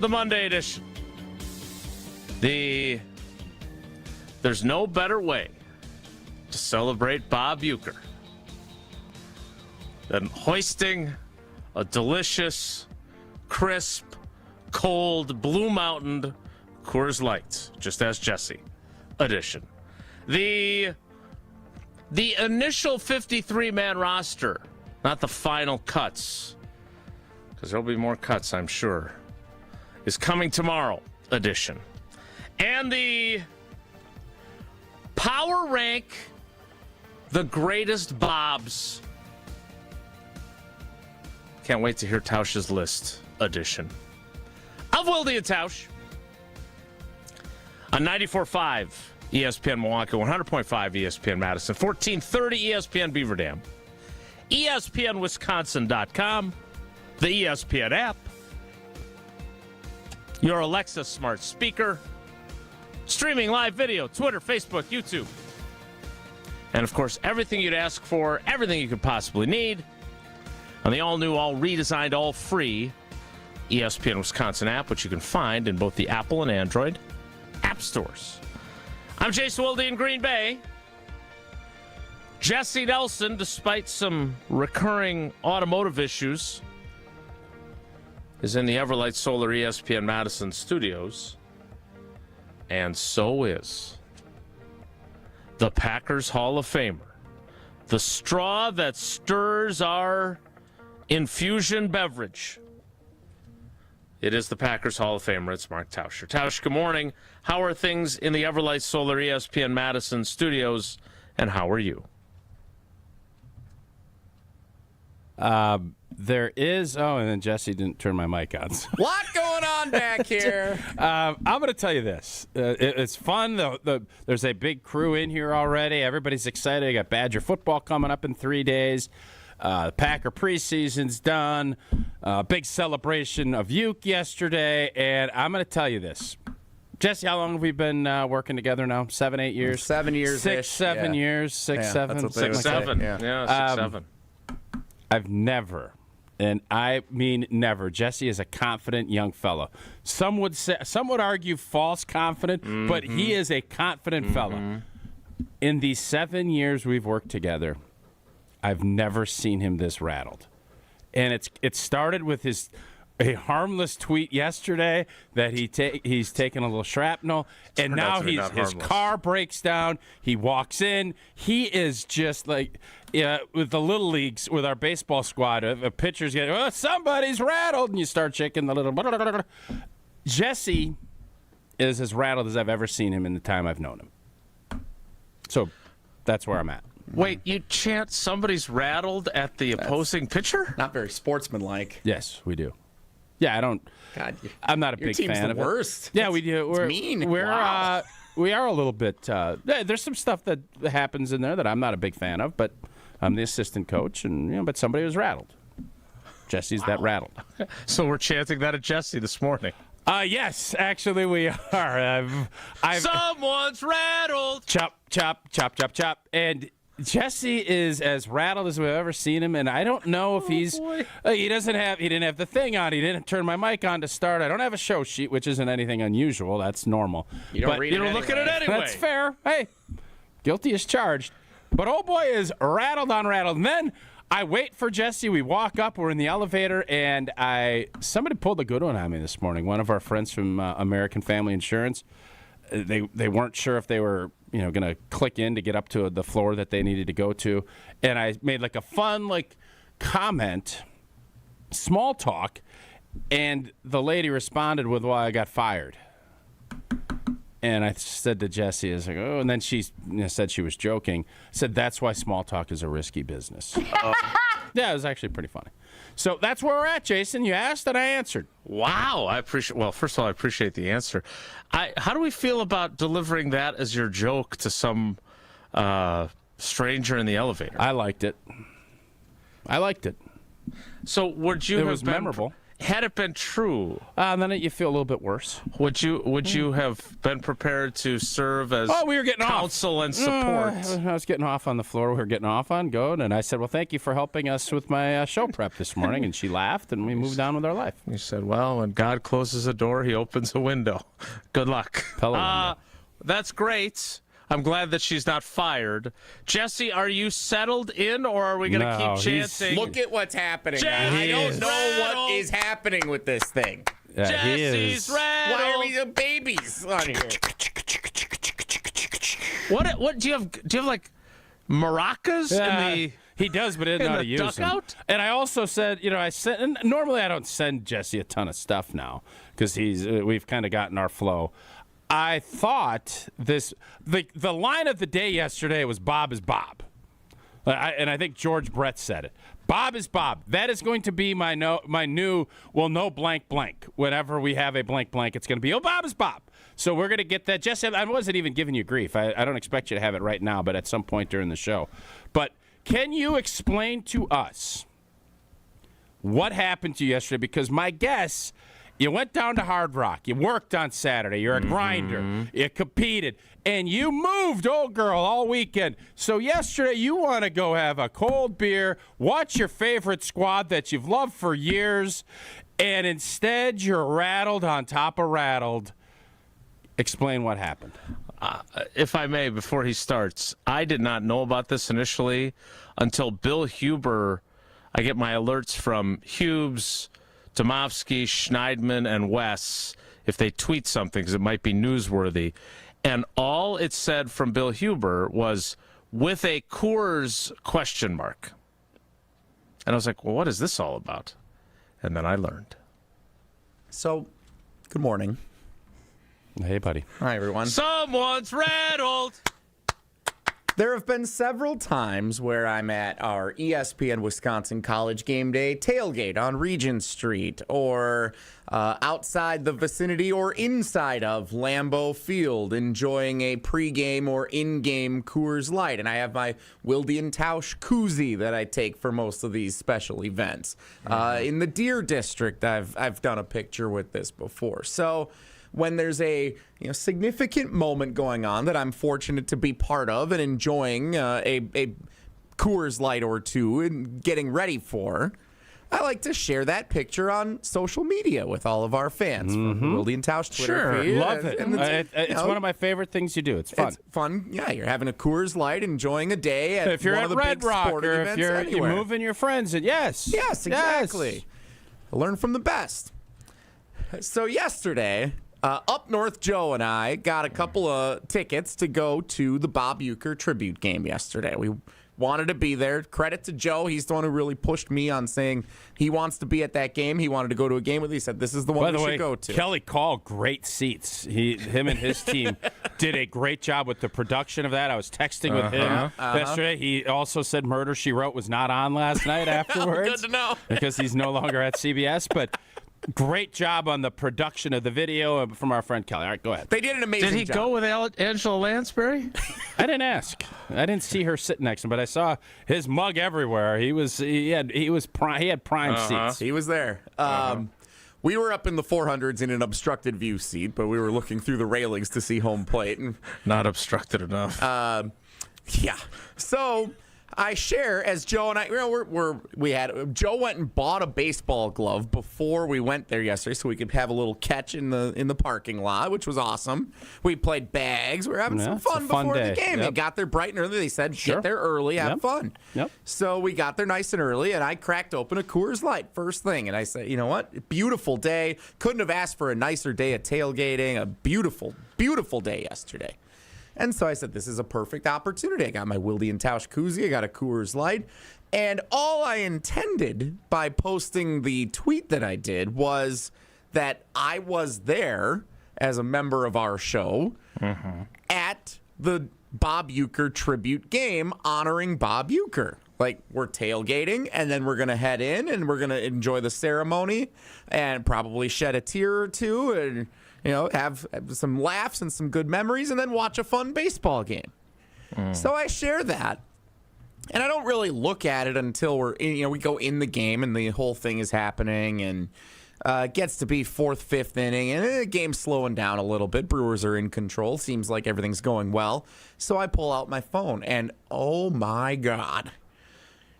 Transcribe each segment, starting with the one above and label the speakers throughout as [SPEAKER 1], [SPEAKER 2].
[SPEAKER 1] the Monday edition. There's no better way to celebrate Bob Uker than hoisting a delicious, crisp, cold, Blue Mountain Coors Light, just as Jesse edition. The initial 53-man roster, not the final cuts, because there'll be more cuts, I'm sure, is coming tomorrow edition. And the Power Rank the Greatest Bobs. Can't wait to hear Tausch's list edition of Wilde Tausch on 94.5 ESPN Milwaukee, 100.5 ESPN Madison, 1430 ESPN Beaver Dam, ESPNWisconsin.com, the ESPN app, your Alexa smart speaker, streaming live video, Twitter, Facebook, YouTube, and of course, everything you'd ask for, everything you could possibly need on the all-new, all-redesigned, all-free ESPN Wisconsin app, which you can find in both the Apple and Android app stores. I'm Jason Wilde in Green Bay. Jesse Nelson, despite some recurring automotive issues, is in the Everlight Solar ESPN Madison studios. And so is the Packers Hall of Famer, the straw that stirs our infusion beverage. It is the Packers Hall of Famer. It's Mark Tauscher. Tausch, good morning. How are things in the Everlight Solar ESPN Madison studios, and how are you?
[SPEAKER 2] There is, and then Jesse didn't turn my mic on. So.
[SPEAKER 3] Lot going on back here.
[SPEAKER 2] I'm going to tell you this. It's fun. There's a big crew in here already. Everybody's excited. I got Badger football coming up in 3 days. Packer preseason's done. Big celebration of Uke yesterday. And I'm going to tell you this. Jesse, how long have we been working together now? 7, 8 years?
[SPEAKER 3] 7 years.
[SPEAKER 2] 6, 7 years. 6, 7.
[SPEAKER 1] That's 6, 7. Yeah, 6, 7.
[SPEAKER 2] I've never, and I mean never. Jesse is a confident young fellow. Some would argue false confident, but he is a confident fellow. In the 7 years we've worked together, I've never seen him this rattled. And it started with a harmless tweet yesterday that he's taken a little shrapnel, and now his car breaks down. He walks in. He is just like with the little leagues with our baseball squad. A pitcher's getting somebody's rattled, and you start shaking the little. Jesse is as rattled as I've ever seen him in the time I've known him. So that's where I'm at.
[SPEAKER 1] Wait, you chant somebody's rattled at the opposing pitcher?
[SPEAKER 3] Not very sportsmanlike.
[SPEAKER 2] Yes, we do. Yeah, I don't.
[SPEAKER 3] God,
[SPEAKER 2] I'm not a big fan of it.
[SPEAKER 3] Worst.
[SPEAKER 2] Yeah, we do. We're
[SPEAKER 3] mean.
[SPEAKER 2] We're we are a little bit. There's some stuff that happens in there that I'm not a big fan of, but I'm the assistant coach, and but somebody was rattled. Jesse's that rattled.
[SPEAKER 1] So we're chanting that at Jesse this morning.
[SPEAKER 2] Yes, actually we are.
[SPEAKER 1] Someone's rattled.
[SPEAKER 2] Chop, chop, chop, chop, chop, and. Jesse is as rattled as we've ever seen him, and I don't know if he didn't have the thing on. He didn't turn my mic on to start. I don't have a show sheet, which isn't anything unusual. That's normal.
[SPEAKER 3] You don't
[SPEAKER 1] look at it anyway.
[SPEAKER 2] That's fair. Hey, guilty as charged. But oh boy, is rattled on rattled. And then I wait for Jesse. We walk up. We're in the elevator, and somebody pulled a good one on me this morning. One of our friends from American Family Insurance. They weren't sure if they were going to click in to get up to the floor that they needed to go to, and I made like a fun comment, small talk, and the lady responded with, "Well, I got fired." And I said to Jesse, I was like, "Oh," and then she said she was joking. I said, "That's why small talk is a risky business." Yeah, it was actually pretty funny. So that's where we're at, Jason. You asked and I answered.
[SPEAKER 1] Wow, first of all, I appreciate the answer. How do we feel about delivering that as your joke to some stranger in the elevator?
[SPEAKER 2] I liked it.
[SPEAKER 1] So would you?
[SPEAKER 2] It was memorable.
[SPEAKER 1] had it been true,
[SPEAKER 2] then you feel a little bit worse.
[SPEAKER 1] would you have been prepared to serve as
[SPEAKER 2] we were getting
[SPEAKER 1] counsel and support?
[SPEAKER 2] I was getting off on the floor. We were getting off on going, and I said, well, thank you for helping us with my show prep this morning. And she laughed, and we moved on with our life.
[SPEAKER 1] You said, well, when God closes a door, he opens a window. Good luck. That's great. I'm glad that she's not fired. Jesse, are you settled in, or are we going to keep chanting?
[SPEAKER 3] Look at what's happening.
[SPEAKER 1] Jesse's
[SPEAKER 3] I don't know
[SPEAKER 1] rattled.
[SPEAKER 3] what is happening with this thing.
[SPEAKER 2] Yeah,
[SPEAKER 1] Jesse's rattled.
[SPEAKER 3] Why are we the babies on here?
[SPEAKER 1] What do you have? Do you have like maracas in the?
[SPEAKER 2] He does, but he doesn't know how to use them.
[SPEAKER 1] dugout?
[SPEAKER 2] And I also said, and normally I don't send Jesse a ton of stuff now because we've kind of gotten our flow. I thought the line of the day yesterday was Bob is Bob. And I think George Brett said it. Bob is Bob. That is going to be my new, no blank blank. Whenever we have a blank blank, it's going to be, Bob is Bob. So we're going to get that. Jesse, I wasn't even giving you grief. I don't expect you to have it right now, but at some point during the show. But can you explain to us what happened to you yesterday? Because my guess, you went down to Hard Rock. You worked on Saturday. You're a grinder. You competed. And you moved, old girl, all weekend. So yesterday you want to go have a cold beer, watch your favorite squad that you've loved for years, and instead you're rattled on top of rattled. Explain what happened.
[SPEAKER 1] If I may, before he starts, I did not know about this initially until Bill Huber. I get my alerts from Hubes, Tomovsky, Schneidman, and Wes if they tweet something because it might be newsworthy. And all it said from Bill Huber was, with a Coors question mark. And I was like, well, what is this all about? And then I learned.
[SPEAKER 3] So, good morning.
[SPEAKER 2] Hey, buddy.
[SPEAKER 3] Hi, everyone.
[SPEAKER 1] Someone's rattled.
[SPEAKER 3] There have been several times where I'm at our ESPN Wisconsin College Game Day tailgate on Regent Street, or outside the vicinity or inside of Lambeau Field, enjoying a pregame or in-game Coors Light. And I have my Wilde Tausch koozie that I take for most of these special events. In the Deer District, I've done a picture with this before. So when there's a significant moment going on that I'm fortunate to be part of and enjoying a Coors Light or two and getting ready for, I like to share that picture on social media with all of our fans. From the Wilde Tausch Twitter feed.
[SPEAKER 2] Love it. It's one of my favorite things you do. It's fun.
[SPEAKER 3] It's fun. Yeah, you're having a Coors Light, enjoying a day at
[SPEAKER 2] if you're
[SPEAKER 3] one
[SPEAKER 2] at
[SPEAKER 3] of the
[SPEAKER 2] Red
[SPEAKER 3] big
[SPEAKER 2] Rock,
[SPEAKER 3] sporting
[SPEAKER 2] or
[SPEAKER 3] events
[SPEAKER 2] if you're
[SPEAKER 3] anywhere.
[SPEAKER 2] moving your friends, and yes,
[SPEAKER 3] Exactly. Learn from the best. So yesterday, up north, Joe and I got a couple of tickets to go to the Bob Uker tribute game yesterday. We wanted to be there. Credit to Joe. He's the one who really pushed me on saying he wants to be at that game. He wanted to go to a game with me. He said, this is the one we should go to.
[SPEAKER 2] Kelly Call, great seats. Him and his team did a great job with the production of that. I was texting with him yesterday. He also said Murder, She Wrote was not on last night afterwards.
[SPEAKER 3] Good to know.
[SPEAKER 2] Because he's no longer at CBS, but great job on the production of the video from our friend Kelly. All right, go ahead.
[SPEAKER 3] They did an amazing job.
[SPEAKER 1] Did he go with Angela Lansbury?
[SPEAKER 2] I didn't ask. I didn't see her sitting next to him, but I saw his mug everywhere. He had prime seats.
[SPEAKER 3] He was there. We were up in the 400s in an obstructed view seat, but we were looking through the railings to see home plate. And
[SPEAKER 1] Not obstructed enough.
[SPEAKER 3] yeah. So I share, as Joe and I, Joe went and bought a baseball glove before we went there yesterday, so we could have a little catch in the parking lot, which was awesome. We played bags. We were having some fun before the game. They got there bright and early. They said, get there early, have fun.
[SPEAKER 2] Yep.
[SPEAKER 3] So we got there nice and early, and I cracked open a Coors Light first thing, and I said, you know what? Beautiful day. Couldn't have asked for a nicer day of tailgating. A beautiful, beautiful day yesterday. And so I said, this is a perfect opportunity. I got my Wilde Tausch koozie. I got a Coors Light. And all I intended by posting the tweet that I did was that I was there as a member of our show at the Bob Uker tribute game honoring Bob Uker. Like, we're tailgating, and then we're going to head in, and we're going to enjoy the ceremony and probably shed a tear or two and have some laughs and some good memories, and then watch a fun baseball game. So I share that, and I don't really look at it until we go in the game and the whole thing is happening, and Gets to be fourth, fifth inning, and the game's slowing down a little bit. Brewers are in control. Seems like everything's going well. So I pull out my phone, and oh my God,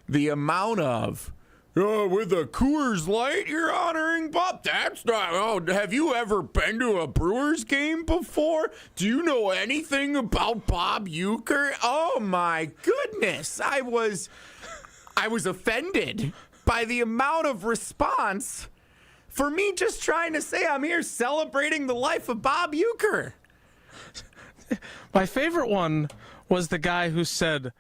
[SPEAKER 3] the amount of with a Coors Light you're honoring Bob. That's not. Oh, have you ever been to a Brewers game before? Do you know anything about Bob Uker? Oh my goodness, I was offended by the amount of response for me just trying to say I'm here celebrating the life of Bob Uker.
[SPEAKER 1] My favorite one was the guy who said,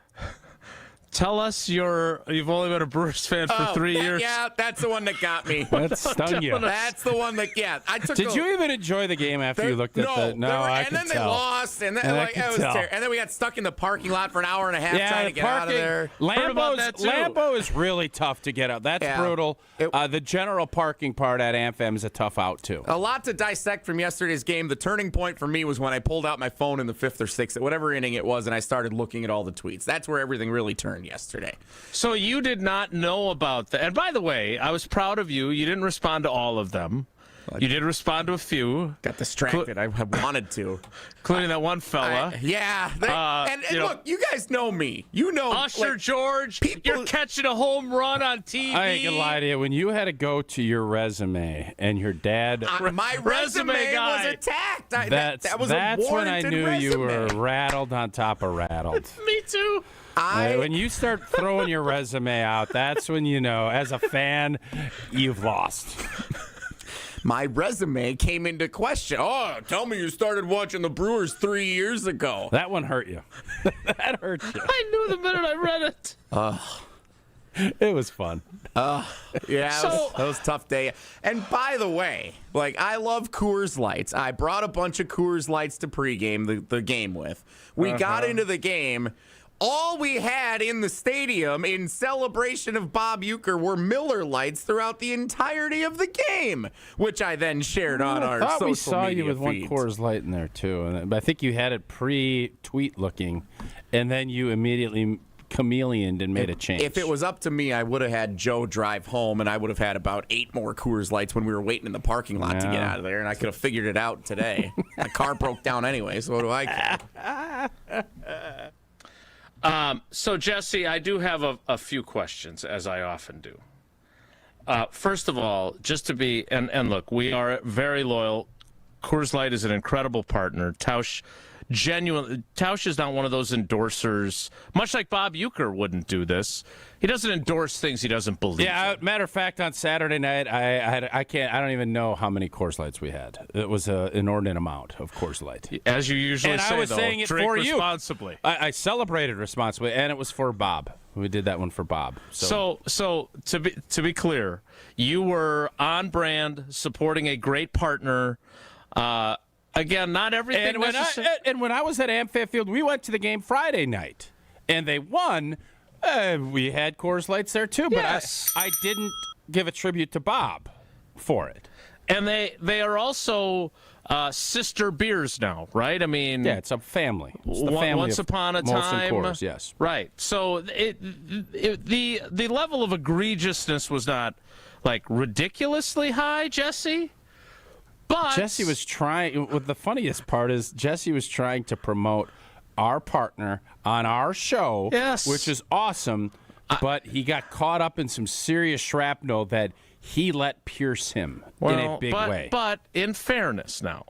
[SPEAKER 1] "Tell us you've only been a Brewers fan for 3 years."
[SPEAKER 3] Yeah, that's the one that got me.
[SPEAKER 2] That stung you.
[SPEAKER 3] That's the one that, yeah.
[SPEAKER 2] Did you even enjoy the game after you looked at the... No, I
[SPEAKER 3] and
[SPEAKER 2] could
[SPEAKER 3] then
[SPEAKER 2] tell.
[SPEAKER 3] they lost, and then it was terrible. And then we got stuck in the parking lot for an hour and a half trying to get out of there.
[SPEAKER 2] Lambeau is really tough to get out. That's brutal. The general parking part at AmFam is a tough out, too.
[SPEAKER 3] A lot to dissect from yesterday's game. The turning point for me was when I pulled out my phone in the fifth or sixth, whatever inning it was, and I started looking at all the tweets. That's where everything really turned yesterday.
[SPEAKER 1] So you did not know about that. And by the way, I was proud of you. You didn't respond to all of them. You did respond to a few.
[SPEAKER 3] Got distracted. I wanted to.
[SPEAKER 1] Including that one fella.
[SPEAKER 3] And look, you guys know me. You know.
[SPEAKER 1] Usher George, you're catching a home run on TV.
[SPEAKER 2] I ain't gonna lie to you. When you had to go to your resume and your dad...
[SPEAKER 3] my resume was attacked.
[SPEAKER 2] That's when I knew you were rattled on top of rattled.
[SPEAKER 1] Me too.
[SPEAKER 2] When you start throwing your resume out, that's when you know, as a fan, you've lost.
[SPEAKER 3] My resume came into question. Oh, tell me you started watching the Brewers 3 years ago.
[SPEAKER 2] That one hurt you. That hurt you.
[SPEAKER 1] I knew the minute I read it.
[SPEAKER 2] It was fun.
[SPEAKER 3] That was a tough day. And by the way, I love Coors Lights. I brought a bunch of Coors Lights to pregame the game with. We got into the game. All we had in the stadium in celebration of Bob Uker were Miller Lights throughout the entirety of the game, which I then shared on our social media
[SPEAKER 2] I thought we saw you with
[SPEAKER 3] feeds.
[SPEAKER 2] one Coors Light in there, too. But I think you had it pre-tweet looking, and then you immediately chameleoned and made a change.
[SPEAKER 3] If it was up to me, I would have had Joe drive home, and I would have had about 8 more Coors Lights when we were waiting in the parking lot to get out of there, and I could have figured it out today. My car broke down anyway, so what do I care?
[SPEAKER 1] So, Jesse, I do have a few questions, as I often do. First of all, just to be, and look, we are very loyal. Coors Light is an incredible partner. Tausch is not one of those endorsers, much like Bob Uker wouldn't do this. He doesn't endorse things he doesn't believe in.
[SPEAKER 2] Matter of fact, on Saturday night, I don't even know how many Coors Lights we had. It was an inordinate amount of Coors Light.
[SPEAKER 1] As you usually
[SPEAKER 2] and
[SPEAKER 1] say,
[SPEAKER 2] I was saying it
[SPEAKER 1] drink
[SPEAKER 2] for
[SPEAKER 1] responsibly.
[SPEAKER 2] You. I celebrated responsibly, and it was for Bob. We did that one for Bob.
[SPEAKER 1] So to be clear, you were on brand, supporting a great partner. Again, not everything.
[SPEAKER 2] And when I was at AmFam Field, we went to the game Friday night, and they won. We had Coors Lights there too, but
[SPEAKER 1] yes.
[SPEAKER 2] I didn't give a tribute to Bob for it.
[SPEAKER 1] And they are also sister beers now, right? I mean,
[SPEAKER 2] it's a family. It's the family
[SPEAKER 1] once upon a time,
[SPEAKER 2] Coors, yes,
[SPEAKER 1] right. So the level of egregiousness was not ridiculously high, Jesse. But
[SPEAKER 2] Jesse was trying. What the funniest part is, Jesse was trying to promote our partner on our show, which is awesome. But he got caught up in some serious shrapnel that he let pierce him in a big way.
[SPEAKER 1] But in fairness, now,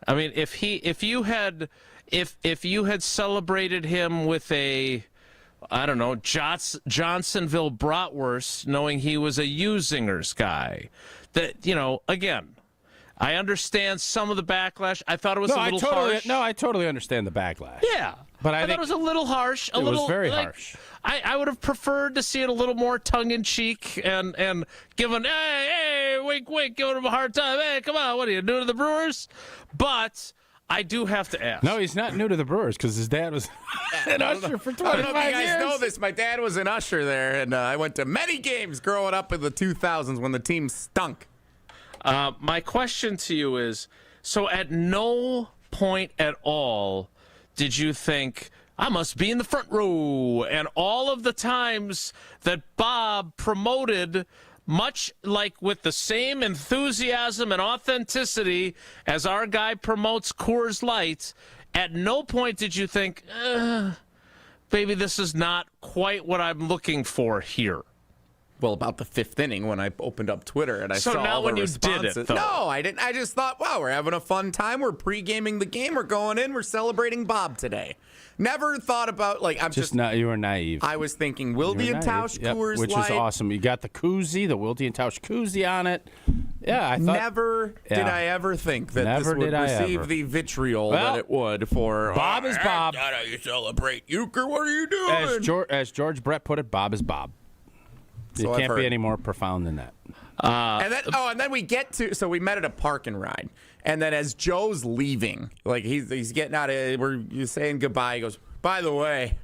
[SPEAKER 1] I mean, if you had celebrated him with a, I don't know, Johnsonville bratwurst, knowing he was a U-Zingers guy, that again. I understand some of the backlash. I thought it was a little harsh.
[SPEAKER 2] No, I totally understand the backlash.
[SPEAKER 1] Yeah.
[SPEAKER 2] But I
[SPEAKER 1] thought it was a little harsh. It
[SPEAKER 2] was very harsh.
[SPEAKER 1] I would have preferred to see it a little more tongue-in-cheek and giving, hey, wink, wink, giving him a hard time. Hey, come on, what are you, new to the Brewers? But I do have to ask.
[SPEAKER 2] No, he's not new to the Brewers because his dad was an usher for 25 years.
[SPEAKER 3] I don't know if you guys know this. My dad was an usher there, and I went to many games growing up in the 2000s when the team stunk.
[SPEAKER 1] My question to you is, so at no point at all did you think, I must be in the front row, and all of the times that Bob promoted much like with the same enthusiasm and authenticity as our guy promotes Coors Light, at no point did you think, maybe this is not quite what I'm looking for here.
[SPEAKER 3] Well, about the fifth inning when I opened up Twitter and I saw
[SPEAKER 1] now
[SPEAKER 3] all
[SPEAKER 1] when
[SPEAKER 3] the
[SPEAKER 1] you
[SPEAKER 3] responses.
[SPEAKER 1] did it, though.
[SPEAKER 3] No, I didn't. I just thought, wow, we're having a fun time. We're pre-gaming the game. We're going in. We're celebrating Bob today. Never thought about, like, I'm just
[SPEAKER 2] not. You were naive.
[SPEAKER 3] I was thinking Wilde Tausch Coors
[SPEAKER 2] which
[SPEAKER 3] Light.
[SPEAKER 2] is awesome. You got the koozie, the Wilde Tausch koozie on it. Yeah, I thought.
[SPEAKER 3] Never did I ever think that this would receive the vitriol that it would for
[SPEAKER 2] Bob is Bob.
[SPEAKER 3] That's how you celebrate Uker. What are you doing?
[SPEAKER 2] As George Brett put it, Bob is Bob.
[SPEAKER 3] So
[SPEAKER 2] it can't be any more profound than that.
[SPEAKER 3] And then we get to, so we met at a park and ride. And then as Joe's leaving, like he's getting out of, we're saying goodbye. He goes, by the way,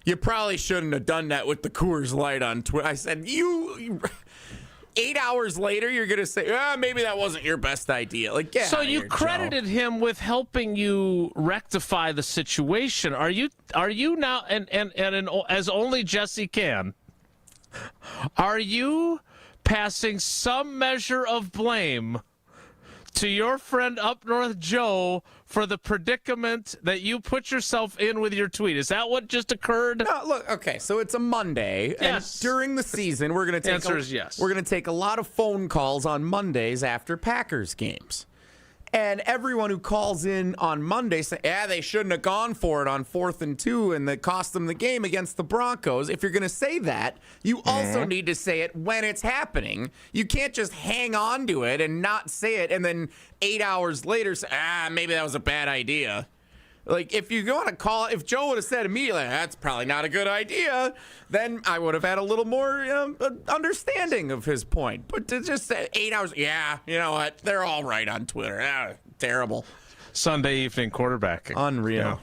[SPEAKER 3] you probably shouldn't have done that with the Coors Light on Twitter. I said, you 8 hours later, you're going to say, maybe that wasn't your best idea. Like, yeah.
[SPEAKER 1] So you credited him with helping you rectify the situation. Are you now, and as only Jesse can, are you passing some measure of blame to your friend up north, Joe, for the predicament that you put yourself in with your tweet? Is that what just occurred?
[SPEAKER 3] No, look, okay, so it's a Monday,
[SPEAKER 1] Yes.
[SPEAKER 3] and during the season, we're going to take
[SPEAKER 1] Answer is yes.
[SPEAKER 3] We're going to take a lot of phone calls on Mondays after Packers games. And everyone who calls in on Monday say, they shouldn't have gone for it on 4th and 2, and that cost them the game against the Broncos. If you're going to say that, you also need to say it when it's happening. You can't just hang on to it and not say it, and then 8 hours later say, maybe that was a bad idea. Like, if you want to call, if Joe would have said immediately, that's probably not a good idea, then I would have had a little more understanding of his point. But to just say 8 hours, you know what? They're all right on Twitter. Terrible.
[SPEAKER 1] Sunday evening quarterbacking.
[SPEAKER 3] Unreal.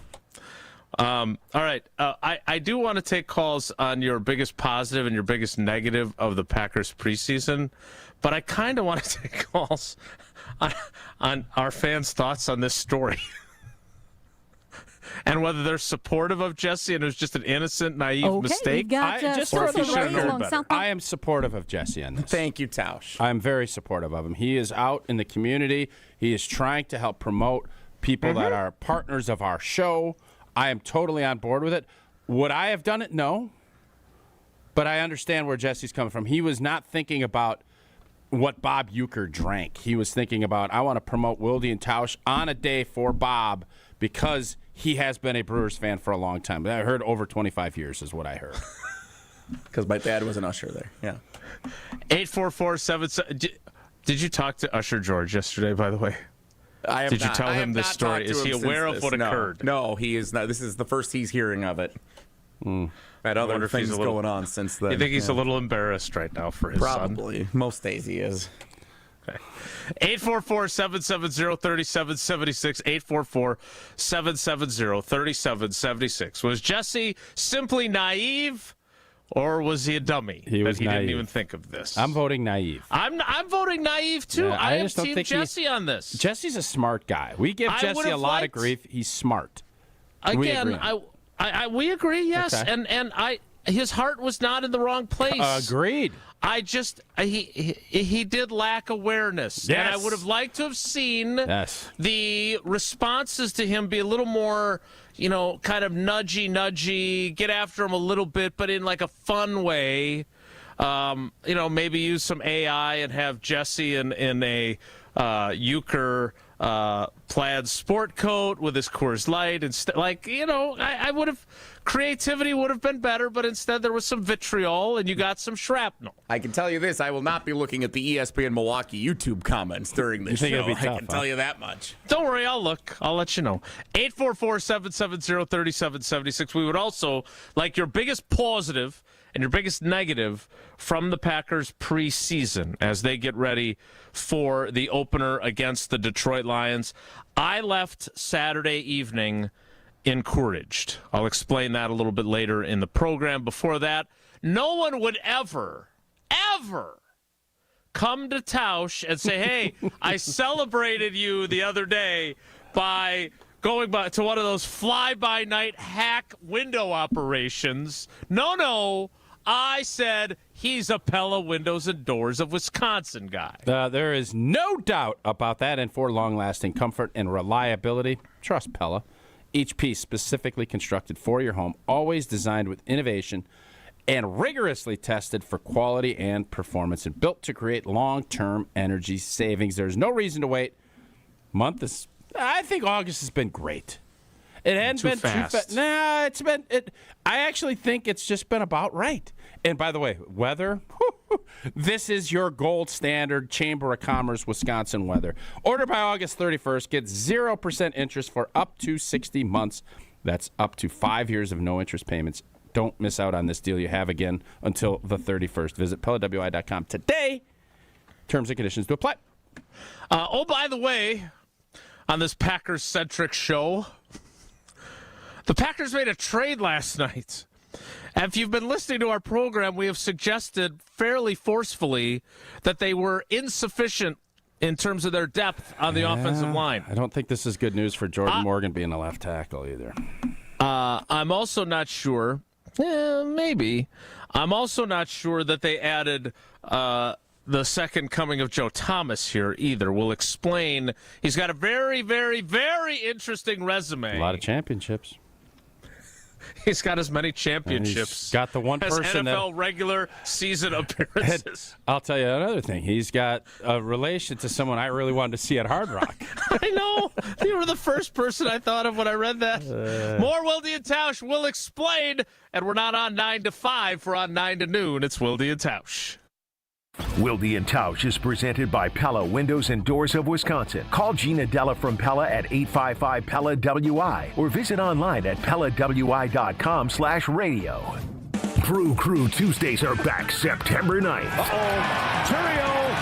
[SPEAKER 1] Yeah. All right. I do want to take calls on your biggest positive and your biggest negative of the Packers preseason, but I kind of want to take calls on our fans' thoughts on this story. And whether they're supportive of Jesse and it was just an innocent, naive mistake.
[SPEAKER 4] Got,
[SPEAKER 2] just
[SPEAKER 4] or
[SPEAKER 2] for the
[SPEAKER 4] record,
[SPEAKER 2] I am supportive of Jesse on this.
[SPEAKER 3] Thank you, Tausch.
[SPEAKER 2] I'm very supportive of him. He is out in the community. He is trying to help promote people that are partners of our show. I am totally on board with it. Would I have done it? No. But I understand where Jesse's coming from. He was not thinking about what Bob Uker drank. He was thinking about, I want to promote Wilde and Tausch on a day for Bob because he has been a Brewers fan for a long time. I heard over 25 years is what I heard.
[SPEAKER 3] Because my dad was an usher there. Yeah.
[SPEAKER 1] 844-77. Did you talk to Usher George yesterday, by the way?
[SPEAKER 3] I have
[SPEAKER 1] Did you
[SPEAKER 3] not.
[SPEAKER 1] tell
[SPEAKER 3] I have
[SPEAKER 1] him this
[SPEAKER 3] not
[SPEAKER 1] story?
[SPEAKER 3] talked to
[SPEAKER 1] Is he
[SPEAKER 3] him
[SPEAKER 1] aware
[SPEAKER 3] since
[SPEAKER 1] of what
[SPEAKER 3] this.
[SPEAKER 1] occurred?
[SPEAKER 3] No, he is not. This is the first he's hearing of it. Had other
[SPEAKER 1] wonder if he's
[SPEAKER 3] things
[SPEAKER 1] a little-
[SPEAKER 3] going on since then.
[SPEAKER 1] You think he's a little embarrassed right now for his son?
[SPEAKER 3] Probably. Most days he is.
[SPEAKER 1] 844-770-3776. 844-770-3776. Was Jesse simply naive, or was he a dummy?
[SPEAKER 2] He was
[SPEAKER 1] didn't
[SPEAKER 2] naive.
[SPEAKER 1] even think of this.
[SPEAKER 2] I'm voting naive.
[SPEAKER 1] I'm voting naive too.
[SPEAKER 2] Yeah,
[SPEAKER 1] I am
[SPEAKER 2] just don't
[SPEAKER 1] team
[SPEAKER 2] think
[SPEAKER 1] Jesse on this.
[SPEAKER 2] Jesse's a smart guy. We give
[SPEAKER 1] I
[SPEAKER 2] Jesse
[SPEAKER 1] would've
[SPEAKER 2] a lot of
[SPEAKER 1] liked-
[SPEAKER 2] grief. He's smart.
[SPEAKER 1] Again, we agree. Yes,
[SPEAKER 2] Okay.
[SPEAKER 1] and his heart was not in the wrong place.
[SPEAKER 2] Agreed.
[SPEAKER 1] He did lack awareness.
[SPEAKER 2] Yes.
[SPEAKER 1] And I would have liked to have seen
[SPEAKER 2] Yes.
[SPEAKER 1] the responses to him be a little more, kind of nudgy, get after him a little bit, but in like a fun way. Maybe use some AI and have Jesse in a Uker plaid sport coat with his Coors Light. I would have, creativity would have been better, but instead there was some vitriol and you got some shrapnel.
[SPEAKER 3] I can tell you this: I will not be looking at the ESPN Milwaukee YouTube comments during this
[SPEAKER 2] think
[SPEAKER 3] show.
[SPEAKER 2] it'll be
[SPEAKER 3] I
[SPEAKER 2] tough,
[SPEAKER 3] can
[SPEAKER 2] huh?
[SPEAKER 3] tell you that much.
[SPEAKER 1] Don't worry, I'll look. I'll let you know. 844-770-3776. We would also like your biggest positive and your biggest negative from the Packers preseason as they get ready for the opener against the Detroit Lions. I left Saturday evening encouraged. I'll explain that a little bit later in the program. Before that, no one would ever come to Tausch and say, hey, I celebrated you the other day by going to one of those fly-by-night hack window operations. No, I said he's a Pella Windows and Doors of Wisconsin guy.
[SPEAKER 2] There is no doubt about that. And for long-lasting comfort and reliability, trust Pella. Each piece specifically constructed for your home, always designed with innovation and rigorously tested for quality and performance and built to create long-term energy savings. There's no reason to wait. I think August has been great. It hadn't been
[SPEAKER 1] fast.
[SPEAKER 2] too fast. Nah, it's been. I actually think it's just been about right. And by the way, weather. This is your gold standard Chamber of Commerce Wisconsin weather. Order by August 31st. Get 0% interest for up to 60 months. That's up to 5 years of no interest payments. Don't miss out on this deal you have again until the 31st. Visit PellaWI.com today. Terms and conditions to apply.
[SPEAKER 1] By the way, on this Packers-centric show, the Packers made a trade last night. And if you've been listening to our program, we have suggested fairly forcefully that they were insufficient in terms of their depth on the offensive line.
[SPEAKER 2] I don't think this is good news for Jordan Morgan being a left tackle either.
[SPEAKER 1] I'm also not sure. Maybe. I'm also not sure that they added the second coming of Joe Thomas here either. We'll explain. He's got a very, very, very interesting resume.
[SPEAKER 2] A lot of championships.
[SPEAKER 1] He's got as many championships.
[SPEAKER 2] He's got the one person
[SPEAKER 1] as NFL regular season appearances.
[SPEAKER 2] I'll tell you another thing. He's got a relation to someone I really wanted to see at Hard Rock.
[SPEAKER 1] I know. You were the first person I thought of when I read that. More Wilde Tausch will explain. And we're not on 9 to 5. We're on 9 to noon. It's Wilde Tausch.
[SPEAKER 4] Wilde Tausch is presented by Pella Windows and Doors of Wisconsin. Call Gina Della from Pella at 855-PELLA-WI or visit online at PellaWI.com/radio. Brew Crew Tuesdays are back September 9th.
[SPEAKER 5] Terrio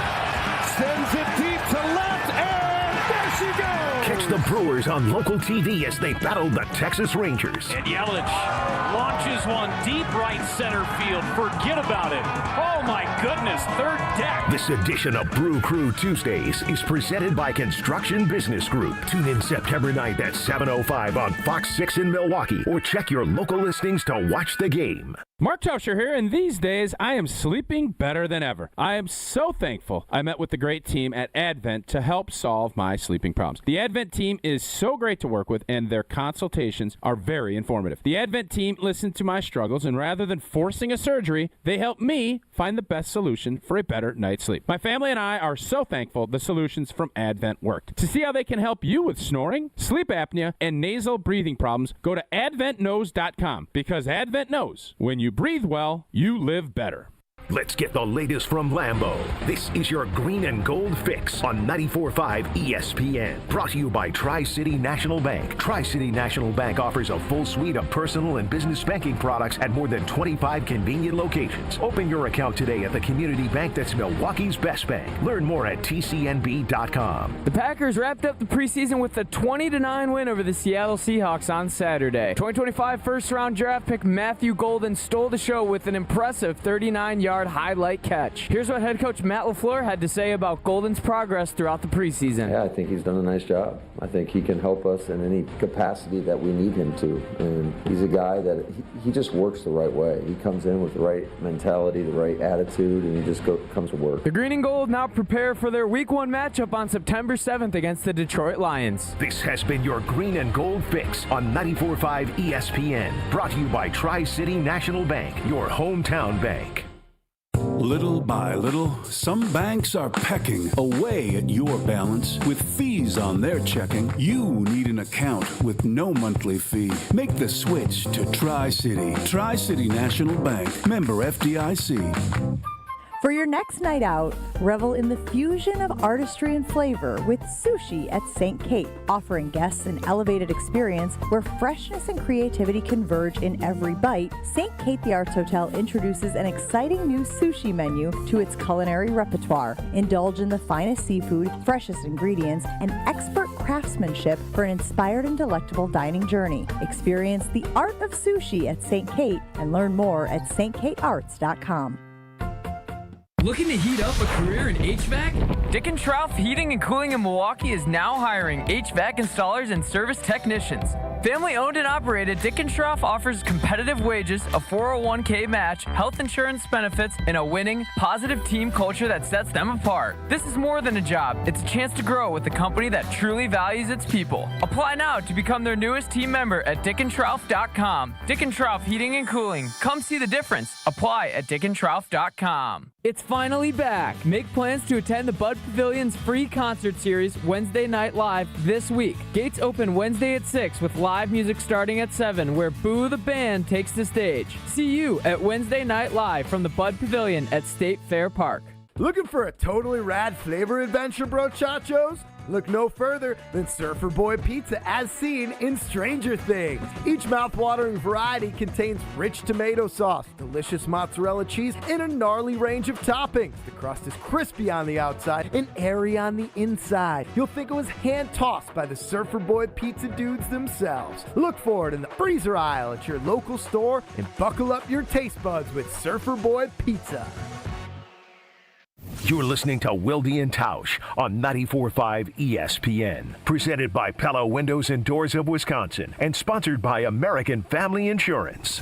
[SPEAKER 5] sends it deep to left, and there she goes!
[SPEAKER 4] Catch the Brewers on local TV as they battle the Texas Rangers.
[SPEAKER 6] And Yelich launches one deep right center field. Forget about it. Oh my goodness, third deck.
[SPEAKER 4] This edition of Brew Crew Tuesdays is presented by Construction Business Group. Tune in September 9th at 7:05 on Fox 6 in Milwaukee or check your local listings to watch the game.
[SPEAKER 7] Mark Tauscher here, and these days I am sleeping better than ever. I am so thankful I met with the great team at Advent to help solve my sleeping problems. The Advent team is so great to work with, and their consultations are very informative. The Advent team listened to my struggles, and rather than forcing a surgery, they helped me find the best solution for a better night's sleep. My family and I are so thankful the solutions from Advent worked. To see how they can help you with snoring, sleep apnea, and nasal breathing problems, go to adventknows.com, because Advent knows when you breathe well, you live better.
[SPEAKER 4] Let's get the latest from Lambeau. This is your green and gold fix on 94.5 ESPN. Brought to you by Tri-City National Bank. Tri-City National Bank offers a full suite of personal and business banking products at more than 25 convenient locations. Open your account today at the community bank that's Milwaukee's best bank. Learn more at tcnb.com.
[SPEAKER 8] The Packers wrapped up the preseason with a 20-9 win over the Seattle Seahawks on Saturday. 2025 first-round draft pick Matthew Golden stole the show with an impressive 39-yard highlight catch. Here's what head coach Matt LaFleur had to say about Golden's progress throughout the preseason.
[SPEAKER 9] Yeah, I think he's done a nice job. I think he can help us in any capacity that we need him to. And he's a guy that he just works the right way. He comes in with the right mentality, the right attitude, and he just comes to work.
[SPEAKER 8] The Green and Gold now prepare for their Week 1 matchup on September 7th against the Detroit Lions.
[SPEAKER 4] This has been your green and gold fix on 94.5 ESPN. Brought to you by Tri-City National Bank, your hometown bank.
[SPEAKER 10] Little by little, some banks are pecking away at your balance with fees on their checking. You need an account with no monthly fee. Make the switch to Tri-City. Tri-City National Bank. Member FDIC.
[SPEAKER 11] For your next night out, revel in the fusion of artistry and flavor with sushi at St. Kate, offering guests an elevated experience where freshness and creativity converge in every bite. St. Kate the Arts Hotel introduces an exciting new sushi menu to its culinary repertoire. Indulge in the finest seafood, freshest ingredients, and expert craftsmanship for an inspired and delectable dining journey. Experience the art of sushi at St. Kate and learn more at stkatearts.com.
[SPEAKER 12] Looking to heat up a career in HVAC?
[SPEAKER 8] Dick & Trauth Heating and Cooling in Milwaukee is now hiring HVAC installers and service technicians. Family owned and operated, Dick & Schroff offers competitive wages, a 401k match, health insurance benefits, and a winning, positive team culture that sets them apart. This is more than a job. It's a chance to grow with a company that truly values its people. Apply now to become their newest team member at dickandschroff.com. Dick & Schroff Heating and Cooling. Come see the difference. Apply at dickandschroff.com. It's finally back. Make plans to attend the Bud Pavilion's free concert series Wednesday Night Live this week. Gates open Wednesday at 6 with live music starting at 7, where Boo the Band takes the stage. See you at Wednesday Night Live from the Bud Pavilion at State Fair Park.
[SPEAKER 13] Looking for a totally rad flavor adventure, brochachos? Look no further than Surfer Boy Pizza as seen in Stranger Things. Each mouth-watering variety contains rich tomato sauce, delicious mozzarella cheese, and a gnarly range of toppings. The crust is crispy on the outside and airy on the inside. You'll think it was hand-tossed by the Surfer Boy Pizza dudes themselves. Look for it in the freezer aisle at your local store and buckle up your taste buds with Surfer Boy Pizza.
[SPEAKER 4] You're listening to Wilde Tausch on 94.5 ESPN. Presented by Pella Windows and Doors of Wisconsin and sponsored by American Family Insurance.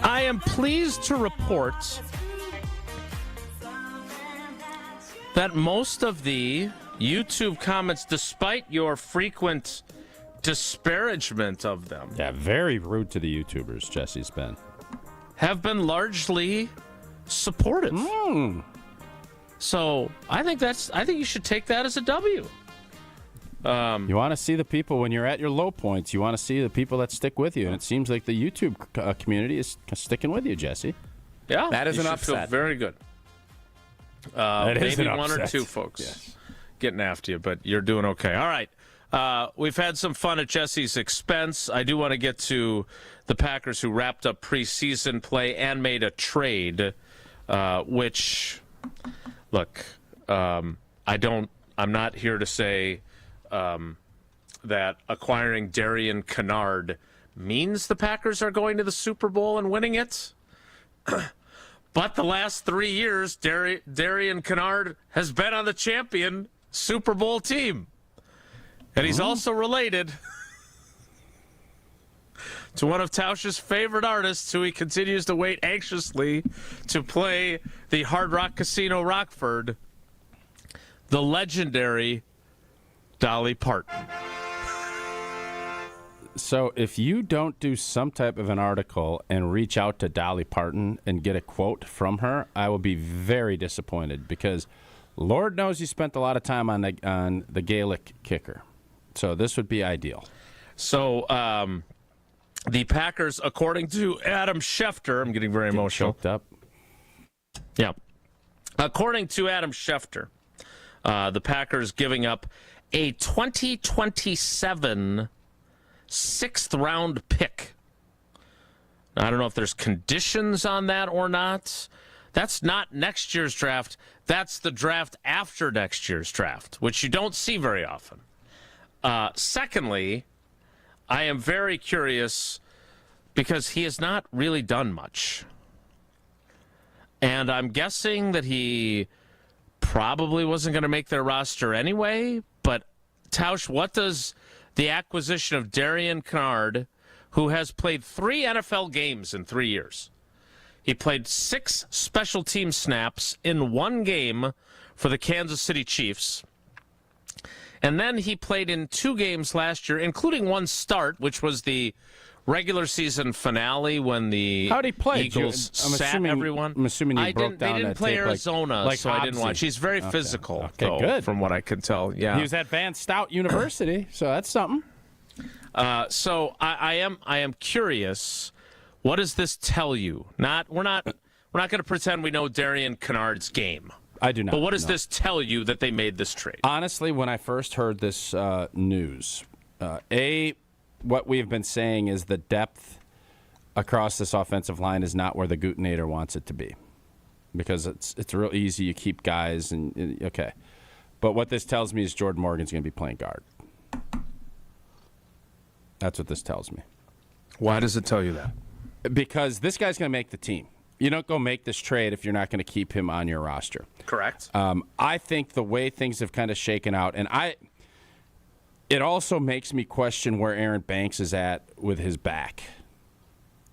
[SPEAKER 1] I am pleased to report that most of the YouTube comments, despite your frequent disparagement of them,
[SPEAKER 2] very rude to the YouTubers, Jesse's been,
[SPEAKER 1] have been largely supportive. So I think you should take that as a W.
[SPEAKER 2] You want to see the people when you're at your low points. You want to see the people that stick with you, and it seems like the YouTube community is sticking with you, Jesse.
[SPEAKER 1] Yeah,
[SPEAKER 3] that is
[SPEAKER 1] you
[SPEAKER 3] an
[SPEAKER 1] should
[SPEAKER 3] upset.
[SPEAKER 1] Feel very good. Maybe one or two folks getting after you, but you're doing okay. All right, we've had some fun at Jesse's expense. I do want to get to the Packers, who wrapped up preseason play and made a trade. Which, look, I'm not here to say that acquiring Darian Kennard means the Packers are going to the Super Bowl and winning it. But the last 3 years, Darian Kennard has been on the champion Super Bowl team. And he's also related to one of Tausch's favorite artists, who he continues to wait anxiously to play the Hard Rock Casino Rockford, the legendary Dolly Parton.
[SPEAKER 2] So if you don't do some type of an article and reach out to Dolly Parton and get a quote from her, I will be very disappointed, because Lord knows you spent a lot of time on the Gaelic kicker. So this would be ideal.
[SPEAKER 1] So the Packers, according to Adam Schefter, I'm getting very emotional.
[SPEAKER 2] Choked up.
[SPEAKER 1] Yeah. According to Adam Schefter, the Packers giving up a 2027 sixth-round pick. Now, I don't know if there's conditions on that or not. That's not next year's draft. That's the draft after next year's draft, which you don't see very often. Secondly, I am very curious because he has not really done much. And I'm guessing that he probably wasn't going to make their roster anyway. But, Tausch, what does the acquisition of Darian Kennard, who has played 3 NFL games in 3 years. He played 6 special team snaps in 1 game for the Kansas City Chiefs. And then he played in 2 games last year, including 1 start, which was the regular season finale when the Eagles sat everyone.
[SPEAKER 2] I'm assuming you broke down.
[SPEAKER 1] They didn't play Arizona, so I didn't watch. He's very physical, though,
[SPEAKER 2] good.
[SPEAKER 1] From what I can tell. Yeah,
[SPEAKER 2] he was at Van Stout University, so that's something.
[SPEAKER 1] So I am curious. What does this tell you? We're not going to pretend we know Darian Kennard's game.
[SPEAKER 2] I do not.
[SPEAKER 1] But what does this tell you that they made this trade?
[SPEAKER 2] Honestly, when I first heard this news, what we've been saying is the depth across this offensive line is not where the Gutenator wants it to be, because it's real easy. You keep guys okay. But what this tells me is Jordan Morgan's going to be playing guard. That's what this tells me.
[SPEAKER 1] Why does it tell you that?
[SPEAKER 2] Because this guy's going to make the team. You don't go make this trade if you're not going to keep him on your roster.
[SPEAKER 1] Correct.
[SPEAKER 2] I think the way things have kind of shaken out, and it also makes me question where Aaron Banks is at with his back.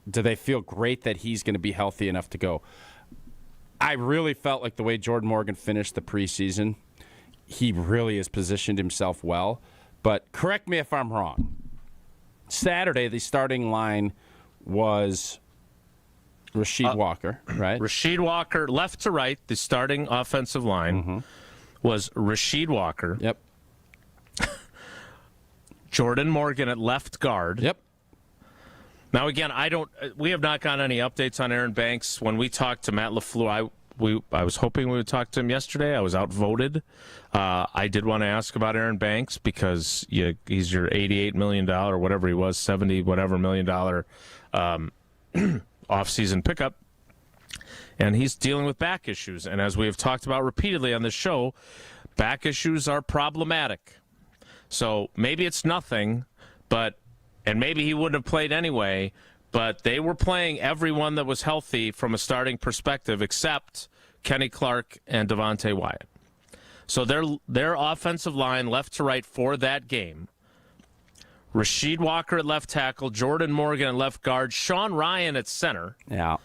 [SPEAKER 2] Do they feel great that he's going to be healthy enough to go? I really felt like the way Jordan Morgan finished the preseason, he really has positioned himself well. But correct me if I'm wrong. Saturday, the starting line was Rasheed Walker, right?
[SPEAKER 1] Rasheed Walker, left to right, the starting offensive line was Rasheed Walker.
[SPEAKER 2] Yep.
[SPEAKER 1] Jordan Morgan at left guard.
[SPEAKER 2] Yep.
[SPEAKER 1] Now, again, we have not gotten any updates on Aaron Banks. When we talked to Matt LaFleur, I was hoping we would talk to him yesterday. I was outvoted. I did want to ask about Aaron Banks because he's your $88 million, or whatever he was, $70 whatever million offseason pickup. And he's dealing with back issues. And as we have talked about repeatedly on this show, back issues are problematic. So maybe it's nothing, and maybe he wouldn't have played anyway, but they were playing everyone that was healthy from a starting perspective except Kenny Clark and Devontae Wyatt. So their offensive line left to right for that game. Rasheed Walker at left tackle, Jordan Morgan at left guard, Sean Ryan at center.
[SPEAKER 2] Yeah.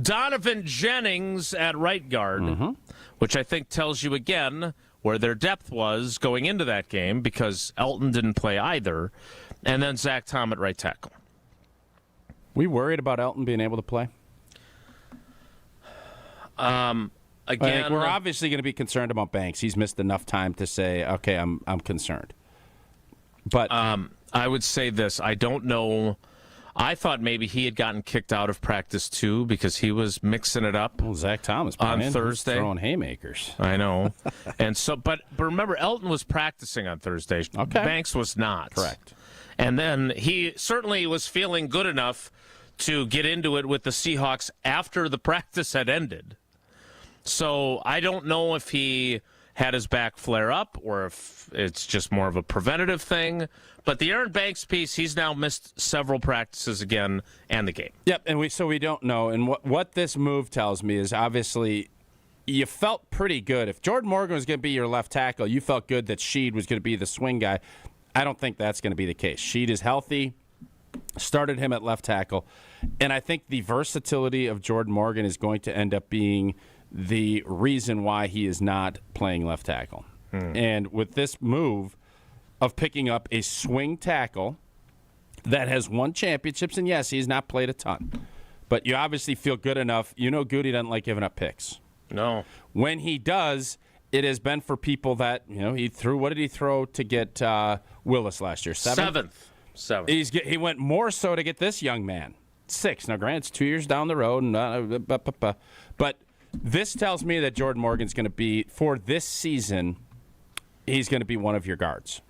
[SPEAKER 1] Donovan Jennings at right guard, which I think tells you again where their depth was going into that game because Elton didn't play either. And then Zach Tom at right tackle.
[SPEAKER 2] We worried about Elton being able to play?
[SPEAKER 1] Again,
[SPEAKER 2] we're obviously going to be concerned about Banks. He's missed enough time to say, okay, I'm concerned. But
[SPEAKER 1] I would say this. I don't know. I thought maybe he had gotten kicked out of practice too because he was mixing it up.
[SPEAKER 2] Well, Zach Thomas
[SPEAKER 1] on Thursday,
[SPEAKER 2] throwing haymakers.
[SPEAKER 1] I know, and so, but remember, Elton was practicing on Thursday.
[SPEAKER 2] Okay.
[SPEAKER 1] Banks was not.
[SPEAKER 2] Correct.
[SPEAKER 1] And then he certainly was feeling good enough to get into it with the Seahawks after the practice had ended. So I don't know if he had his back flare up or if it's just more of a preventative thing. But the Aaron Banks piece, he's now missed several practices again and the game.
[SPEAKER 2] Yep, and we don't know. And what this move tells me is obviously you felt pretty good. If Jordan Morgan was going to be your left tackle, you felt good that Sheed was going to be the swing guy. I don't think that's going to be the case. Sheed is healthy, started him at left tackle, and I think the versatility of Jordan Morgan is going to end up being the reason why he is not playing left tackle. And with this move of picking up a swing tackle that has won championships, and yes, he's not played a ton, but you obviously feel good enough. You know Goody doesn't like giving up picks.
[SPEAKER 1] No.
[SPEAKER 2] When he does, it has been for people that, he threw, what did he throw to get Willis last year? Seventh. He went more so to get this young man. 6. Now, granted, it's 2 years down the road. But this tells me that Jordan Morgan's going to be, for this season, he's going to be one of your guards.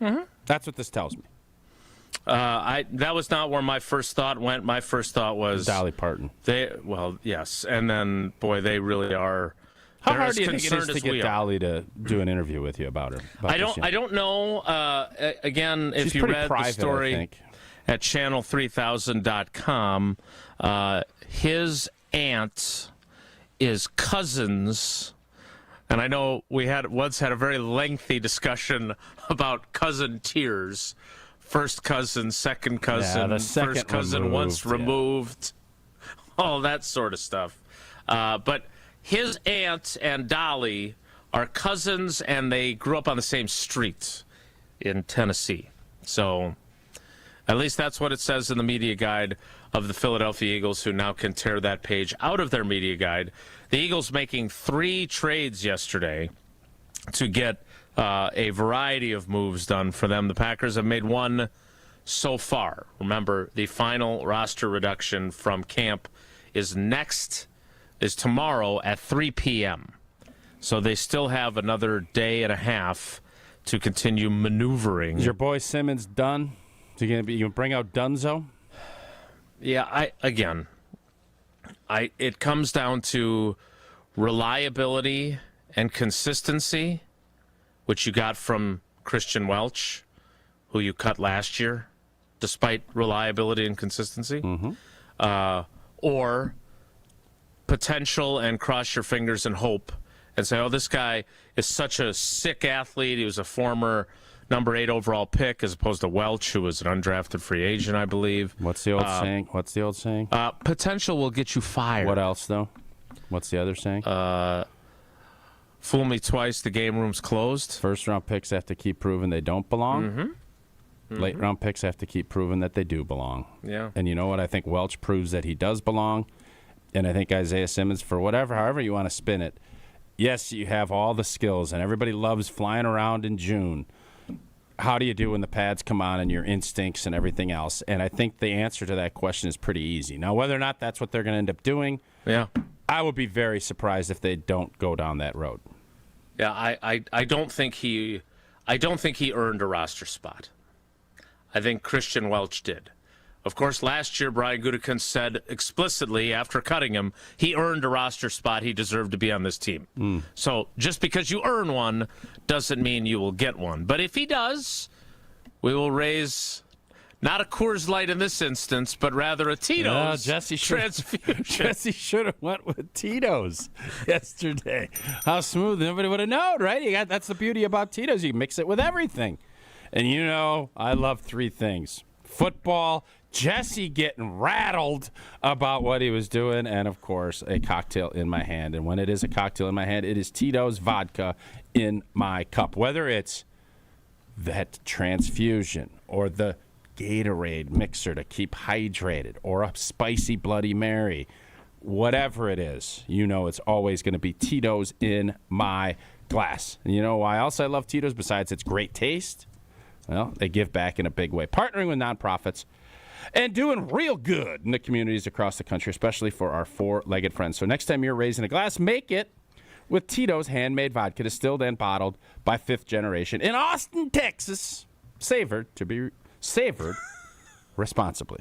[SPEAKER 2] That's what this tells me.
[SPEAKER 1] That was not where my first thought went. My first thought was
[SPEAKER 2] Dolly Parton.
[SPEAKER 1] Yes. And then, boy, they really are.
[SPEAKER 2] How hard do you think it is to get Dolly to do an interview with you about her?
[SPEAKER 1] I don't know. Again, if you read the story at channel3000.com, his aunt is cousins, and I know we once had a very lengthy discussion about cousin tiers. First cousin, second cousin, first cousin once removed, all that sort of stuff. But his aunt and Dolly are cousins, and they grew up on the same street in Tennessee. So at least that's what it says in the media guide of the Philadelphia Eagles, who now can tear that page out of their media guide. The Eagles making 3 trades yesterday to get a variety of moves done for them. The Packers have made 1 so far. Remember, the final roster reduction from camp is tomorrow at 3 p.m. So they still have another day and a half to continue maneuvering.
[SPEAKER 2] Is your boy Simmons done? Is he going to bring out Dunzo?
[SPEAKER 1] Yeah, it comes down to reliability and consistency, which you got from Christian Welch, who you cut last year, despite reliability and consistency, or potential and cross your fingers and hope and say, oh, this guy is such a sick athlete. He was a former number 8 overall pick, as opposed to Welch, who was an undrafted free agent, I believe.
[SPEAKER 2] What's the old saying?
[SPEAKER 1] Potential will get you fired.
[SPEAKER 2] What else, though? What's the other saying?
[SPEAKER 1] Fool me twice, the game room's closed.
[SPEAKER 2] First-round picks have to keep proving they don't belong. Late-round picks have to keep proving that they do belong.
[SPEAKER 1] Yeah.
[SPEAKER 2] And you know what? I think Welch proves that he does belong. And I think Isaiah Simmons, for however you want to spin it, yes, you have all the skills, and everybody loves flying around in June. How do you do when the pads come on and your instincts and everything else? And I think the answer to that question is pretty easy. Now, whether or not that's what they're going to end up doing, I would be very surprised if they don't go down that road.
[SPEAKER 1] Yeah, I don't think he earned a roster spot. I think Christian Welch did. Of course, last year, Brian Gutekunst said explicitly after cutting him, he earned a roster spot. He deserved to be on this team. So just because you earn one doesn't mean you will get one. But if he does, we will raise not a Coors Light in this instance, but rather a Tito's transfusion.
[SPEAKER 2] Jesse should have went with Tito's yesterday. How smooth. Nobody would have known, right? That's the beauty about Tito's. You mix it with everything. And you know, I love 3 things. Football, Jesse getting rattled about what he was doing, and, of course, a cocktail in my hand. And when it is a cocktail in my hand, it is Tito's vodka in my cup. Whether it's that transfusion or the Gatorade mixer to keep hydrated or a spicy Bloody Mary, whatever it is, you know it's always going to be Tito's in my glass. And you know why else I love Tito's besides its great taste? Well, they give back in a big way, partnering with nonprofits and doing real good in the communities across the country, especially for our 4-legged friends. So next time you're raising a glass, make it with Tito's handmade vodka, distilled and bottled by 5th generation in Austin, Texas. Savored responsibly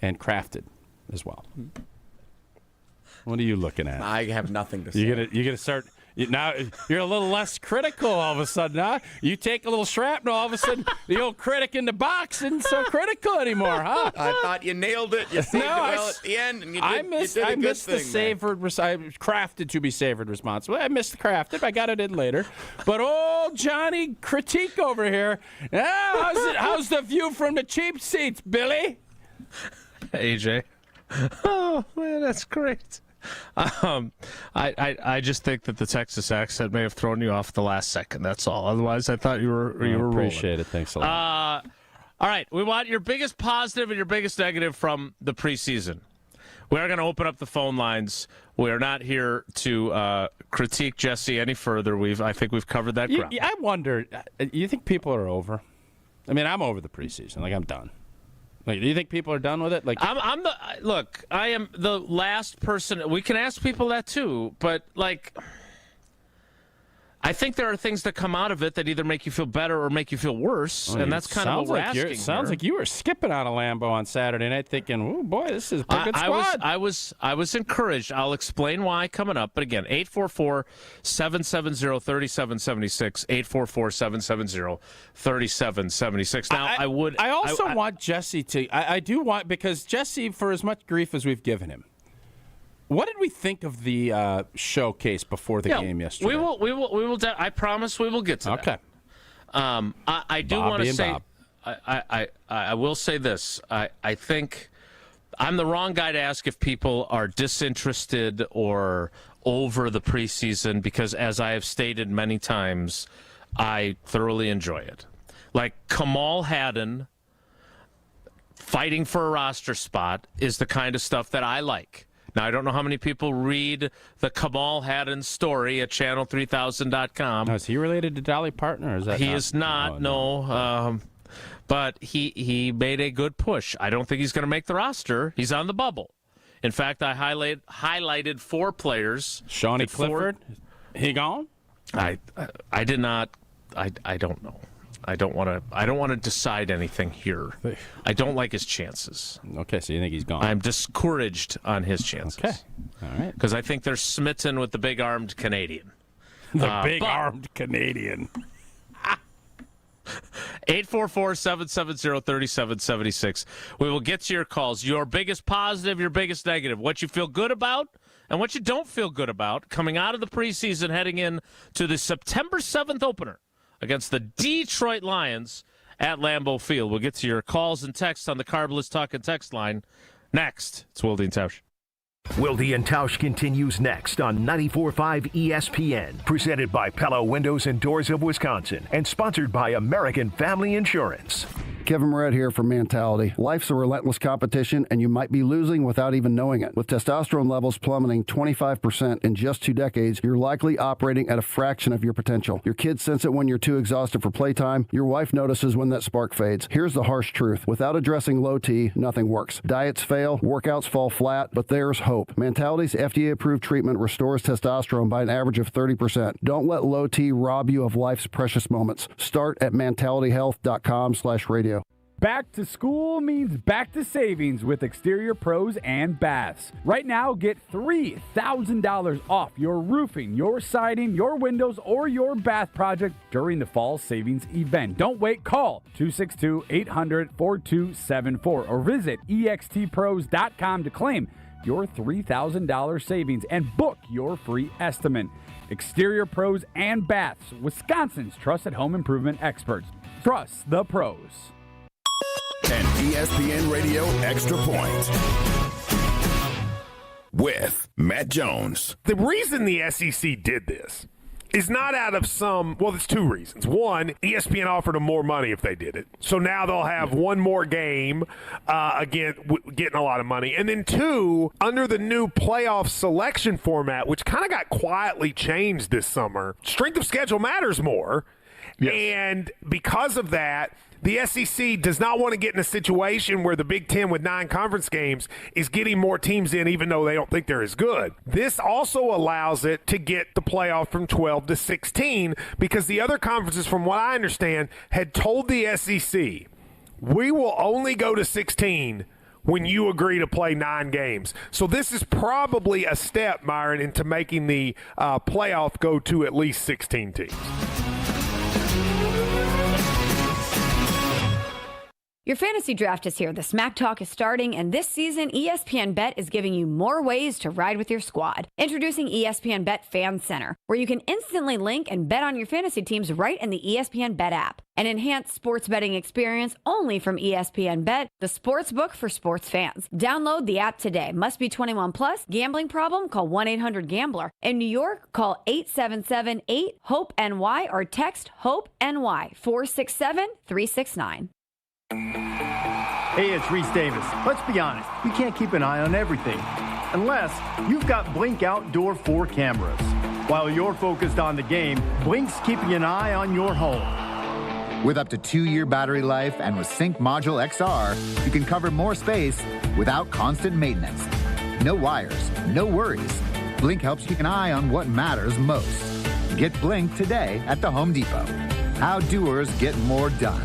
[SPEAKER 2] and crafted as well. What are you looking at?
[SPEAKER 3] I have nothing to say.
[SPEAKER 2] You're gonna start. Now you're a little less critical all of a sudden, huh? You take a little shrapnel, all of a sudden the old critic in the box isn't so critical anymore, huh?
[SPEAKER 3] I thought you nailed it. You saved it well at the end, and you did
[SPEAKER 2] I missed the savored, crafted to be savored responsibly. I missed the crafted. I got it in later. But old Johnny critique over here. How's the view from the cheap seats, Billy?
[SPEAKER 1] AJ. Oh man, that's great. I just think that the Texas accent may have thrown you off the last second. That's all. Otherwise, I thought you were
[SPEAKER 2] appreciate
[SPEAKER 1] rolling.
[SPEAKER 2] It. Thanks a lot.
[SPEAKER 1] All right, we want your biggest positive and your biggest negative from the preseason. We are going to open up the phone lines. We are not here to critique Jesse any further. I think we've covered that ground.
[SPEAKER 2] I wonder. You think people are over? I mean, I'm over the preseason. Like, I'm done. Like, do you think people are done with it? Like,
[SPEAKER 1] I am the last person. We can ask people that too, but like, I think there are things that come out of it that either make you feel better or make you feel worse, and that's kind of what we're asking.
[SPEAKER 2] Sounds like you were skipping out of Lambeau on Saturday night, thinking, "Oh boy, this is a pretty good squad."
[SPEAKER 1] I was encouraged. I'll explain why coming up. But again, 844-770-3776, 844-770-3776. Now, I
[SPEAKER 2] also want Jesse to. I do want, because Jesse, for as much grief as we've given him, what did we think of the showcase before the game yesterday?
[SPEAKER 1] We will. I promise we will get to that.
[SPEAKER 2] Okay.
[SPEAKER 1] I do want to say, I will say this. I think I'm the wrong guy to ask if people are disinterested or over the preseason, because as I have stated many times, I thoroughly enjoy it. Like Kamal Hadden fighting for a roster spot is the kind of stuff that I like. Now, I don't know how many people read the Kamal Hadden story at channel3000.com.
[SPEAKER 2] Now, is he related to Dolly Parton, or is that
[SPEAKER 1] He is not, no. But he made a good push. I don't think he's going to make the roster. He's on the bubble. In fact, I highlighted 4 players.
[SPEAKER 2] Shawnee Clifford, he gone?
[SPEAKER 1] I did not. I don't know. I don't want to decide anything here. I don't like his chances.
[SPEAKER 2] Okay, so you think he's gone?
[SPEAKER 1] I'm discouraged on his chances.
[SPEAKER 2] Okay, all right.
[SPEAKER 1] Because I think they're smitten with the big-armed Canadian.
[SPEAKER 2] The big-armed Canadian.
[SPEAKER 1] 844-770-3776. We will get to your calls. Your biggest positive, your biggest negative. What you feel good about and what you don't feel good about coming out of the preseason, heading in to the September 7th opener against the Detroit Lions at Lambeau Field. We'll get to your calls and texts on the Carbless Talk and Text line. Next, it's Wilde Tausch.
[SPEAKER 4] Wilde and Tausch continues next on 94.5 ESPN, presented by Pella Windows and Doors of Wisconsin, and sponsored by American Family Insurance.
[SPEAKER 14] Kevin Moret here from Mentality. Life's a relentless competition, and you might be losing without even knowing it. With testosterone levels plummeting 25% in just 2 decades, you're likely operating at a fraction of your potential. Your kids sense it when you're too exhausted for playtime. Your wife notices when that spark fades. Here's the harsh truth. Without addressing low T, nothing works. Diets fail, workouts fall flat, but there's hope. Mentality's FDA-approved treatment restores testosterone by an average of 30%. Don't let low T rob you of life's precious moments. Start at mentalityhealth.com/radio.
[SPEAKER 15] Back to school means back to savings with Exterior Pros and Baths. Right now, get $3,000 off your roofing, your siding, your windows, or your bath project during the fall savings event. Don't wait. Call 262-800-4274 or visit extpros.com to claim your $3,000 savings and book your free estimate. Exterior Pros and Baths, Wisconsin's trusted home improvement experts. Trust the pros.
[SPEAKER 16] An ESPN Radio Extra Point with Matt Jones.
[SPEAKER 17] The reason the SEC did this is not out of there's 2 reasons. One, ESPN offered them more money if they did it. So now they'll have one more game, again, getting a lot of money. And then 2, under the new playoff selection format, which kind of got quietly changed this summer, strength of schedule matters more. Yes. And because of that, the SEC does not want to get in a situation where the Big Ten with 9 conference games is getting more teams in even though they don't think they're as good. This also allows it to get the playoff from 12 to 16 because the other conferences, from what I understand, had told the SEC, we will only go to 16 when you agree to play 9 games. So this is probably a step, Myron, into making the playoff go to at least 16 teams.
[SPEAKER 18] Your fantasy draft is here. The Smack Talk is starting, and this season, ESPN Bet is giving you more ways to ride with your squad. Introducing ESPN Bet Fan Center, where you can instantly link and bet on your fantasy teams right in the ESPN Bet app. An enhanced sports betting experience only from ESPN Bet, the sports book for sports fans. Download the app today. Must be 21 plus. Gambling problem? Call 1-800-GAMBLER. In New York, call 877-8-HOPE-NY or text HOPE-NY 467-369.
[SPEAKER 19] Hey, it's Reese Davis. Let's be honest, you can't keep an eye on everything unless you've got Blink Outdoor 4 cameras. While you're focused on the game, Blink's keeping an eye on your home.
[SPEAKER 20] With up to 2-year battery life and with Sync Module XR, you can cover more space without constant maintenance. No wires, no worries. Blink helps keep an eye on what matters most. Get Blink today at the Home Depot. How doers get more done.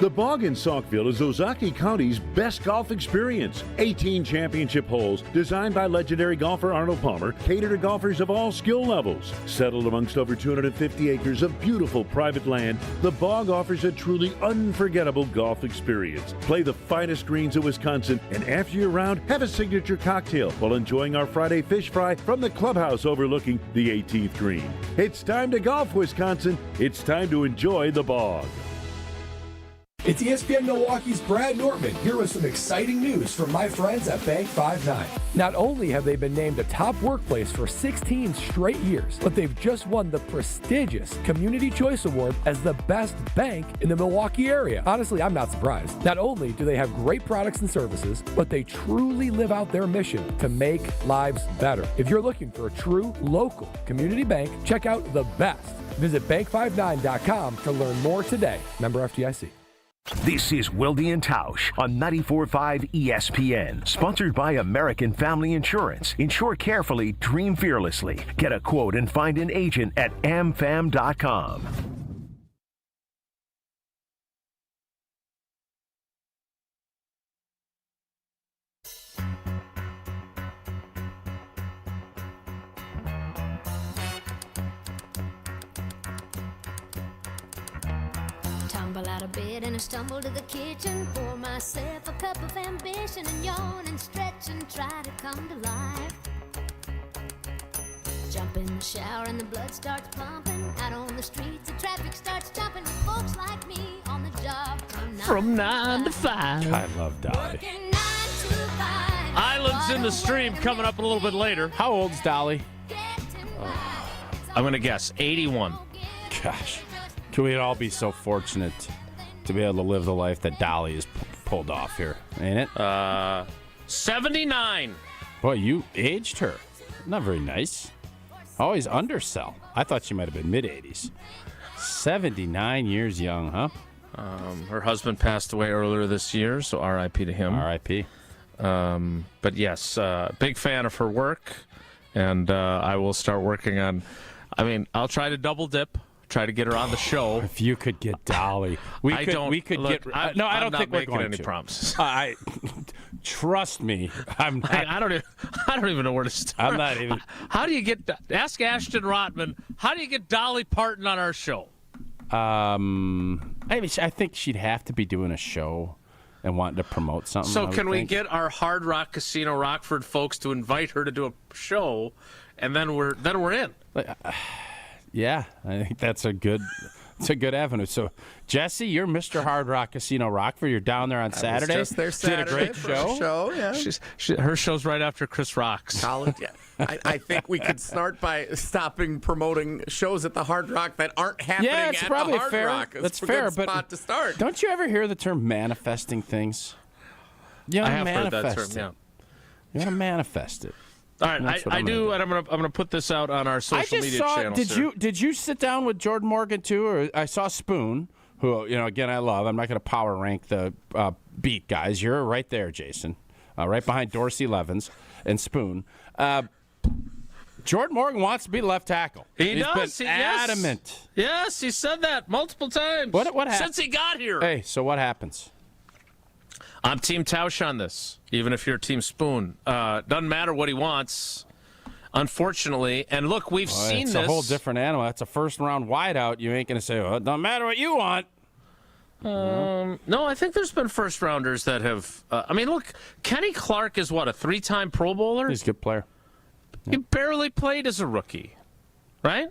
[SPEAKER 5] The Bog in Saukville is Ozaki County's best golf experience. 18 championship holes designed by legendary golfer Arnold Palmer cater to golfers of all skill levels. Settled amongst over 250 acres of beautiful private land, the Bog offers a truly unforgettable golf experience. Play the finest greens of Wisconsin, and after your round, have a signature cocktail while enjoying our Friday fish fry from the clubhouse overlooking the 18th green. It's time to golf, Wisconsin. It's time to enjoy the Bog.
[SPEAKER 21] It's ESPN Milwaukee's Brad Nortman here with some exciting news from my friends at Bank 5-9. Not only have they been named a top workplace for 16 straight years, but they've just won the prestigious Community Choice Award as the best bank in the Milwaukee area. Honestly, I'm not surprised. Not only do they have great products and services, but they truly live out their mission to make lives better. If you're looking for a true local community bank, check out the best. Visit bank59.com to learn more today. Member FDIC.
[SPEAKER 4] This is Wilde and Tausch on 94.5 ESPN, sponsored by American Family Insurance. Insure carefully, dream fearlessly. Get a quote and find an agent at amfam.com.
[SPEAKER 6] Tumble out of bed and I stumble to the kitchen. Pour myself a cup of ambition and yawn and stretch and try to come to life. Jump in the shower and the blood starts pumping. Out on the streets, the traffic starts jumping. Folks like me on the job
[SPEAKER 1] From 9 to 5.
[SPEAKER 2] I love Dolly.
[SPEAKER 1] Islands in the Stream coming up a little bit later.
[SPEAKER 2] How old's Dolly?
[SPEAKER 1] I'm going to guess 81.
[SPEAKER 2] Gosh. Can we all be so fortunate to be able to live the life that Dolly has pulled off here, ain't it?
[SPEAKER 1] 79.
[SPEAKER 2] Boy, you aged her. Not very nice. Always undersell. I thought she might have been mid-80s. 79 years young, huh?
[SPEAKER 1] Her husband passed away earlier this year, so R.I.P. to him.
[SPEAKER 2] R.I.P.
[SPEAKER 1] But yes, big fan of her work, and I will start working on. I'll try to double dip, try to get her on the show.
[SPEAKER 2] If you could get Dolly, I don't think we're going
[SPEAKER 1] any
[SPEAKER 2] to.
[SPEAKER 1] promises.
[SPEAKER 2] Trust me, I'm not.
[SPEAKER 1] I don't even know where to start.
[SPEAKER 2] I'm not even.
[SPEAKER 1] How do you get? Ask Ashton Rotman. How do you get Dolly Parton on our show?
[SPEAKER 2] I think she'd have to be doing a show and wanting to promote something.
[SPEAKER 1] So can we get our Hard Rock Casino Rockford folks to invite her to do a show, and then we're in?
[SPEAKER 2] Yeah, I think that's a good avenue. So, Jesse, you're Mr. Hard Rock Casino Rockford. You're down there on Saturday.
[SPEAKER 3] I was just there Saturday.
[SPEAKER 2] Did a great
[SPEAKER 3] for a show, yeah.
[SPEAKER 1] Her show's right after Chris Rock's.
[SPEAKER 3] College, yeah. I think we could start by stopping promoting shows at the Hard Rock that aren't happening
[SPEAKER 2] it's
[SPEAKER 3] at
[SPEAKER 2] probably
[SPEAKER 3] the Hard
[SPEAKER 2] fair.
[SPEAKER 3] Rock.
[SPEAKER 2] That's
[SPEAKER 3] a
[SPEAKER 2] fair,
[SPEAKER 3] good
[SPEAKER 2] but
[SPEAKER 3] spot to start.
[SPEAKER 2] Don't you ever hear the term manifesting things? You
[SPEAKER 1] I have heard that term, yeah.
[SPEAKER 2] You want to manifest it.
[SPEAKER 1] All right, I do, and I'm gonna put this out on our social media channels.
[SPEAKER 2] Did you sit down with Jordan Morgan too, or I saw Spoon, who again I love. I'm not going to power rank the beat guys. You're right there, Jason, right behind Dorsey Levens and Spoon. Jordan Morgan wants to be left tackle.
[SPEAKER 1] He's
[SPEAKER 2] does. Been adamant.
[SPEAKER 1] Yes, he said that multiple times.
[SPEAKER 2] What happened
[SPEAKER 1] since he got here?
[SPEAKER 2] Hey, so what happens?
[SPEAKER 1] I'm Team Tausch on this, even if you're Team Spoon. Doesn't matter what he wants, unfortunately. And look, we've seen
[SPEAKER 2] this.
[SPEAKER 1] It's
[SPEAKER 2] a whole different animal. That's a first-round wideout. You ain't going to say, well, it doesn't matter what you want.
[SPEAKER 1] No, I think there's been first-rounders that have look, Kenny Clark is, a 3-time Pro Bowler?
[SPEAKER 2] He's a good player.
[SPEAKER 1] He barely played as a rookie, right?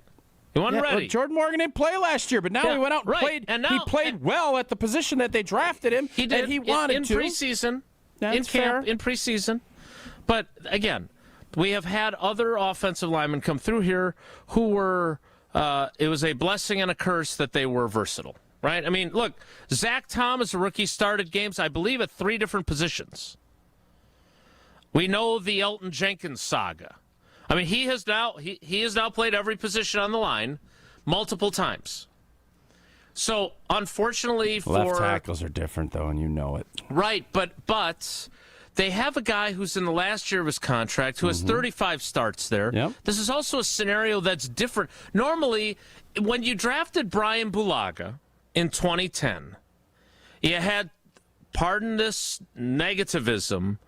[SPEAKER 1] He wasn't ready.
[SPEAKER 2] Well, Jordan Morgan didn't play last year, but now he went out and played. And he played well at the position that they drafted him.
[SPEAKER 1] He did.
[SPEAKER 2] And he wanted
[SPEAKER 1] in
[SPEAKER 2] to.
[SPEAKER 1] Preseason.
[SPEAKER 2] That's
[SPEAKER 1] in camp, in preseason. But, again, we have had other offensive linemen come through here who were it was a blessing and a curse that they were versatile, right? Look, Zach Tom as a rookie started games, I believe, at 3 different positions. We know the Elton Jenkins saga. He has now played every position on the line multiple times. So, unfortunately for...
[SPEAKER 2] Left tackles are different, though, and you know it.
[SPEAKER 1] Right, but they have a guy who's in the last year of his contract who has 35 starts there.
[SPEAKER 2] Yep.
[SPEAKER 1] This is also a scenario that's different. Normally, when you drafted Brian Bulaga in 2010, you had, pardon this negativism,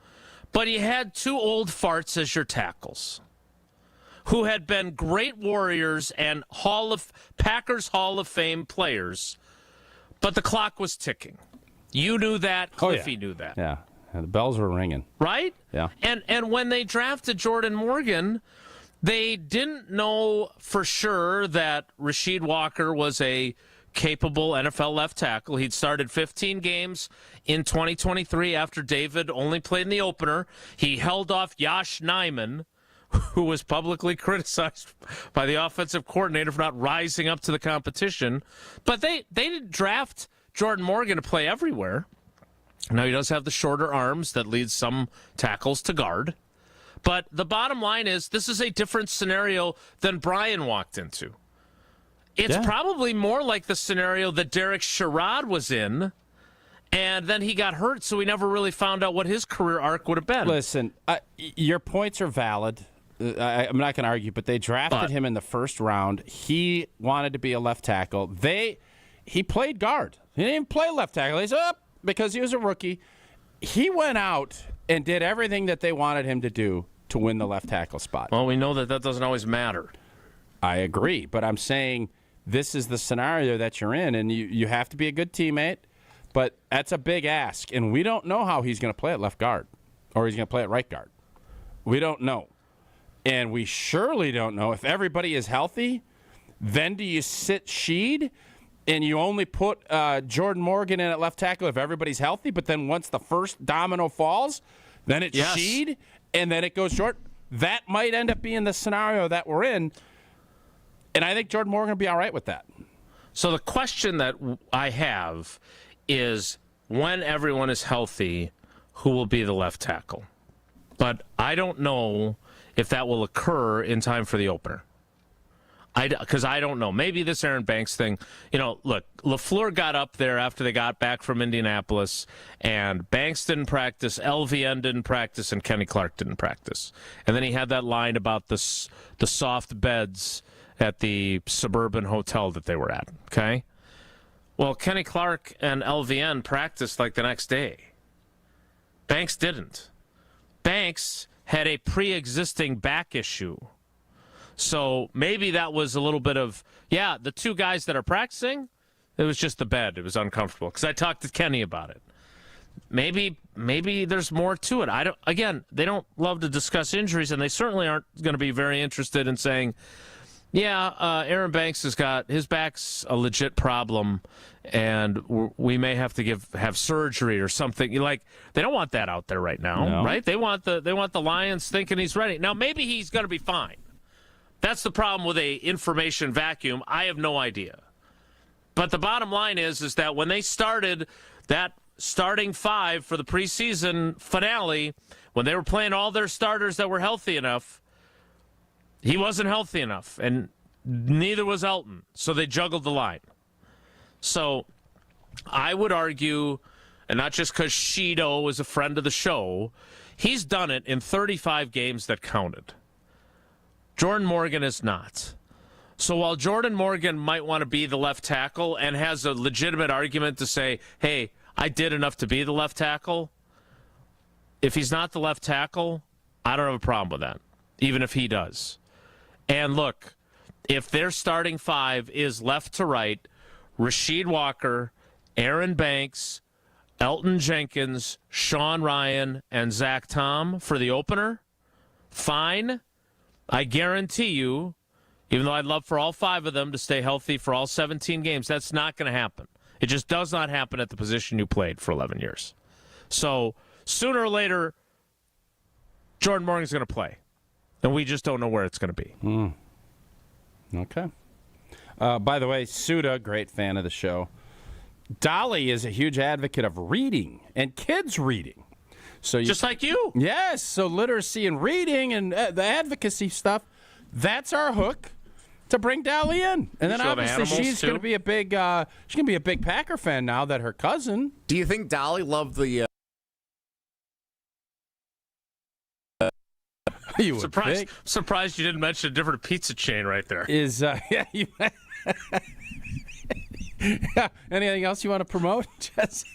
[SPEAKER 1] but you had 2 old farts as your tackles, who had been great Warriors and Packers Hall of Fame players, but the clock was ticking. You knew that. Cliffy knew that.
[SPEAKER 2] Yeah, and the bells were ringing.
[SPEAKER 1] Right?
[SPEAKER 2] Yeah.
[SPEAKER 1] And when they drafted Jordan Morgan, they didn't know for sure that Rasheed Walker was a capable NFL left tackle. He'd started 15 games in 2023 after David only played in the opener. He held off Yosh Nijman, who was publicly criticized by the offensive coordinator for not rising up to the competition. But they didn't draft Jordan Morgan to play everywhere. Now, he does have the shorter arms that leads some tackles to guard. But the bottom line is this is a different scenario than Brian walked into. It's probably more like the scenario that Derek Sherrod was in, and then he got hurt, so we never really found out what his career arc would have been.
[SPEAKER 2] Listen, your points are valid. I'm not going to argue, but they drafted him in the first round. He wanted to be a left tackle. He played guard. He didn't even play left tackle. He's up because he was a rookie. He went out and did everything that they wanted him to do to win the left tackle spot.
[SPEAKER 1] Well, we know that doesn't always matter.
[SPEAKER 2] I agree, but I'm saying this is the scenario that you're in, and you have to be a good teammate, but that's a big ask, and we don't know how he's going to play at left guard or he's going to play at right guard. We don't know. And we surely don't know if everybody is healthy, then do you sit Sheed and you only put Jordan Morgan in at left tackle if everybody's healthy, but then once the first domino falls, then it's Sheed, and then it goes short. That might end up being the scenario that we're in, and I think Jordan Morgan will be all right with that.
[SPEAKER 1] So the question that I have is, when everyone is healthy, who will be the left tackle? But I don't know if that will occur in time for the opener. Because I don't know. Maybe this Aaron Banks thing, look, LaFleur got up there after they got back from Indianapolis, and Banks didn't practice, LVN didn't practice, and Kenny Clark didn't practice. And then he had that line about the soft beds at the suburban hotel that they were at, okay? Well, Kenny Clark and LVN practiced like the next day. Banks didn't. Banks had a pre-existing back issue. So maybe that was a little bit of, the two guys that are practicing, it was just the bed. It was uncomfortable. Because I talked to Kenny about it. Maybe there's more to it. They don't love to discuss injuries, and they certainly aren't going to be very interested in saying, Aaron Banks has got, his back's a legit problem, and we may have to have surgery or something. They don't want that out there right now, right? They want the Lions thinking he's ready. Now, maybe he's going to be fine. That's the problem with a information vacuum. I have no idea. But the bottom line is that when they started that starting five for the preseason finale, when they were playing all their starters that were healthy enough, he wasn't healthy enough, and neither was Elton. So they juggled the line. So I would argue, and not just because Shido is a friend of the show, he's done it in 35 games that counted. Jordan Morgan is not. So while Jordan Morgan might want to be the left tackle and has a legitimate argument to say, hey, I did enough to be the left tackle, if he's not the left tackle, I don't have a problem with that, even if he does. And look, if their starting five is left to right, Rasheed Walker, Aaron Banks, Elton Jenkins, Sean Ryan, and Zach Tom for the opener, fine. I guarantee you, even though I'd love for all five of them to stay healthy for all 17 games, that's not going to happen. It just does not happen at the position you played for 11 years. So sooner or later, Jordan Morgan's going to play. And we just don't know where it's going to be.
[SPEAKER 2] Okay. By the way, Suda, great fan of the show. Dolly is a huge advocate of reading and kids reading. So
[SPEAKER 1] just like you.
[SPEAKER 2] Yes. So literacy and reading and the advocacy stuff, that's our hook to bring Dolly in. And then obviously she's going to be a big Packer fan now that her cousin.
[SPEAKER 3] Do you think Dolly loved the
[SPEAKER 2] you would
[SPEAKER 1] surprised you didn't mention a different pizza chain right there.
[SPEAKER 2] Anything else you want to promote, Jesse?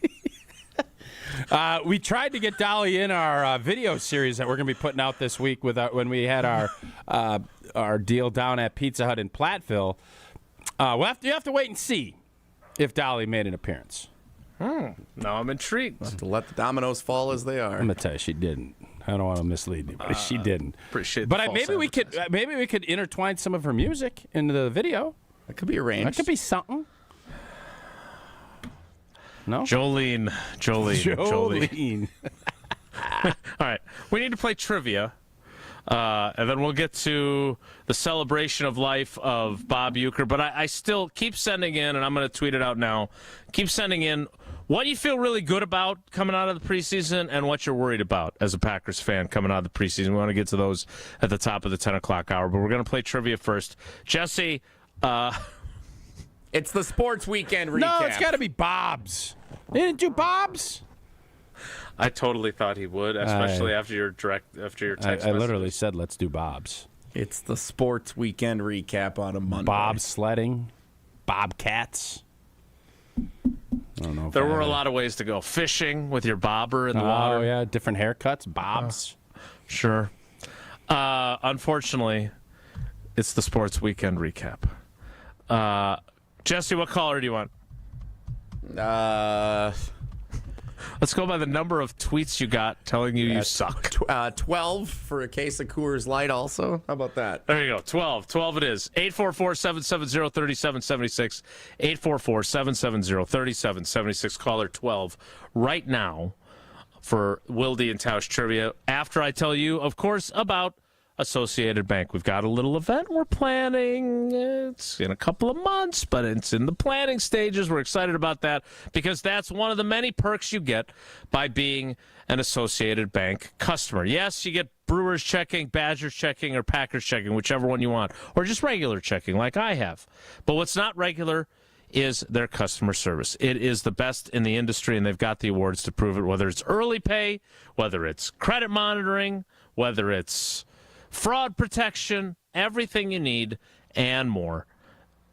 [SPEAKER 2] We tried to get Dolly in our video series that we're going to be putting out this week when we had our deal down at Pizza Hut in Platteville. You have to wait and see if Dolly made an appearance.
[SPEAKER 1] Now I'm intrigued.
[SPEAKER 3] We'll have to let the dominoes fall as they are.
[SPEAKER 2] I'm going to tell you, she didn't. I don't want to mislead anybody. She didn't.
[SPEAKER 1] Appreciate
[SPEAKER 2] but
[SPEAKER 1] the
[SPEAKER 2] maybe we could intertwine some of her music into the video.
[SPEAKER 3] That could be arranged.
[SPEAKER 2] That could be something. No?
[SPEAKER 1] Jolene. All right. We need to play trivia. And then we'll get to the celebration of life of Bob Uker. But I still keep sending in, and I'm going to tweet it out now, keep sending in what you feel really good about coming out of the preseason and what you're worried about as a Packers fan coming out of the preseason. We want to get to those at the top of the 10 o'clock hour. But we're going to play trivia first. Jesse,
[SPEAKER 3] it's the sports weekend recap.
[SPEAKER 2] No, it's got to be Bob's. They didn't do Bob's?
[SPEAKER 1] I totally thought he would, especially after your text
[SPEAKER 2] I literally said, let's do Bob's.
[SPEAKER 3] It's the sports weekend recap on a Monday.
[SPEAKER 2] Bob sledding, Bobcats. I don't know.
[SPEAKER 1] There were a lot of ways to go. Fishing with your bobber in the water.
[SPEAKER 2] Oh, yeah, different haircuts, Bob's.
[SPEAKER 1] Sure. Unfortunately, it's the sports weekend recap. Jesse, what caller do you want? Let's go by the number of tweets you got telling you suck.
[SPEAKER 3] 12 for a case of Coors Light also. How about that?
[SPEAKER 1] There you go. 12. 12 it is. 844-770-3776. 844-770-3776. Caller 12 right now for Wilde Tausch trivia. After I tell you, of course, about Associated Bank. We've got a little event we're planning. It's in a couple of months, but it's in the planning stages. We're excited about that because that's one of the many perks you get by being an Associated Bank customer. Yes, you get Brewers checking, Badgers checking, or Packers checking, whichever one you want, or just regular checking like I have. But what's not regular is their customer service. It is the best in the industry, and they've got the awards to prove it, whether it's early pay, whether it's credit monitoring, whether it's fraud protection, everything you need, and more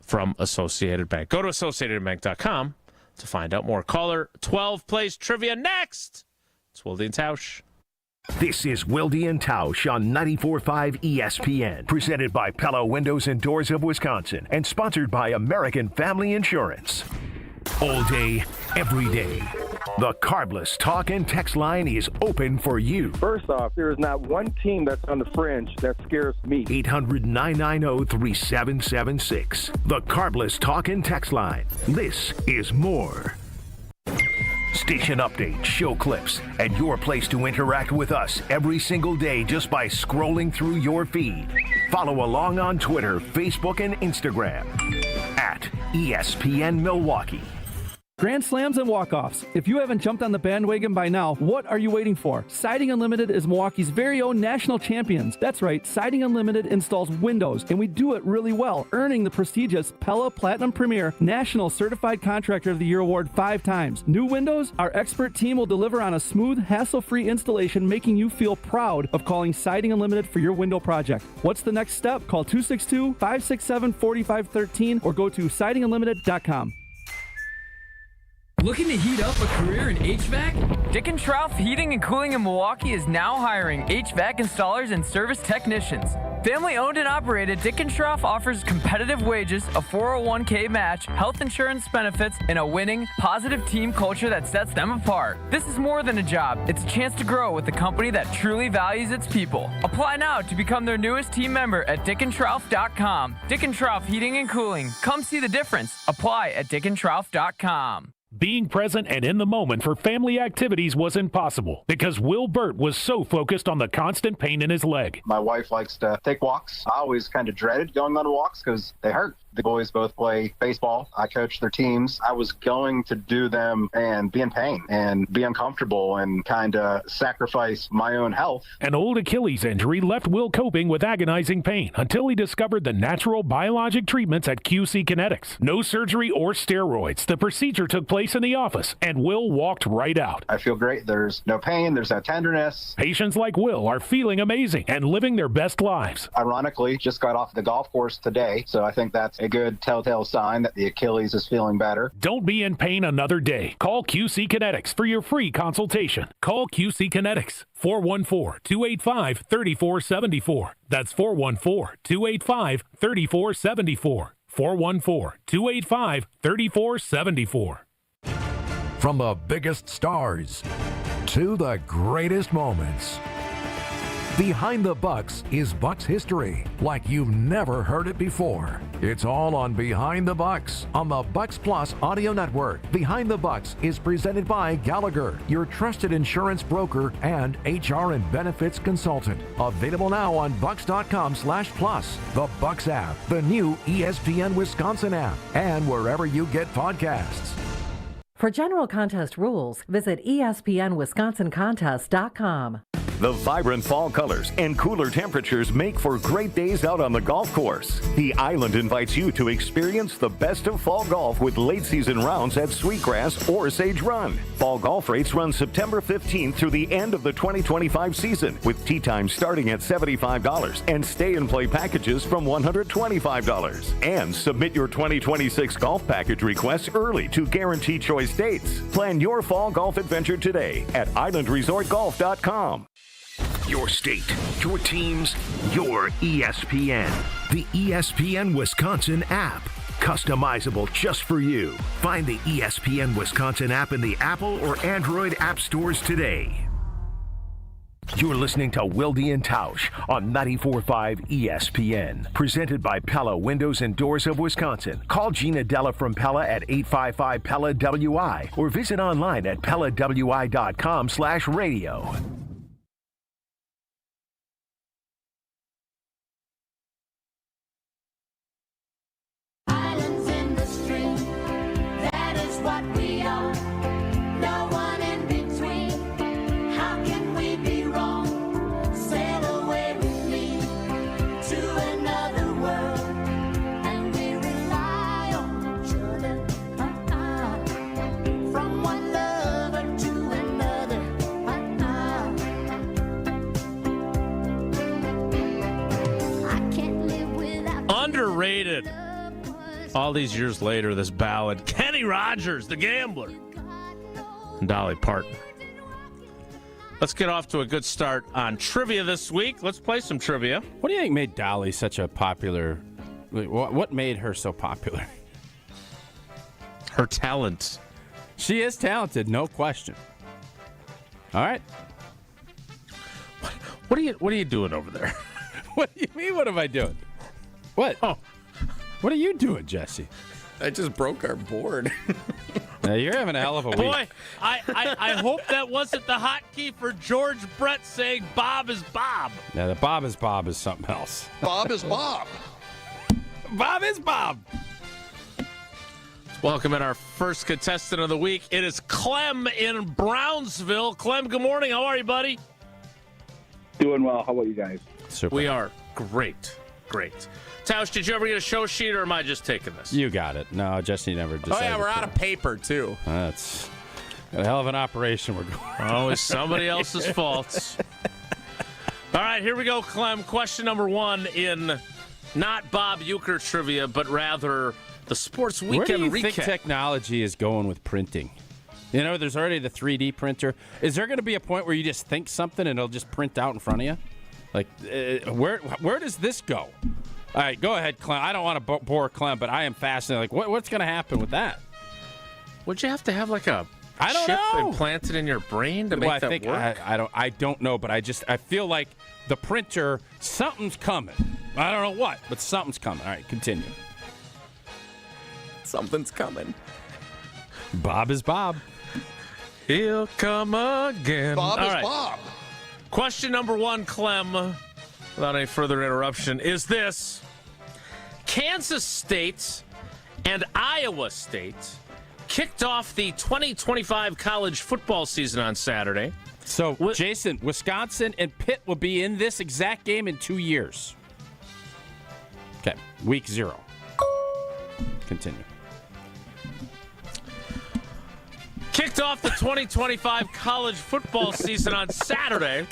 [SPEAKER 1] from Associated Bank. Go to AssociatedBank.com to find out more. Caller 12 plays trivia next. It's Wilde Tausch.
[SPEAKER 4] This is Wilde Tausch on 94.5 ESPN, presented by Pella Windows and Doors of Wisconsin, and sponsored by American Family Insurance. All day, every day. The Carbless talk and text line is open for you.
[SPEAKER 7] First off, there is not one team that's on the fringe that scares me.
[SPEAKER 4] 800-990-3776. The Carbless talk and text line. This is more. Station updates, show clips, and your place to interact with us every single day just by scrolling through your feed. Follow along on Twitter, Facebook, and Instagram at ESPN Milwaukee.
[SPEAKER 22] Grand slams and walk-offs. If you haven't jumped on the bandwagon by now, what are you waiting for? Siding Unlimited is Milwaukee's very own national champions. That's right, Siding Unlimited installs windows, and we do it really well, earning the prestigious Pella Platinum Premier National Certified Contractor of the Year award 5 times. New windows? Our expert team will deliver on a smooth, hassle-free installation, making you feel proud of calling Siding Unlimited for your window project. What's the next step? Call 262-567-4513 or go to sidingunlimited.com.
[SPEAKER 12] Looking to heat up a career in HVAC?
[SPEAKER 8] Dick & Trauth Heating and Cooling in Milwaukee is now hiring HVAC installers and service technicians. Family owned and operated, Dick & Trauth offers competitive wages, a 401k match, health insurance benefits, and a winning, positive team culture that sets them apart. This is more than a job. It's a chance to grow with a company that truly values its people. Apply now to become their newest team member at dickandtrauth.com. Dick & Trauth Heating and Cooling. Come see the difference. Apply at dickandtrauth.com.
[SPEAKER 23] Being present and in the moment for family activities was impossible because Will Burt was so focused on the constant pain in his leg.
[SPEAKER 24] My wife likes to take walks. I always kind of dreaded going on walks because they hurt. The boys both play baseball. I coach their teams. I was going to do them and be in pain and be uncomfortable and kind of sacrifice my own health.
[SPEAKER 23] An old Achilles injury left Will coping with agonizing pain until he discovered the natural biologic treatments at QC Kinetics. No surgery or steroids. The procedure took place in the office, and Will walked right out.
[SPEAKER 24] I feel great. There's no pain. There's no tenderness.
[SPEAKER 23] Patients like Will are feeling amazing and living their best lives.
[SPEAKER 24] Ironically, just got off the golf course today, so I think that's a good telltale sign that the Achilles is feeling better.
[SPEAKER 23] Don't be in pain another day. Call QC Kinetics for your free consultation. Call QC Kinetics, 414-285-3474. That's 414-285-3474. 414-285-3474.
[SPEAKER 25] From the biggest stars to the greatest moments, Behind the Bucks is Bucks history like you've never heard it before. It's all on Behind the Bucks on the Bucks Plus audio network. Behind the Bucks is presented by Gallagher, your trusted insurance broker and HR and benefits consultant. Available now on bucks.com/plus, the Bucks app, the new ESPN Wisconsin app, and wherever you get podcasts.
[SPEAKER 26] For general contest rules, visit ESPNWisconsinContest.com.
[SPEAKER 27] The vibrant fall colors and cooler temperatures make for great days out on the golf course. The Island invites you to experience the best of fall golf with late season rounds at Sweetgrass or Sage Run. Fall golf rates run September 15th through the end of the 2025 season, with tee times starting at $75 and stay and play packages from $125. And submit your 2026 golf package requests early to guarantee choice dates. Plan your fall golf adventure today at islandresortgolf.com.
[SPEAKER 4] Your state, your teams, your ESPN. The ESPN Wisconsin app. customizable just for you. Find the ESPN Wisconsin app in the Apple or Android app stores today. You're listening to Wilde Tausch on 94.5 ESPN. Presented by Pella Windows and Doors of Wisconsin. Call Gina Della from Pella at 855-PELLA-WI or visit online at PellaWI.com/radio.
[SPEAKER 6] Islands in the stream, that is what we are. No one in between. How can we be wrong? Sail away with me to another world, and we rely on each other. From one lover to another. I can't live without
[SPEAKER 1] Underrated. All these years later, this ballad, Kenny Rogers, the Gambler, and Dolly Parton. Let's get off to a good start on trivia this week. Let's play some trivia.
[SPEAKER 2] What do you think made Dolly such a popular? What made her so popular?
[SPEAKER 1] Her talent.
[SPEAKER 2] She is talented, no question. All right.
[SPEAKER 1] What are you doing over there?
[SPEAKER 2] What do you mean? What am I doing? What?
[SPEAKER 1] Oh.
[SPEAKER 2] What are you doing, Jesse?
[SPEAKER 3] I just broke our board.
[SPEAKER 2] Now, you're having a hell of a week.
[SPEAKER 1] Boy, I hope that wasn't the hotkey for George Brett saying Bob is Bob.
[SPEAKER 2] Yeah, the Bob is something else.
[SPEAKER 9] Bob is Bob.
[SPEAKER 2] Bob is Bob.
[SPEAKER 1] Welcome in our first contestant of the week. It is Clem in Brownsville. Clem, good morning. How are you, buddy?
[SPEAKER 10] Doing well. How about you guys?
[SPEAKER 2] Super.
[SPEAKER 1] We are great. Great. Tausch, did you ever get a show sheet, or am I just taking this?
[SPEAKER 2] You got it. No, Jesse never decided.
[SPEAKER 3] Oh, yeah, we're out of paper, too.
[SPEAKER 2] That's a hell of an operation we're going.
[SPEAKER 1] Always somebody else's faults. All right, here we go, Clem. Question number one in not Bob Uker trivia, but rather the Sports Weekend
[SPEAKER 2] Where do you
[SPEAKER 1] recap.
[SPEAKER 2] think technology is going with printing? You know, there's already the 3D printer. Is there going to be a point where you just think something and it'll just print out in front of you? Like, where does this go? All right, go ahead, Clem. I don't want to bore Clem, but I am fascinated. Like, what's going to happen with that?
[SPEAKER 1] Would you have to have like a chip implanted in your brain to make that work?
[SPEAKER 2] I don't know, but I feel like the printer, something's coming. I don't know what, but something's coming. All right, continue.
[SPEAKER 3] Something's coming.
[SPEAKER 2] Bob is Bob.
[SPEAKER 1] He'll come again.
[SPEAKER 9] Bob
[SPEAKER 1] All
[SPEAKER 9] is
[SPEAKER 1] right.
[SPEAKER 9] Bob.
[SPEAKER 1] Question number one, Clem, without any further interruption, is this. Kansas State and Iowa State kicked off the 2025 college football season on Saturday.
[SPEAKER 2] So, Jason, Wisconsin and Pitt will be in this exact game in 2 years. Okay, week 0. Continue.
[SPEAKER 1] Kicked off the 2025 college football season on Saturday.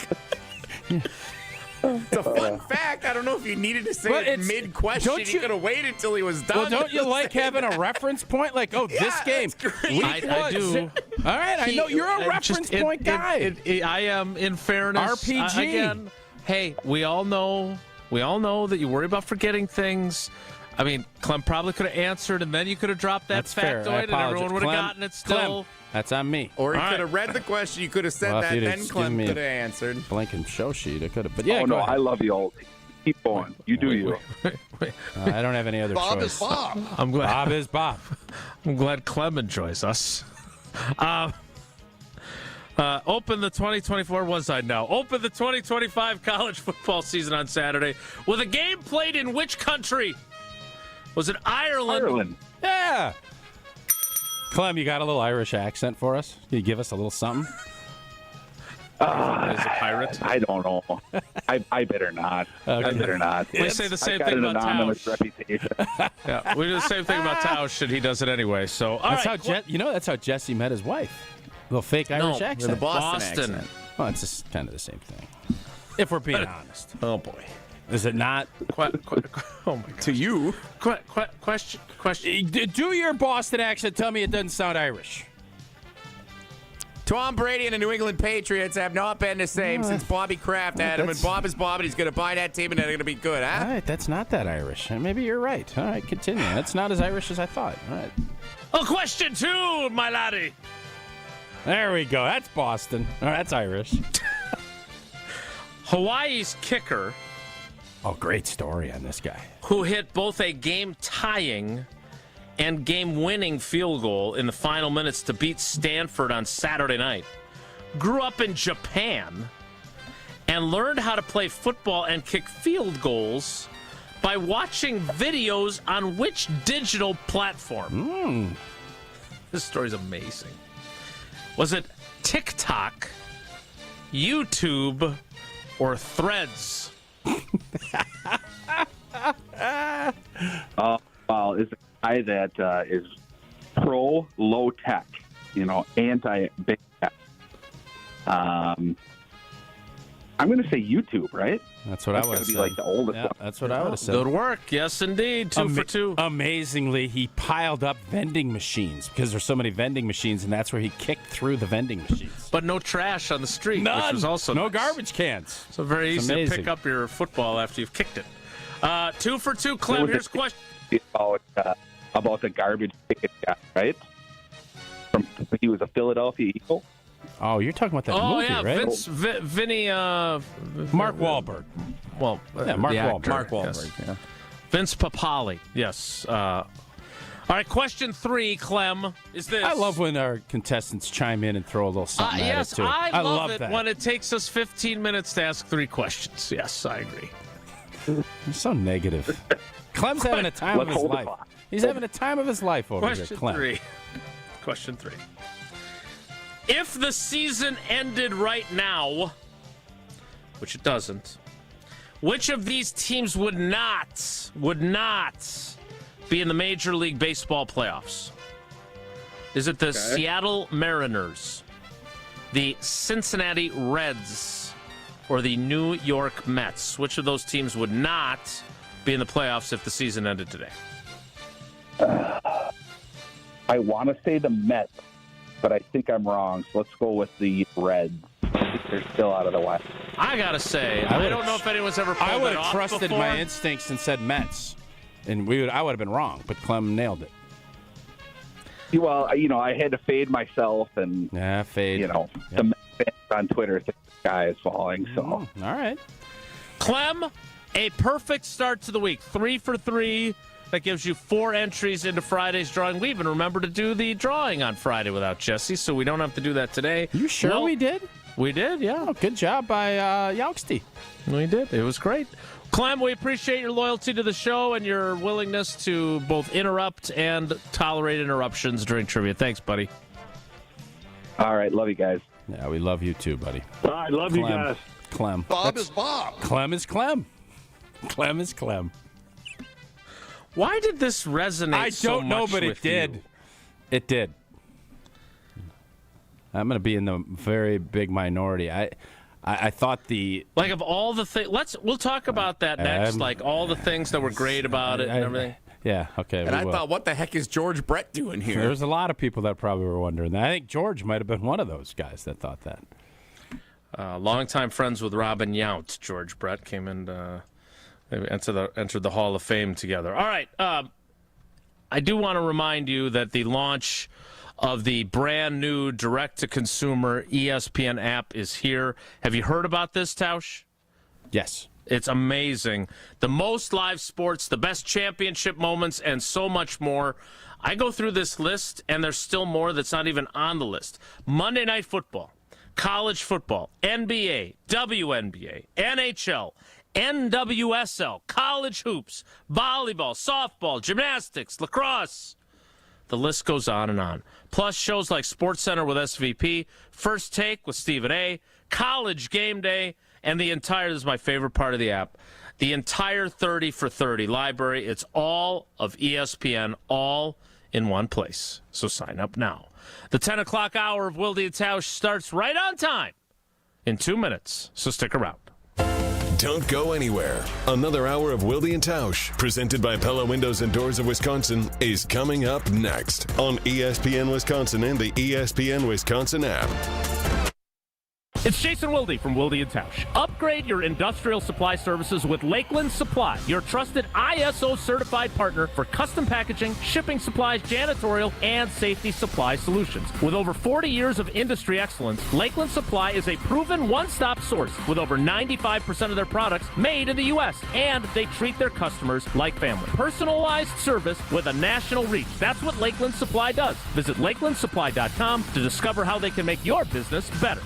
[SPEAKER 3] It's a fun fact. I don't know if you needed to say it mid-question. You could have waited until he was done.
[SPEAKER 2] Well, don't you like having a reference point? Like, this game.
[SPEAKER 1] I do.
[SPEAKER 2] All right, I know you're a reference point guy.
[SPEAKER 1] I am, in fairness.
[SPEAKER 2] RPG.
[SPEAKER 1] Again, hey, we all know that you worry about forgetting things. I mean, Clem probably could have answered, and then you could have dropped that factoid, and everyone would have gotten it still.
[SPEAKER 2] Clem, that's on me.
[SPEAKER 3] Or you could have read the question. You could have said that, then Clem could have answered.
[SPEAKER 2] Blanking show sheet. I could have. But yeah,
[SPEAKER 10] no, I love you all. Keep going. You do you.
[SPEAKER 2] I don't have any other
[SPEAKER 9] Bob
[SPEAKER 2] choice.
[SPEAKER 9] is Bob.
[SPEAKER 1] I'm glad.
[SPEAKER 2] Bob is Bob.
[SPEAKER 1] I'm glad Clem enjoys us. Open the 2024 Open the 2025 college football season on Saturday with a game played in which country? Was it Ireland?
[SPEAKER 10] Ireland.
[SPEAKER 2] Yeah. Clem, you got a little Irish accent for us? Can you give us a little something?
[SPEAKER 1] As a pirate?
[SPEAKER 10] I don't know. I better not.
[SPEAKER 2] Okay.
[SPEAKER 10] I better not.
[SPEAKER 1] We say the same
[SPEAKER 10] I got
[SPEAKER 1] thing
[SPEAKER 10] an
[SPEAKER 1] about
[SPEAKER 10] anonymous
[SPEAKER 1] Tausch.
[SPEAKER 10] reputation.
[SPEAKER 1] Yeah, we do the same thing about Tausch, and he does it anyway. So
[SPEAKER 2] That's how Jesse met his wife. A little fake Irish accent.
[SPEAKER 3] With a Boston accent.
[SPEAKER 2] Well, it's just kind of the same thing. If we're being honest.
[SPEAKER 1] Oh boy.
[SPEAKER 2] Is it not?
[SPEAKER 1] Oh my God.
[SPEAKER 3] To you.
[SPEAKER 1] Question.
[SPEAKER 2] Do your Boston accent. Tell me it doesn't sound Irish.
[SPEAKER 3] Tom Brady and the New England Patriots have not been the same since Bobby Kraft had him. And Bob is Bob, and he's going to buy that team, and they're going to be good, huh?
[SPEAKER 2] All right, that's not that Irish. Maybe you're right. All right, continue. That's not as Irish as I thought. All right.
[SPEAKER 1] Oh, question 2, my laddie.
[SPEAKER 2] There we go. That's Boston. All right, that's Irish.
[SPEAKER 1] Hawaii's kicker.
[SPEAKER 2] Oh, great story on this guy.
[SPEAKER 1] Who hit both a game-tying and game-winning field goal in the final minutes to beat Stanford on Saturday night. Grew up in Japan and learned how to play football and kick field goals by watching videos on which digital platform? This story's amazing. Was it TikTok, YouTube, or Threads?
[SPEAKER 10] Well, is a guy that is pro low tech, anti big tech. I'm going to say YouTube, right?
[SPEAKER 2] That's what I would have
[SPEAKER 10] be
[SPEAKER 2] said.
[SPEAKER 10] like the oldest one.
[SPEAKER 2] That's what I would have said.
[SPEAKER 1] Good work. Yes, indeed. 2 for 2.
[SPEAKER 2] Amazingly, he piled up vending machines because there's so many vending machines, and that's where he kicked through the vending machines.
[SPEAKER 1] But no trash on the street,
[SPEAKER 2] None.
[SPEAKER 1] which was also
[SPEAKER 2] no
[SPEAKER 1] nice.
[SPEAKER 2] garbage cans.
[SPEAKER 1] So very
[SPEAKER 2] It's
[SPEAKER 1] easy to
[SPEAKER 2] amazing.
[SPEAKER 1] pick up your football after you've kicked it. 2 for 2. Clem, here's a question.
[SPEAKER 10] About the garbage ticket guy, right? He was a Philadelphia Eagle.
[SPEAKER 2] Oh, you're talking about that
[SPEAKER 1] Oh,
[SPEAKER 2] movie,
[SPEAKER 1] yeah.
[SPEAKER 2] right?
[SPEAKER 1] Vinny.
[SPEAKER 2] Mark Wahlberg.
[SPEAKER 1] Well,
[SPEAKER 2] Yeah, Mark
[SPEAKER 1] the
[SPEAKER 2] Wahlberg.
[SPEAKER 1] actor,
[SPEAKER 3] Mark Wahlberg,
[SPEAKER 1] yes.
[SPEAKER 3] yeah.
[SPEAKER 1] Vince Papali. Yes. All right, question 3, Clem, is this.
[SPEAKER 2] I love when our contestants chime in and throw a little something at
[SPEAKER 1] yes,
[SPEAKER 2] it, too.
[SPEAKER 1] I love it
[SPEAKER 2] that.
[SPEAKER 1] when it takes us 15 minutes to ask 3 questions. Yes, I agree.
[SPEAKER 2] You're so negative. Clem's having a time of his life. He's having a time of his life over here,
[SPEAKER 1] Question
[SPEAKER 2] Clem.
[SPEAKER 1] 3. Question 3. If the season ended right now, which it doesn't, which of these teams would not be in the Major League Baseball playoffs? Is it the Seattle Mariners, the Cincinnati Reds, or the New York Mets? Which of those teams would not be in the playoffs if the season ended today?
[SPEAKER 10] I want to say the Mets, but I think I'm wrong. So let's go with the Reds. I think they're still out of the West.
[SPEAKER 1] I gotta say, I don't know if anyone's ever pulled
[SPEAKER 2] I would
[SPEAKER 1] it
[SPEAKER 2] have
[SPEAKER 1] off
[SPEAKER 2] trusted
[SPEAKER 1] before.
[SPEAKER 2] my instincts and said Mets, and I would have been wrong, but Clem nailed it.
[SPEAKER 10] Well, I had to fade myself, and
[SPEAKER 2] fade.
[SPEAKER 10] the Mets fans on Twitter think the sky is falling. So
[SPEAKER 2] all right,
[SPEAKER 1] Clem, a perfect start to the week. 3 for 3. That gives you 4 entries into Friday's drawing. We even remembered to do the drawing on Friday without Jesse, so we don't have to do that today.
[SPEAKER 2] You sure we did?
[SPEAKER 1] We did, yeah.
[SPEAKER 2] Oh, good job by Yauksty.
[SPEAKER 1] We did. It was great. Clem, we appreciate your loyalty to the show and your willingness to both interrupt and tolerate interruptions during trivia. Thanks, buddy.
[SPEAKER 10] All right. Love you guys.
[SPEAKER 2] Yeah, we love you too, buddy.
[SPEAKER 9] I love you guys.
[SPEAKER 2] Clem.
[SPEAKER 9] Bob is Bob.
[SPEAKER 2] Clem is Clem. Clem is Clem.
[SPEAKER 1] Why did this resonate
[SPEAKER 2] I
[SPEAKER 1] so
[SPEAKER 2] don't know,
[SPEAKER 1] much
[SPEAKER 2] but it
[SPEAKER 1] with
[SPEAKER 2] did.
[SPEAKER 1] you?
[SPEAKER 2] It did. I'm going to be in the very big minority. I thought
[SPEAKER 1] like of all the things. We'll talk about that next. Like all the things that were great about it and everything.
[SPEAKER 2] Yeah. Okay.
[SPEAKER 3] And I thought, what the heck is George Brett doing here?
[SPEAKER 2] There's a lot of people that probably were wondering that. I think George might have been one of those guys that thought that.
[SPEAKER 1] Longtime friends with Robin Yount. George Brett came in. They entered the Hall of Fame together. All right. I do want to remind you that the launch of the brand new direct-to-consumer ESPN app is here. Have you heard about this, Tausch?
[SPEAKER 2] Yes.
[SPEAKER 1] It's amazing. The most live sports, the best championship moments, and so much more. I go through this list, and there's still more that's not even on the list. Monday Night Football, college football, NBA, WNBA, NHL, NWSL, college hoops, volleyball, softball, gymnastics, lacrosse. The list goes on and on. Plus shows like SportsCenter with SVP, First Take with Stephen A., College Game Day, and this is my favorite part of the app, the entire 30 for 30 library. It's all of ESPN, all in one place. So sign up now. The 10 o'clock hour of Wilde Tausch starts right on time in 2 minutes, so stick around.
[SPEAKER 11] Don't go anywhere. Another hour of Wilde Tausch, presented by Pella Windows and Doors of Wisconsin, is coming up next on ESPN Wisconsin and the ESPN Wisconsin app.
[SPEAKER 23] It's Jason Wilde from Wilde Tausch. Upgrade your industrial supply services with Lakeland Supply, your trusted ISO certified partner for custom packaging, shipping supplies, janitorial, and safety supply solutions. With over 40 years of industry excellence, Lakeland Supply is a proven one-stop source with over 95% of their products made in the U.S., and they treat their customers like family. Personalized service with a national reach. That's what Lakeland Supply does. Visit lakelandsupply.com to discover how they can make your business better.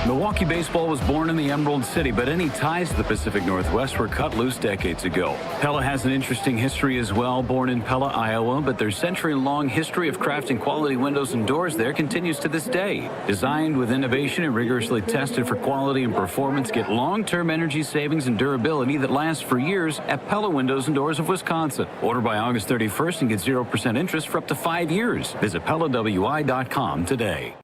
[SPEAKER 13] Milwaukee baseball was born in the Emerald City, but any ties to the Pacific Northwest were cut loose decades ago. Pella has an interesting history as well. Born in Pella, Iowa, but their century-long history of crafting quality windows and doors there continues to this day. Designed with innovation and rigorously tested for quality and performance, get long-term energy savings and durability that lasts for years at Pella Windows and Doors of Wisconsin. Order by August 31st and get 0% interest for up to 5 years. Visit PellaWI.com today.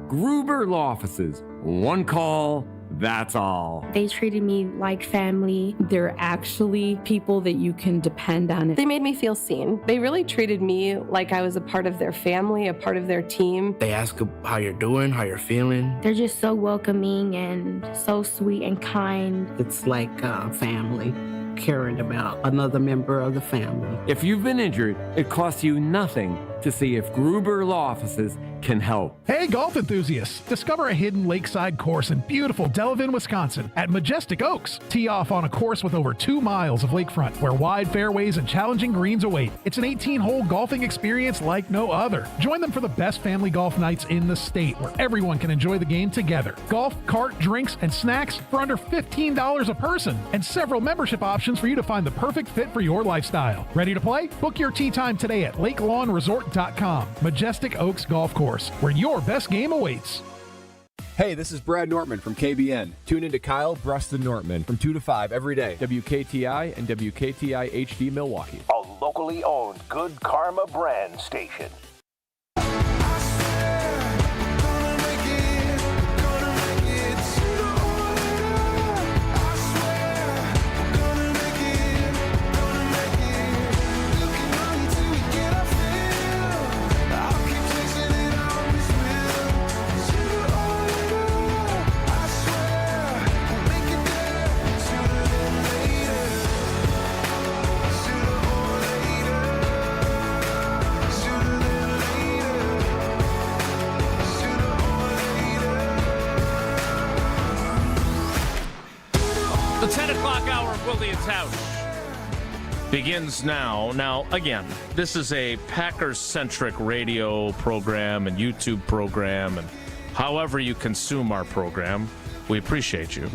[SPEAKER 14] Gruber Law Offices. One call, that's all.
[SPEAKER 15] They treated me like family. They're actually people that you can depend on. They made me feel seen. They really treated me like I was a part of their family, a part of their team.
[SPEAKER 16] They ask how you're doing, how you're feeling.
[SPEAKER 17] They're just so welcoming and so sweet and kind.
[SPEAKER 18] It's like family. Caring about another member of the family.
[SPEAKER 14] If you've been injured, it costs you nothing to see if Gruber Law Offices can help.
[SPEAKER 28] Hey, golf enthusiasts! Discover a hidden lakeside course in beautiful Delavan, Wisconsin at Majestic Oaks. Tee off on a course with over 2 miles of lakefront where wide fairways and challenging greens await. It's an 18-hole golfing experience like no other. Join them for the best family golf nights in the state where everyone can enjoy the game together. Golf, cart, drinks, and snacks for under $15 a person, and several membership options for you to find the perfect fit for your lifestyle. Ready to play? Book your tee time today at lakelawnresort.com. Majestic Oaks Golf Course, where your best game awaits.
[SPEAKER 29] Hey, this is Brad Nortman from KBN. Tune in to Kyle, Brust, and Nortman from 2 to 5 every day. WKTI and WKTI HD Milwaukee.
[SPEAKER 4] A locally owned Good Karma brand station.
[SPEAKER 1] The 10 o'clock hour of Wilde Tausch begins now. Now, again, this is a Packers-centric radio program and YouTube program, and however you consume our program, we appreciate you.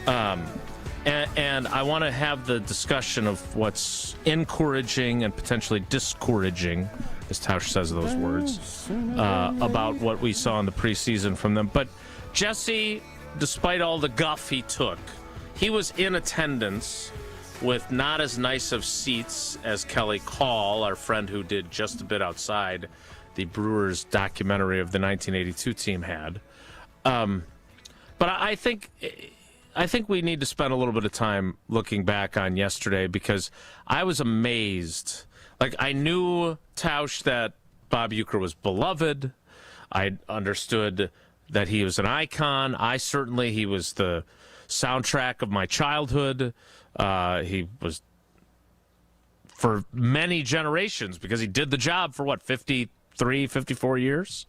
[SPEAKER 1] And I want to have the discussion of what's encouraging and potentially discouraging, as Tausch says those words, about what we saw in the preseason from them. But Jesse, despite all the guff he took, he was in attendance with not as nice of seats as Kelly Call, our friend who did Just a Bit Outside, the Brewers documentary of the 1982 team, had. But I think we need to spend a little bit of time looking back on yesterday, because I was amazed. Like, I knew, Tausch, that Bob Uker was beloved. I understood that he was an icon. He was the soundtrack of my childhood. He was for many generations, because he did the job for 53, 54 years.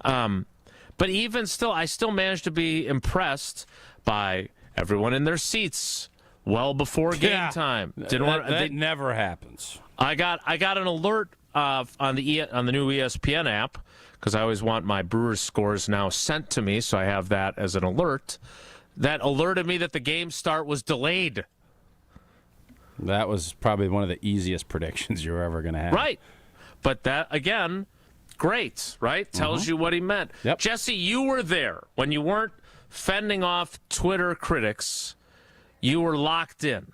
[SPEAKER 1] But even still, I still managed to be impressed by everyone in their seats well before game time.
[SPEAKER 2] That never happens.
[SPEAKER 1] I got an alert on the new ESPN app, because I always want my Brewers scores now sent to me, so I have that as an alert. That alerted me that the game start was delayed.
[SPEAKER 2] That was probably one of the easiest predictions you're ever going to have.
[SPEAKER 1] Right. But that, again, great, right? Tells you what he meant.
[SPEAKER 2] Yep.
[SPEAKER 1] Jesse, you were there. When you weren't fending off Twitter critics, you were locked in.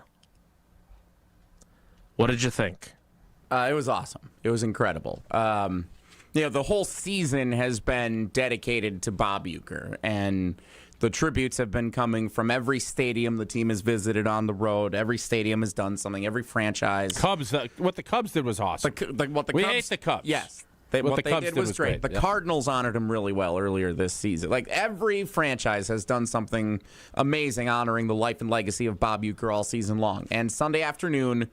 [SPEAKER 1] What did you think?
[SPEAKER 3] It was awesome. It was incredible. The whole season has been dedicated to Bob Uker, and The tributes have been coming from every stadium the team has visited on the road. Every stadium has done something. Every franchise.
[SPEAKER 2] Cubs. What the Cubs did was awesome. We hate the Cubs.
[SPEAKER 3] Yes.
[SPEAKER 2] What
[SPEAKER 3] they did was great. The
[SPEAKER 2] Yep.
[SPEAKER 3] Cardinals honored him really well earlier this season. Like, every franchise has done something amazing honoring the life and legacy of Bob Uker all season long. And Sunday afternoon,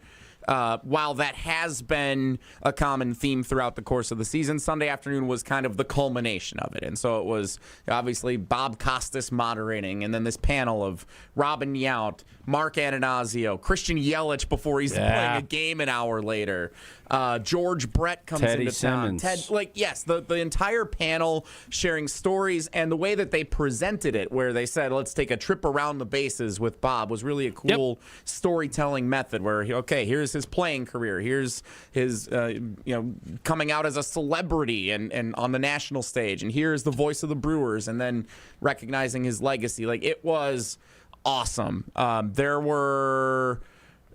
[SPEAKER 3] while that has been a common theme throughout the course of the season, Sunday afternoon was kind of the culmination of it. And so it was obviously Bob Costas moderating, and then this panel of Robin Yount, Mark Ananazio, Christian Yelich before he's playing a game an hour later. George Brett comes
[SPEAKER 2] Teddy
[SPEAKER 3] into town.
[SPEAKER 2] Simmons.
[SPEAKER 3] The entire panel sharing stories, and the way that they presented it, where they said, let's take a trip around the bases with Bob, was really a cool storytelling method where, here's his playing career. Here's his, coming out as a celebrity and on the national stage. And here's the voice of the Brewers, and then recognizing his legacy. Like, it was awesome. There were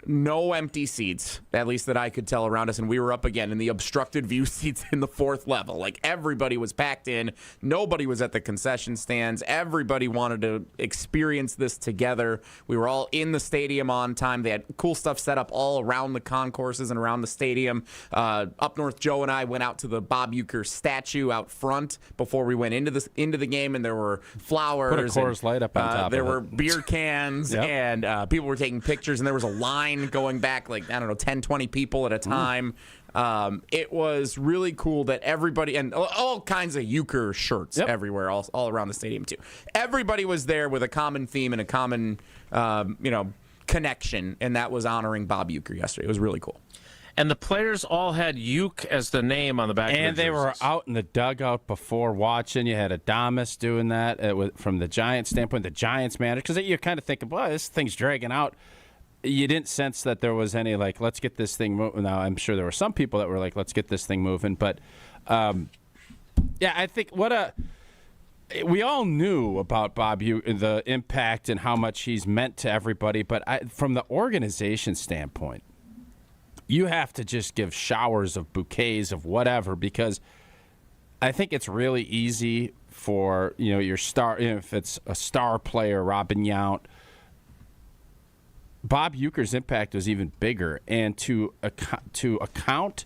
[SPEAKER 3] no empty seats, at least that I could tell around us, and we were up again in the obstructed view seats in the fourth level. Like, everybody was packed in. Nobody was at the concession stands. Everybody wanted to experience this together. We were all in the stadium on time. They had cool stuff set up all around the concourses and around the stadium. Up north, Joe and I went out to the Bob Uker statue out front before we went into the game, and there were flowers.
[SPEAKER 2] Put a Coors Light up on top
[SPEAKER 3] there
[SPEAKER 2] of
[SPEAKER 3] were
[SPEAKER 2] it.
[SPEAKER 3] beer cans, and people were taking pictures, and there was a line going back 10, 20 people at a time. It was really cool that everybody, and all kinds of Uker shirts everywhere, all around the stadium too. Everybody was there with a common theme and a common, connection, and that was honoring Bob Uker yesterday. It was really cool.
[SPEAKER 1] And the players all had Uke as the name on the back of their
[SPEAKER 2] And they were
[SPEAKER 1] jerseys.
[SPEAKER 2] out in the dugout before watching. You had Adames doing that from the Giants standpoint, the Giants manager, because you're kind of thinking, boy, this thing's dragging out. You didn't sense that there was any, let's get this thing moving. Now, I'm sure there were some people that were like, let's get this thing moving. But, I think we all knew about Bob Uker, the impact and how much he's meant to everybody. But from the organization standpoint, you have to just give showers of bouquets of whatever, because I think it's really easy for, your star, if it's a star player, Robin Yount, Bob Uker's impact was even bigger, and to account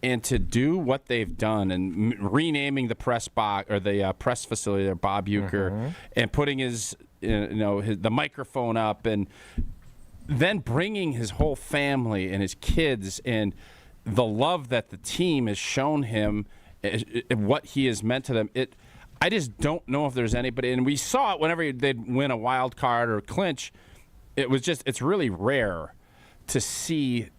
[SPEAKER 2] and to do what they've done and renaming the press box or the press facility there, Bob Uker, and putting the microphone up, and then bringing his whole family and his kids and the love that the team has shown him, what he has meant to them. I just don't know if there's anybody, and we saw it whenever they'd win a wild card or clinch. It's really rare to see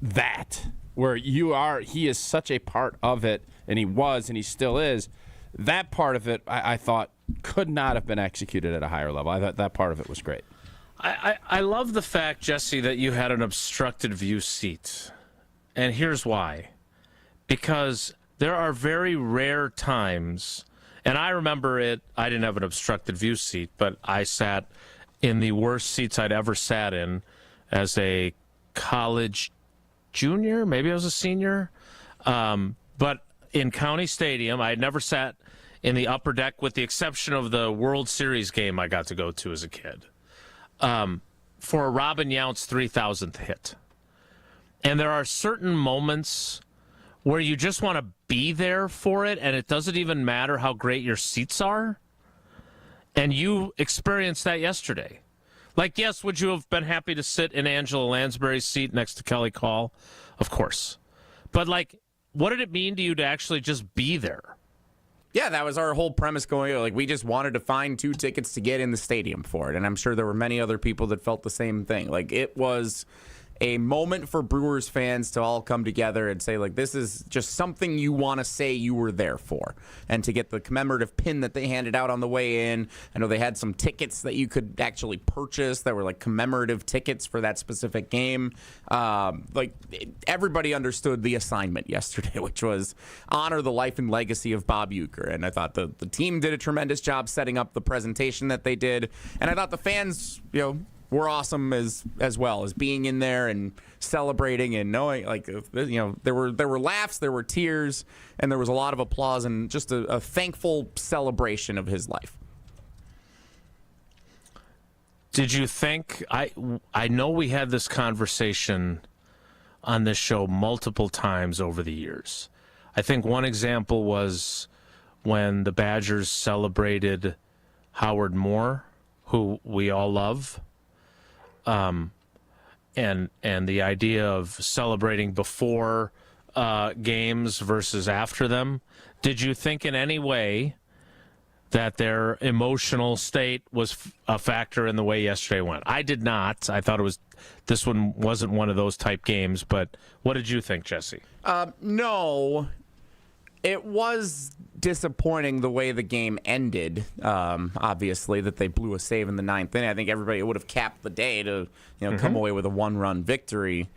[SPEAKER 2] that where he is such a part of it, and he was, and he still is. That part of it, I thought, could not have been executed at a higher level. I thought that part of it was great.
[SPEAKER 1] I love the fact, Jesse, that you had an obstructed view seat. And here's why. Because there are very rare times, and I remember it, I didn't have an obstructed view seat, but I sat in the worst seats I'd ever sat in as a college junior, maybe I was a senior. But in County Stadium, I had never sat in the upper deck with the exception of the World Series game I got to go to as a kid. For Robin Yount's 3,000th hit. And there are certain moments where you just want to be there for it, and it doesn't even matter how great your seats are. And you experienced that yesterday. Yes, would you have been happy to sit in Angela Lansbury's seat next to Kelly Call? Of course. But, what did it mean to you to actually just be there?
[SPEAKER 3] Yeah, that was our whole premise going. We just wanted to find 2 tickets to get in the stadium for it. And I'm sure there were many other people that felt the same thing. It was a moment for Brewers fans to all come together and say, this is just something you want to say you were there for. And to get the commemorative pin that they handed out on the way in. I know they had some tickets that you could actually purchase that were commemorative tickets for that specific game. Everybody understood the assignment yesterday, which was honor the life and legacy of Bob Uker. And I thought the team did a tremendous job setting up the presentation that they did. And I thought the fans, were awesome as well, as being in there and celebrating and knowing, there were laughs, there were tears, and there was a lot of applause and just a thankful celebration of his life.
[SPEAKER 1] Did you think I know we had this conversation on this show multiple times over the years. I think one example was when the Badgers celebrated Howard Moore, who we all love. And the idea of celebrating before games versus after them. Did you think in any way that their emotional state was a factor in the way yesterday went? I did not. I thought this one wasn't one of those type games, but what did you think, Jesse?
[SPEAKER 3] No. It was disappointing the way the game ended, obviously, that they blew a save in the ninth inning. I think everybody would have capped the day to come away with a one-run victory.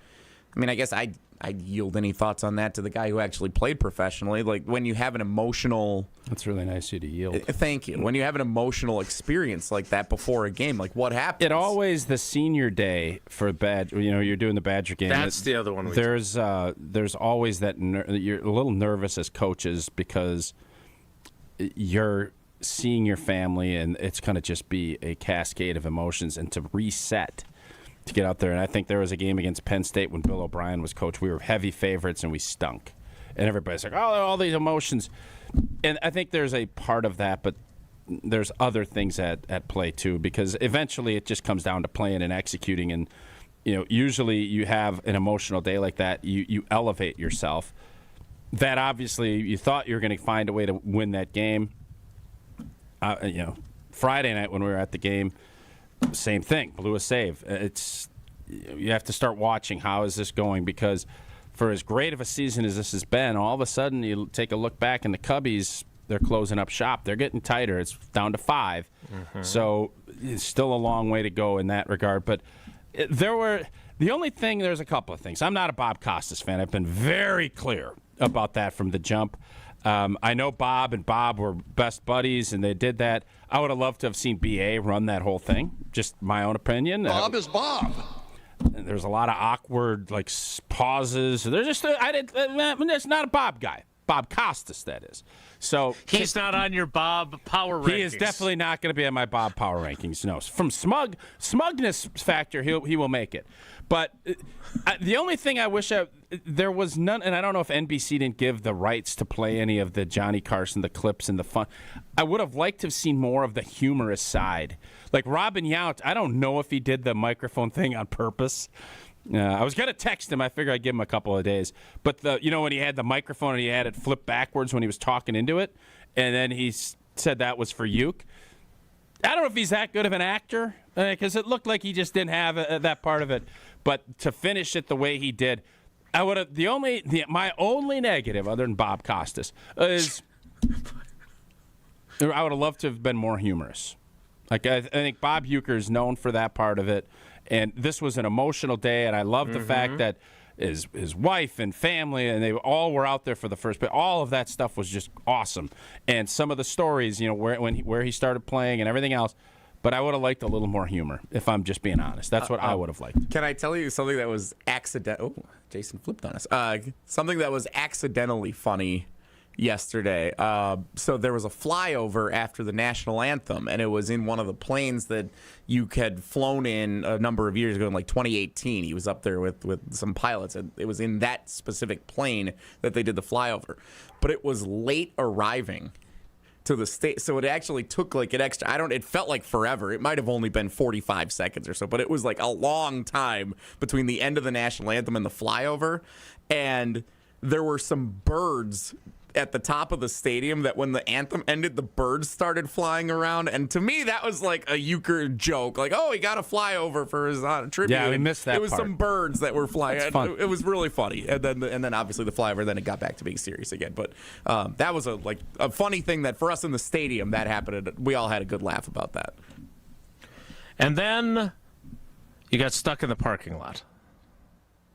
[SPEAKER 3] I mean, I guess I'd yield any thoughts on that to the guy who actually played professionally. Like, when you have an emotional...
[SPEAKER 2] That's really nice of you to yield.
[SPEAKER 3] Thank you. When you have an emotional experience like that before a game, like, what happens?
[SPEAKER 2] It always, the senior day for Badger, you're doing the Badger game.
[SPEAKER 1] That's the other one.
[SPEAKER 2] There's always that you're a little nervous as coaches because you're seeing your family, and it's going to just be a cascade of emotions, and to reset... to get out there. And I think there was a game against Penn State when Bill O'Brien was coach. We were heavy favorites and we stunk. And everybody's like, oh, all these emotions. And I think there's a part of that, but there's other things at play too, because eventually it just comes down to playing and executing. And, usually you have an emotional day like that, you elevate yourself. That obviously you thought you were going to find a way to win that game. Friday night when we were at the game, same thing, blew a save. You have to start watching how is this going, because for as great of a season as this has been, all of a sudden you take a look back and the Cubbies, they're closing up shop. They're getting tighter. It's down to 5. Mm-hmm. So it's still a long way to go in that regard. But there's a couple of things. I'm not a Bob Costas fan. I've been very clear about that from the jump. I know Bob and Bob were best buddies, and they did that. I would have loved to have seen B.A. run that whole thing. Just my own opinion.
[SPEAKER 9] Bob is Bob.
[SPEAKER 2] There's a lot of awkward pauses. There's just it's not a Bob guy. Bob Costas, that is. So
[SPEAKER 1] he's not on your Bob power rankings.
[SPEAKER 2] He is definitely not going to be on my Bob power rankings. No, from smugness factor, he will make it. But the only thing I wish there was none, and I don't know if NBC didn't give the rights to play any of the Johnny Carson, the clips and the fun. I would have liked to have seen more of the humorous side. Like Robin Yount, I don't know if he did the microphone thing on purpose. I was going to text him. I figured I'd give him a couple of days. But when he had the microphone and he had it flipped backwards when he was talking into it, and then he said that was for Uke. I don't know if he's that good of an actor, because it looked like he just didn't have that part of it. But to finish it the way he did, I would have my only negative, other than Bob Costas, is I would have loved to have been more humorous. Like I think Bob Uker is known for that part of it, and this was an emotional day, and I love the fact that his wife and family, and they all were out there for the first. But all of that stuff was just awesome, and some of the stories, where he started playing and everything else. But I would have liked a little more humor, if I'm just being honest. That's what I would have liked.
[SPEAKER 3] Can I tell you something that was accidental? Oh, Jason flipped on us. Something that was accidentally funny yesterday. So there was a flyover after the national anthem, and it was in one of the planes that Uke had flown in a number of years ago, in 2018. He was up there with some pilots, and it was in that specific plane that they did the flyover. But it was late arriving to the state, so it actually took an extra. It felt like forever. It might have only been 45 seconds or so, but it was a long time between the end of the national anthem and the flyover. And there were some birds at the top of the stadium that when the anthem ended, the birds started flying around. And to me, that was like a Uker joke. He got a flyover for his tribute.
[SPEAKER 2] Yeah, we missed that
[SPEAKER 3] It was
[SPEAKER 2] part.
[SPEAKER 3] some birds that were flying.
[SPEAKER 2] That's fun.
[SPEAKER 3] It was really funny. And then obviously the flyover, then it got back to being serious again. But that was a funny thing that for us in the stadium, that happened. And we all had a good laugh about that.
[SPEAKER 1] And then you got stuck in the parking lot.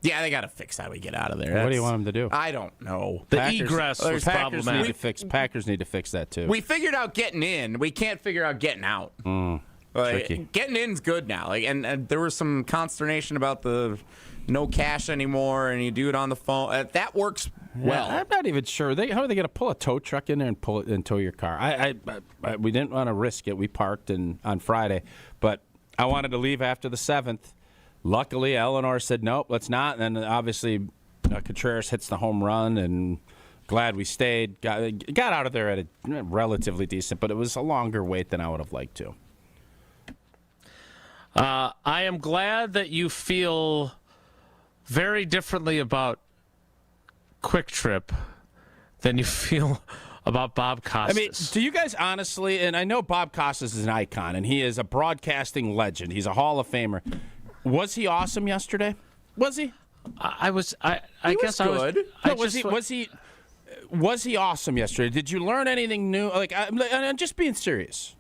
[SPEAKER 3] Yeah, they got to fix how we get out of there.
[SPEAKER 2] What do you want them to do?
[SPEAKER 3] I don't know.
[SPEAKER 1] The egress was problematic.
[SPEAKER 2] Packers need to fix that too.
[SPEAKER 3] We figured out getting in. We can't figure out getting out.
[SPEAKER 2] Tricky.
[SPEAKER 3] Getting in's good now. And there was some consternation about the no cash anymore, and you do it on the phone. That works well.
[SPEAKER 2] I'm not even sure. How are they going to pull a tow truck in there and pull it and tow your car? We didn't want to risk it. We parked on Friday, but I wanted to leave after the 7th. Luckily, Eleanor said, nope, let's not. And then obviously Contreras hits the home run, and glad we stayed. Got out of there at a relatively decent, but it was a longer wait than I would have liked to.
[SPEAKER 1] I am glad that you feel very differently about Quick Trip than you feel about Bob Costas.
[SPEAKER 2] I mean, do you guys honestly, and I know Bob Costas is an icon, and he is a broadcasting legend. He's a Hall of Famer. Was he awesome yesterday? Was he?
[SPEAKER 1] I guess I was good.
[SPEAKER 2] Was he awesome yesterday? Did you learn anything new? Like, I'm just being serious.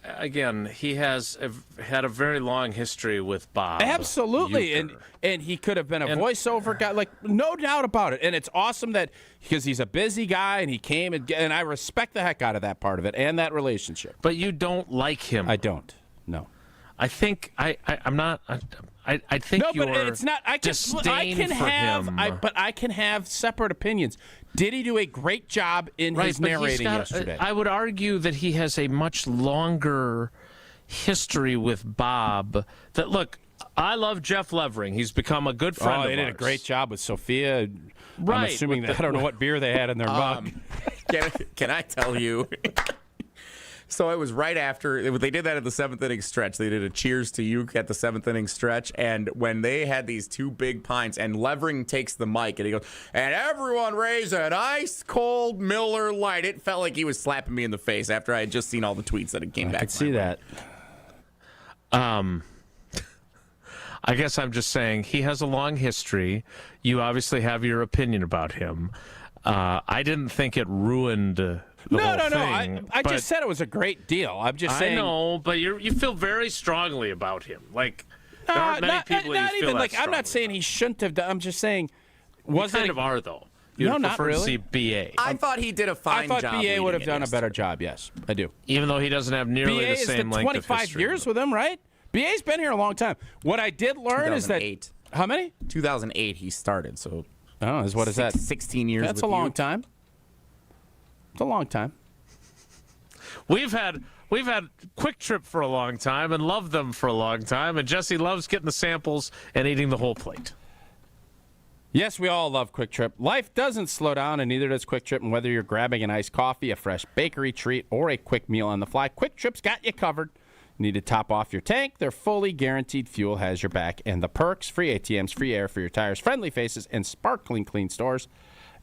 [SPEAKER 1] Again, he has had a very long history with Bob.
[SPEAKER 2] Absolutely,
[SPEAKER 1] Uker.
[SPEAKER 2] and he could have been a voiceover guy, like no doubt about it. And it's awesome that because he's a busy guy and he came and I respect the heck out of that part of it and that relationship.
[SPEAKER 1] But you don't like him.
[SPEAKER 2] I don't. No.
[SPEAKER 1] I think I'm not. I think
[SPEAKER 2] no,
[SPEAKER 1] you're
[SPEAKER 2] but it's not. I can have separate opinions. Did he do a great job in his narrating yesterday?
[SPEAKER 1] I would argue that he has a much longer history with Bob. That look, I love Jeff Levering. He's become a good friend.
[SPEAKER 2] Oh, they did a great job with Sophia.
[SPEAKER 1] Right.
[SPEAKER 2] I'm assuming that I don't know what beer they had in their mug.
[SPEAKER 3] Can I tell you? So it was right after they did that at the 7th inning stretch. They did a cheers to Uke at the 7th inning stretch. And when they had these 2 big pints, and Levering takes the mic and he goes, and everyone raise an ice cold Miller Lite. It felt like he was slapping me in the face after I had just seen all the tweets that had came back.
[SPEAKER 2] I could see that.
[SPEAKER 1] I guess I'm just saying he has a long history. You obviously have your opinion about him. I didn't think it ruined the whole thing.
[SPEAKER 2] I just said it was a great deal. I'm just saying.
[SPEAKER 1] I know, but you feel very strongly about him. Like there aren't many people
[SPEAKER 2] not
[SPEAKER 1] you feel
[SPEAKER 2] even
[SPEAKER 1] that
[SPEAKER 2] like. I'm not saying he shouldn't have done. I'm just saying.
[SPEAKER 1] You kind of are though. You'd
[SPEAKER 2] no, not
[SPEAKER 1] prefer
[SPEAKER 2] really.
[SPEAKER 1] to see BA.
[SPEAKER 3] I thought he did a fine job.
[SPEAKER 2] I thought BA would have done a better job. Yes, I do.
[SPEAKER 1] Even though he doesn't have nearly the same length of history.
[SPEAKER 2] BA is 25 years with him, right? BA's been here a long time. What I did learn is that how many?
[SPEAKER 3] 2008 he started. So
[SPEAKER 2] what is that?
[SPEAKER 3] 16 years.
[SPEAKER 2] That's a long time. It's a long time.
[SPEAKER 1] We've had Quick Trip for a long time and loved them for a long time, and Jesse loves getting the samples and eating the whole plate.
[SPEAKER 2] Yes, we all love Quick Trip. Life doesn't slow down, and neither does Quick Trip. And whether you're grabbing an iced coffee, a fresh bakery treat, or a quick meal on the fly, Quick Trip's got you covered. Need to top off your tank? Their fully guaranteed fuel has your back. And the perks, free ATMs, free air for your tires, friendly faces, and sparkling clean stores.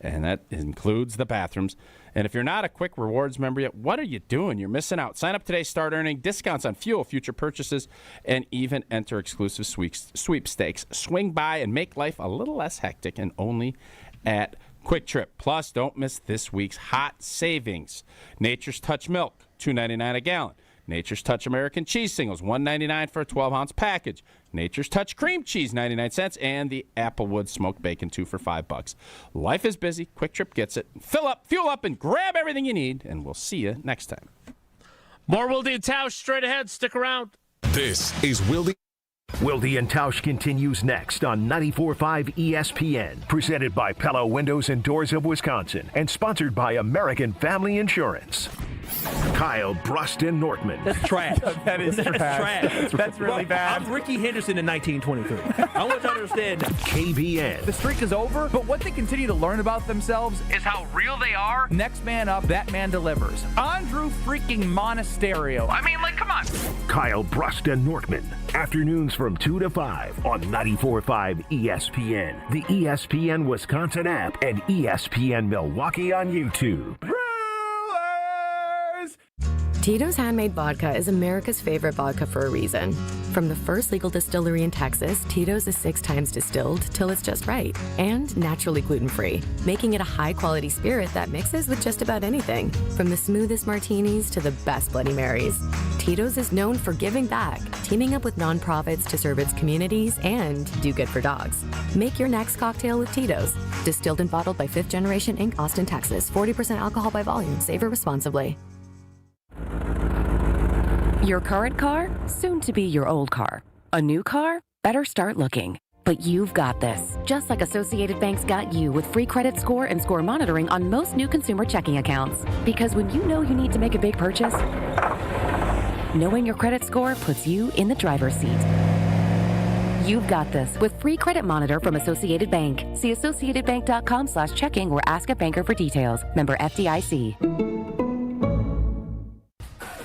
[SPEAKER 2] And that includes the bathrooms. And if you're not a Quick Rewards member yet, what are you doing? You're missing out. Sign up today, start earning discounts on fuel, future purchases, and even enter exclusive sweepstakes. Swing by and make life a little less hectic, and only at Quick Trip. Plus, don't miss this week's hot savings. Nature's Touch Milk, $2.99 a gallon. Nature's Touch American Cheese Singles, $1.99 for a 12-ounce package. Nature's Touch Cream Cheese, 99 cents, and the Applewood Smoked Bacon, 2 for $5. Life is busy. Quick Trip gets it. Fill up, fuel up, and grab everything you need, and we'll see you next time.
[SPEAKER 1] More Wilde Tausch straight ahead. Stick around.
[SPEAKER 11] This is Wilde
[SPEAKER 4] and Tausch continues next on 94.5 ESPN, presented by Pella Windows and Doors of Wisconsin, and sponsored by American Family Insurance. Kyle Bruston Nortman.
[SPEAKER 5] That's trash.
[SPEAKER 16] That is trash.
[SPEAKER 5] That's really bad.
[SPEAKER 16] I'm Ricky Henderson in 1923. I want you to understand.
[SPEAKER 4] KBN.
[SPEAKER 7] The streak is over, but what they continue to learn about themselves is how real they are. Next man up, that man delivers. Andrew freaking Monasterio. I mean, like, come on.
[SPEAKER 4] Kyle Bruston Nortman. Afternoons from 2 to 5 on 94.5 ESPN, the ESPN Wisconsin app, and ESPN Milwaukee on YouTube.
[SPEAKER 8] Tito's Handmade Vodka is America's favorite vodka for a reason. From the first legal distillery in Texas, Tito's is 6 times distilled till it's just right, and naturally gluten-free, making it a high-quality spirit that mixes with just about anything, from the smoothest martinis to the best Bloody Marys. Tito's is known for giving back, teaming up with nonprofits to serve its communities and do good for dogs. Make your next cocktail with Tito's. Distilled and bottled by 5th Generation Inc., Austin, Texas. 40% alcohol by volume. Savor responsibly.
[SPEAKER 12] Your current car? Soon to be your old car. A new car? Better start looking. But you've got this. Just like Associated Bank's got you with free credit score and score monitoring on most new consumer checking accounts. Because when you know you need to make a big purchase, Knowing your credit score puts you in the driver's seat. You've got this with free credit monitor from Associated Bank. See associatedbank.com/checking or ask a banker for details. Member FDIC.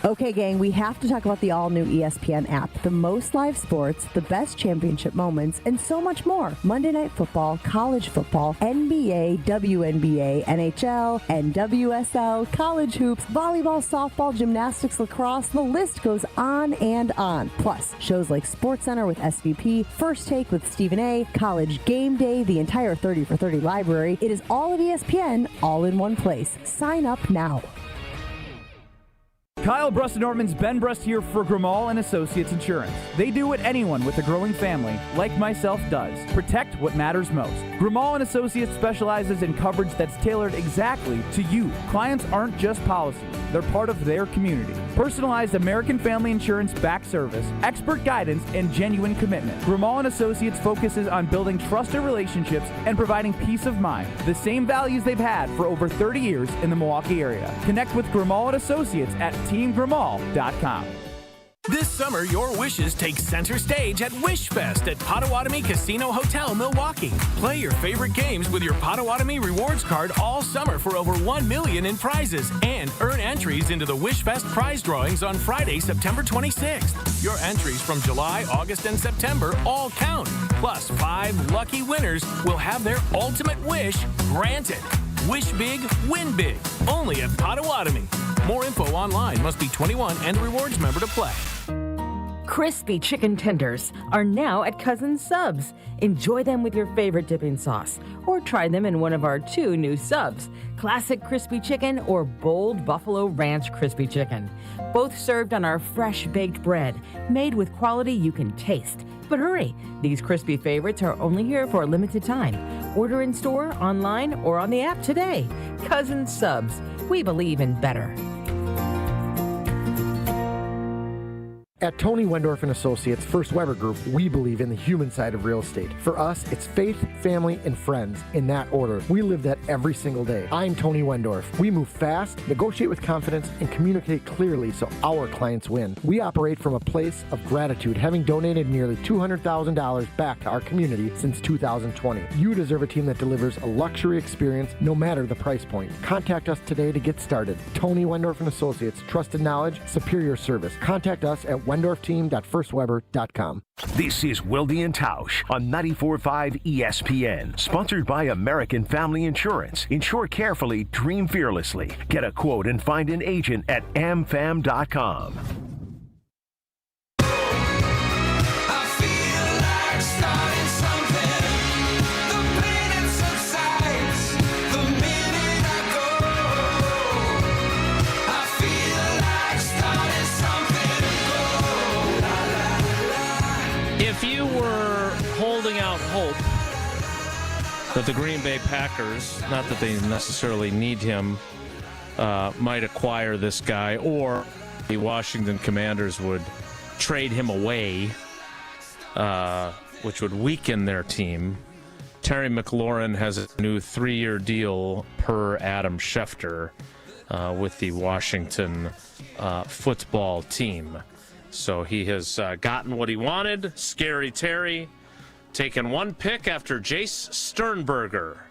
[SPEAKER 5] Okay, gang, we have to talk about the all-new ESPN app. The most live sports, the best championship moments, and so much more. Monday Night Football, college football, NBA, WNBA, NHL, NWSL, college hoops, volleyball, softball, gymnastics, lacrosse, the list goes on and on. Plus, shows like SportsCenter with SVP, First Take with Stephen A., College Game Day, the entire 30 for 30 library. It is all of ESPN, all in one place. Sign up now.
[SPEAKER 7] Kyle Brust-Norman's Ben Brust here for Grimal and Associates Insurance. They do what anyone with a growing family, like myself, does. Protect what matters most. Grimal and Associates specializes in coverage that's tailored exactly to you. Clients aren't just policies, they're part of their community. Personalized American family insurance back service, expert guidance, and genuine commitment. Grimal and Associates focuses on building trusted relationships and providing peace of mind. The same values they've had for over 30 years in the Milwaukee area. Connect with Grimal and Associates at teamgrimal.com.
[SPEAKER 19] This summer, your wishes take center stage at WishFest at Potawatomi Casino Hotel, Milwaukee. Play your favorite games with your Potawatomi Rewards card all summer for over $1 million in prizes and earn entries into the WishFest prize drawings on Friday, September 26th. Your entries from July, August, and September all count. Plus, 5 lucky winners will have their ultimate wish granted. Wish big, win big. Only at Potawatomi. More info online. Must be 21 and a rewards member to play.
[SPEAKER 20] Crispy chicken tenders are now at Cousin Subs. Enjoy them with your favorite dipping sauce, or try them in one of our 2 new subs, Classic Crispy Chicken or Bold Buffalo Ranch Crispy Chicken. Both served on our fresh baked bread, made with quality you can taste. But hurry, these crispy favorites are only here for a limited time. Order in store, online, or on the app today. Cousin Subs. We believe in better.
[SPEAKER 21] At Tony Wendorf and Associates First Weber Group, we believe in the human side of real estate. For us, it's faith, family, and friends in that order. We live that every single day. I'm Tony Wendorf. We move fast, negotiate with confidence, and communicate clearly so our clients win. We operate from a place of gratitude, having donated nearly $200,000 back to our community since 2020. You deserve a team that delivers a luxury experience no matter the price point. Contact us today to get started. Tony Wendorf and Associates, trusted knowledge, superior service. Contact us at WendorfTeam.firstweber.com.
[SPEAKER 4] This is Wilde Tausch on 94.5 ESPN, sponsored by American Family Insurance. Insure carefully, dream fearlessly. Get a quote and find an agent at amfam.com.
[SPEAKER 1] If you were holding out hope that the Green Bay Packers, not that they necessarily need him, might acquire this guy, or the Washington Commanders would trade him away, which would weaken their team, Terry McLaurin has a new 3-year deal per Adam Schefter with the Washington football team. So he has gotten what he wanted. Scary Terry taken 1 pick after Jace Sternberger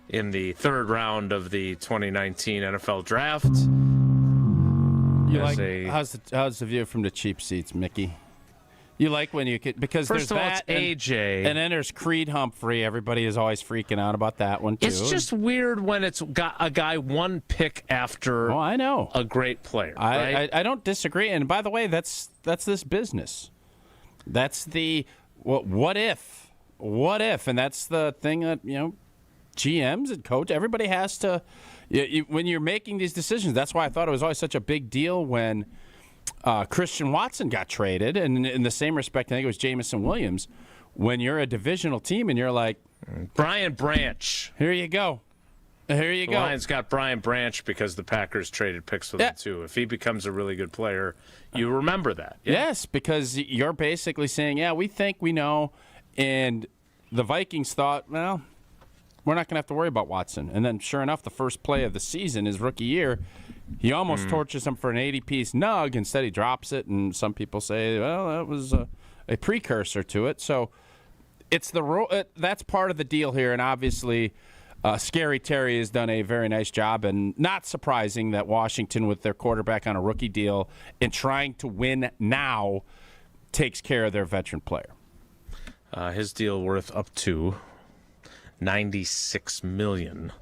[SPEAKER 1] in the 3rd round of the 2019 NFL Draft.
[SPEAKER 2] You how's the view from the cheap seats, Mickey? You like when you could, because
[SPEAKER 1] First
[SPEAKER 2] there's
[SPEAKER 1] of all,
[SPEAKER 2] that,
[SPEAKER 1] it's AJ.
[SPEAKER 2] and then there's Creed Humphrey. Everybody is always freaking out about that one too.
[SPEAKER 1] It's just weird when it's got a guy 1 pick after.
[SPEAKER 2] Oh, I know,
[SPEAKER 1] a great player. Right?
[SPEAKER 2] I don't disagree. And by the way, that's this business. That's the what if, and that's the thing that GMs and coach, everybody has to. When you're making these decisions, that's why I thought it was always such a big deal when Christian Watson got traded, and in the same respect, I think it was Jamison Williams. When you're a divisional team and you're like,
[SPEAKER 1] Brian Branch.
[SPEAKER 2] Here you go.
[SPEAKER 1] The Lions got Brian Branch because the Packers traded picks with him too. If he becomes a really good player, you remember that. Yeah.
[SPEAKER 2] Yes, because you're basically saying, we think we know, and the Vikings thought, well, we're not going to have to worry about Watson. And then, sure enough, the first play of the season, his rookie year, he almost torches him for an 80-piece nug. Instead, he drops it, and some people say, well, that was a precursor to it. So it's that's part of the deal here, and obviously Scary Terry has done a very nice job, and not surprising that Washington, with their quarterback on a rookie deal and trying to win now, takes care of their veteran player.
[SPEAKER 1] His deal worth up to $96 million.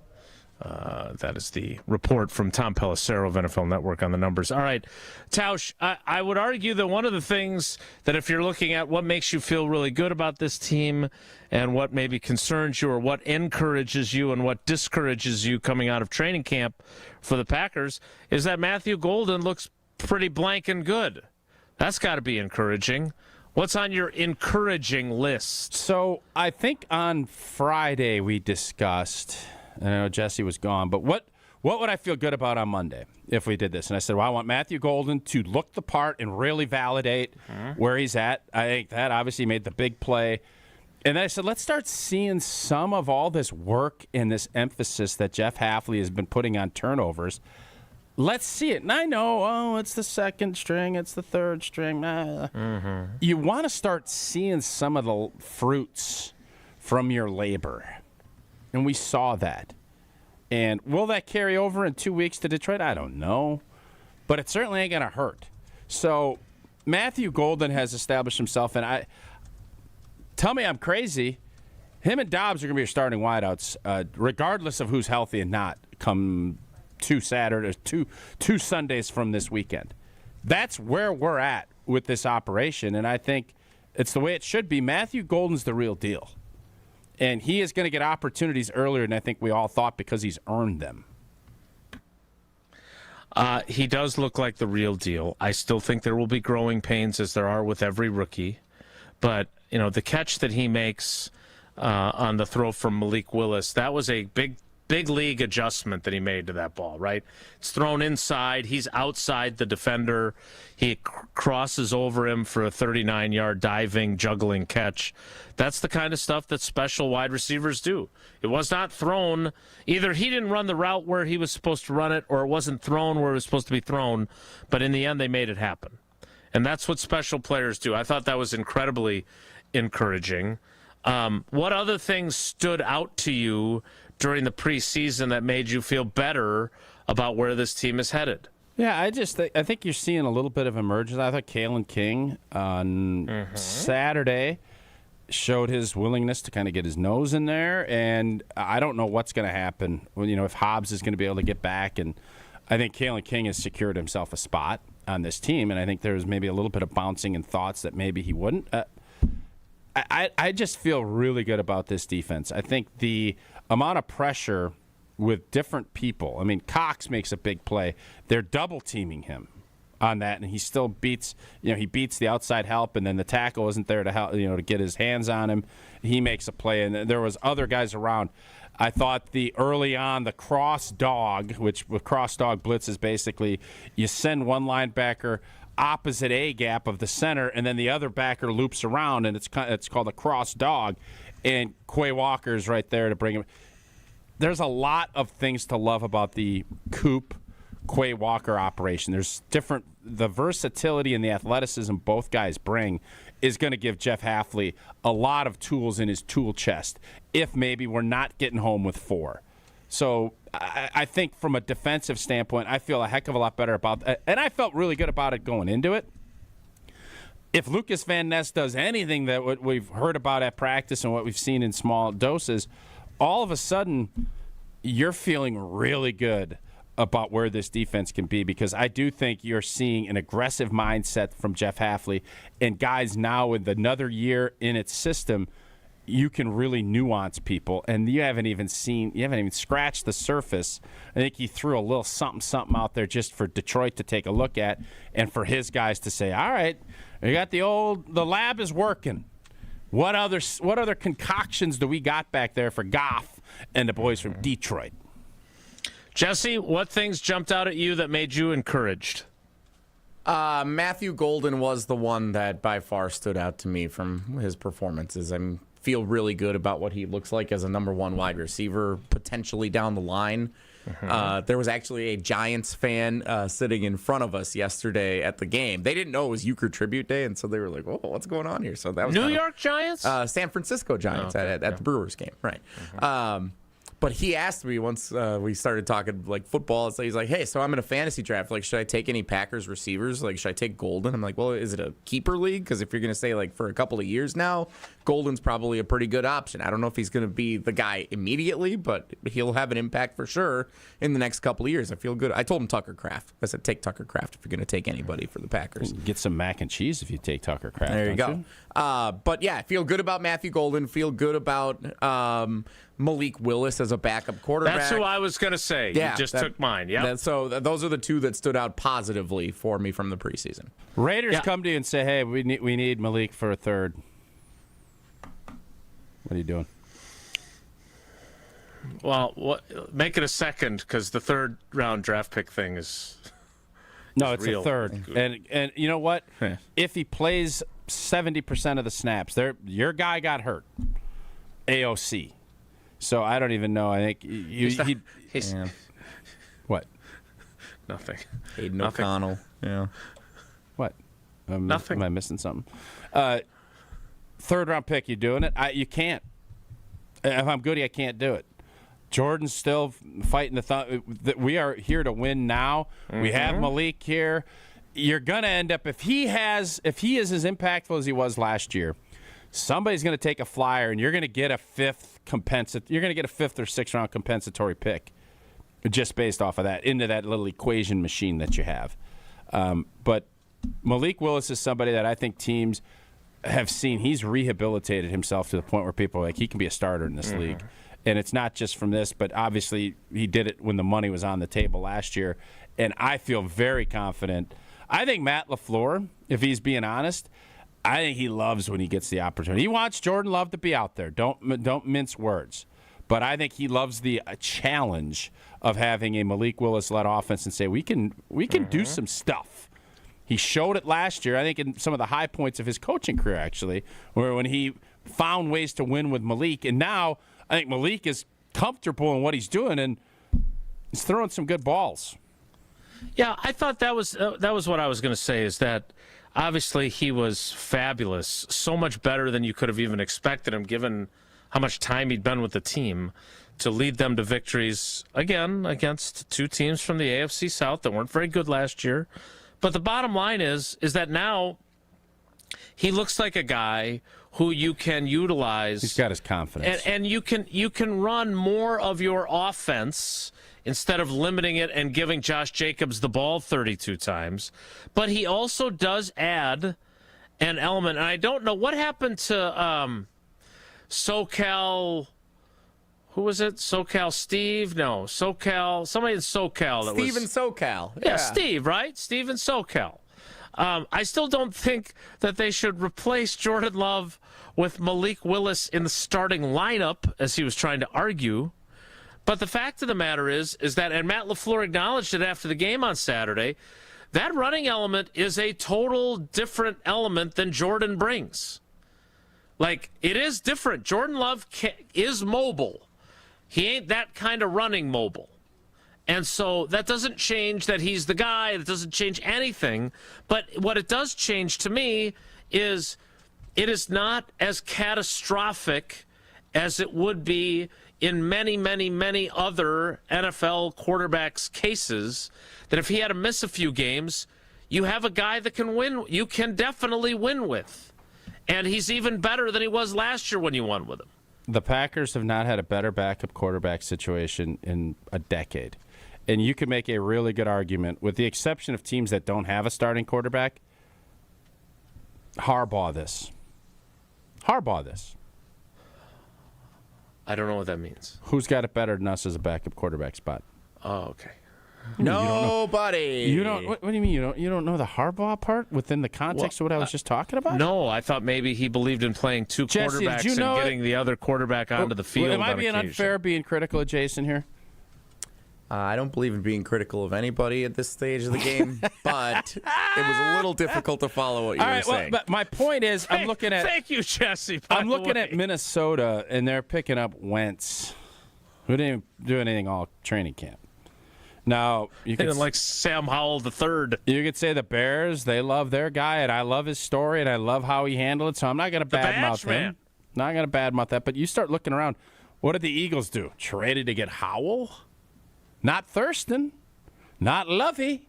[SPEAKER 1] That is the report from Tom Pelissero of NFL Network on the numbers. All right, Tausch, I would argue that one of the things that if you're looking at what makes you feel really good about this team and what maybe concerns you or what encourages you and what discourages you coming out of training camp for the Packers is that Matthew Golden looks pretty blank and good. That's got to be encouraging. What's on your encouraging list?
[SPEAKER 2] So I think on Friday we discussed, I know Jesse was gone, but what would I feel good about on Monday if we did this? And I said, well, I want Matthew Golden to look the part and really validate where he's at. I think that obviously made the big play. And then I said, let's start seeing some of all this work and this emphasis that Jeff Hafley has been putting on turnovers. Let's see it. And I know, it's the second string, it's the third string. You want to start seeing some of the fruits from your labor. And we saw that. And will that carry over in 2 weeks to Detroit? I don't know. But it certainly ain't going to hurt. So Matthew Golden has established himself. And tell me I'm crazy. Him and Dobbs are going to be your starting wideouts, regardless of who's healthy and not, come two Sundays from this weekend. That's where we're at with this operation, and I think it's the way it should be. Matthew Golden's the real deal, and he is going to get opportunities earlier than I think we all thought because he's earned them.
[SPEAKER 1] He does look like the real deal. I still think there will be growing pains, as there are with every rookie, but the catch that he makes on the throw from Malik Willis, that was a big league adjustment that he made to that ball, right? It's thrown inside. He's outside the defender. He crosses over him for a 39-yard diving, juggling catch. That's the kind of stuff that special wide receivers do. It was not thrown. Either he didn't run the route where he was supposed to run it, or it wasn't thrown where it was supposed to be thrown, but in the end they made it happen. And that's what special players do. I thought that was incredibly encouraging. What other things stood out to you during the preseason that made you feel better about where this team is headed?
[SPEAKER 2] Yeah, I think you're seeing a little bit of emergence. I thought Kalen King on Saturday showed his willingness to kind of get his nose in there, and I don't know what's going to happen. Well, if Hobbs is going to be able to get back, and I think Kalen King has secured himself a spot on this team, and I think there's maybe a little bit of bouncing in thoughts that maybe he wouldn't. I just feel really good about this defense. I think the amount of pressure with different people. I mean, Cox makes a big play. They're double teaming him on that, and he still beats. He beats the outside help, and then the tackle isn't there to help. To get his hands on him. He makes a play, and there was other guys around. I thought early on the cross dog, which with cross dog blitz is basically you send one linebacker opposite A gap of the center, and then the other backer loops around, and it's called a cross dog. And Quay Walker's right there to bring him. There's a lot of things to love about the Quay Walker operation. There's the versatility and the athleticism both guys bring is going to give Jeff Hafley a lot of tools in his tool chest if maybe we're not getting home with 4. So I think from a defensive standpoint, I feel a heck of a lot better about that. And I felt really good about it going into it. If Lucas Van Ness does anything that what we've heard about at practice and what we've seen in small doses, all of a sudden you're feeling really good about where this defense can be, because I do think you're seeing an aggressive mindset from Jeff Hafley, and guys now with another year in its system, you can really nuance people, and you haven't even scratched the surface. I think he threw a little something out there just for Detroit to take a look at, and for his guys to say, all right, we got the lab is working. What other concoctions do we got back there for Goff and the boys from Detroit?
[SPEAKER 1] Jesse, what things jumped out at you that made you encouraged?
[SPEAKER 3] Matthew Golden was the one that by far stood out to me from his performances. feel really good about what he looks like as a number one wide receiver, potentially down the line. There was actually a Giants fan sitting in front of us yesterday at the game. They didn't know it was Uker Tribute Day, and so they were like, "Oh, what's going on here?" So that was
[SPEAKER 1] New York Giants,
[SPEAKER 3] San Francisco Giants at the Brewers game, right? But he asked me once we started talking like football. So he's like, "Hey, so I'm in a fantasy draft. Like, should I take any Packers receivers? Like, should I take Golden?" I'm like, "Well, is it a keeper league? Because if you're going to say like for a couple of years now, Golden's probably a pretty good option. I don't know if he's going to be the guy immediately, but he'll have an impact for sure in the next couple of years. I feel good." I told him Tucker Kraft. I said, "Take Tucker Kraft if you're going to take anybody for the Packers.
[SPEAKER 2] Get some mac and cheese if you take Tucker Kraft."
[SPEAKER 3] There you go. But yeah, I feel good about Matthew Golden. Feel good about Malik Willis as a backup quarterback.
[SPEAKER 1] That's who I was going to say.
[SPEAKER 3] Yeah,
[SPEAKER 1] you just took mine. Yeah.
[SPEAKER 3] So those are the two that stood out positively for me from the preseason.
[SPEAKER 2] Raiders come to you and say, "Hey, we need Malik for a third." What are you doing?
[SPEAKER 1] Well, make it a second because the third round draft pick thing is
[SPEAKER 2] it's
[SPEAKER 1] real.
[SPEAKER 2] a third. And you know what? If he plays 70% of the snaps, your guy got hurt. AOC. So I don't even know. I think he's what?
[SPEAKER 1] Nothing.
[SPEAKER 3] Aiden O'Connell. Yeah.
[SPEAKER 2] What?
[SPEAKER 1] Nothing.
[SPEAKER 2] Am I missing something? Third round pick, you doing it? You can't. If I'm Goody, I can't do it. Jordan's still fighting the thumb. We are here to win now. We have Malik here. You're gonna end up if he is as impactful as he was last year. Somebody's going to take a flyer, and you're going to get a fifth or sixth round compensatory pick, just based off of that into that little equation machine that you have. But Malik Willis is somebody that I think teams have seen. He's rehabilitated himself to the point where people are like he can be a starter in this league, and it's not just from this, but obviously he did it when the money was on the table last year, and I feel very confident. I think Matt LaFleur, if he's being honest, I think he loves when he gets the opportunity. He wants Jordan Love to be out there. Don't mince words. But I think he loves the challenge of having a Malik Willis-led offense and say, we can do some stuff. He showed it last year, I think, in some of the high points of his coaching career, actually, where when he found ways to win with Malik. And now I think Malik is comfortable in what he's doing, and he's throwing some good balls.
[SPEAKER 1] Yeah, I thought that was what I was going to say, is that obviously he was fabulous, so much better than you could have even expected him, given how much time he'd been with the team, to lead them to victories, again, against two teams from the AFC South that weren't very good last year. But the bottom line is that now he looks like a guy who you can utilize.
[SPEAKER 2] He's got his confidence.
[SPEAKER 1] And you can run more of your offense instead of limiting it and giving Josh Jacobs the ball 32 times. But he also does add an element. And I don't know what happened to SoCal. Who was it? SoCal Steve? No, SoCal. Somebody in SoCal.
[SPEAKER 3] Steve in SoCal.
[SPEAKER 1] Yeah, Steve, right? Steve in SoCal. I still don't think that they should replace Jordan Love with Malik Willis in the starting lineup, as he was trying to argue. But the fact of the matter is that, and Matt LaFleur acknowledged it after the game on Saturday, that running element is a total different element than Jordan brings. Like, it is different. Jordan Love is mobile. He ain't that kind of running mobile. And so that doesn't change that he's the guy. It doesn't change anything. But what it does change to me is it is not as catastrophic as it would be in many, many, many other NFL quarterbacks' cases, that if he had to miss a few games, you have a guy that can win. You can definitely win with. And he's even better than he was last year when you won with him.
[SPEAKER 2] The Packers have not had a better backup quarterback situation in a decade. And you can make a really good argument, with the exception of teams that don't have a starting quarterback, Harbaugh this.
[SPEAKER 1] I don't know what that means.
[SPEAKER 2] Who's got it better than us as a backup quarterback spot?
[SPEAKER 1] Oh, okay.
[SPEAKER 3] Nobody.
[SPEAKER 2] You don't. What do you mean you don't know the Harbaugh part within the context of what I was just talking about?
[SPEAKER 1] No, I thought maybe he believed in playing two
[SPEAKER 2] Jesse,
[SPEAKER 1] quarterbacks and getting the other quarterback onto the field.
[SPEAKER 2] Am I being unfair, being critical of Jason here?
[SPEAKER 3] I don't believe in being critical of anybody at this stage of the game, but it was a little difficult to follow what you were saying.
[SPEAKER 2] Well, but my point is, I'm looking at.
[SPEAKER 1] Thank you, Jesse.
[SPEAKER 2] I'm looking at Minnesota, and they're picking up Wentz, who didn't do anything all training camp. Now you can
[SPEAKER 1] like Sam Howell III.
[SPEAKER 2] You could say the Bears, they love their guy, and I love his story, and I love how he handled it. So I'm not going to badmouth him. Not going to badmouth that. But you start looking around. What did the Eagles do? Traded to get Howell? Not Thurston. Not Lovey.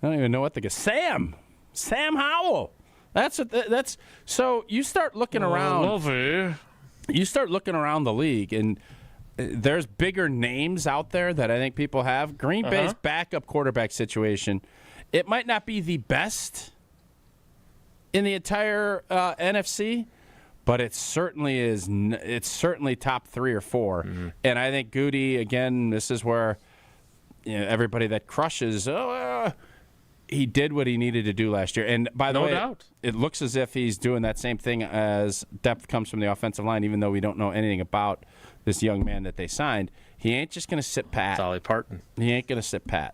[SPEAKER 2] I don't even know what to get. Sam Howell. That's so you start looking around.
[SPEAKER 1] Lovey.
[SPEAKER 2] You start looking around the league, and there's bigger names out there that I think people have. Green Bay's backup quarterback situation, it might not be the best in the entire NFC, but it certainly is. It's certainly top 3 or 4. Mm-hmm. And I think Goody, again, this is where everybody that crushes, he did what he needed to do last year. And by the way,
[SPEAKER 1] doubt.
[SPEAKER 2] It looks as if he's doing that same thing as depth comes from the offensive line, even though we don't know anything about this young man that they signed. He ain't just going to sit pat.
[SPEAKER 1] Dolly Parton.
[SPEAKER 2] He ain't going to sit pat.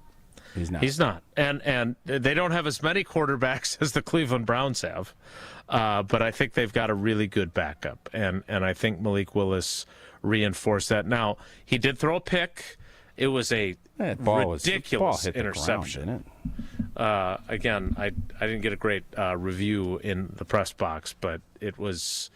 [SPEAKER 2] He's not.
[SPEAKER 1] He's not. And they don't have as many quarterbacks as the Cleveland Browns have. But I think they've got a really good backup. And I think Malik Willis reinforced that. Now, he did throw a pick. It was a ridiculous interception.
[SPEAKER 2] Ground, didn't it?
[SPEAKER 1] Again, I didn't get a great review in the press box, but it was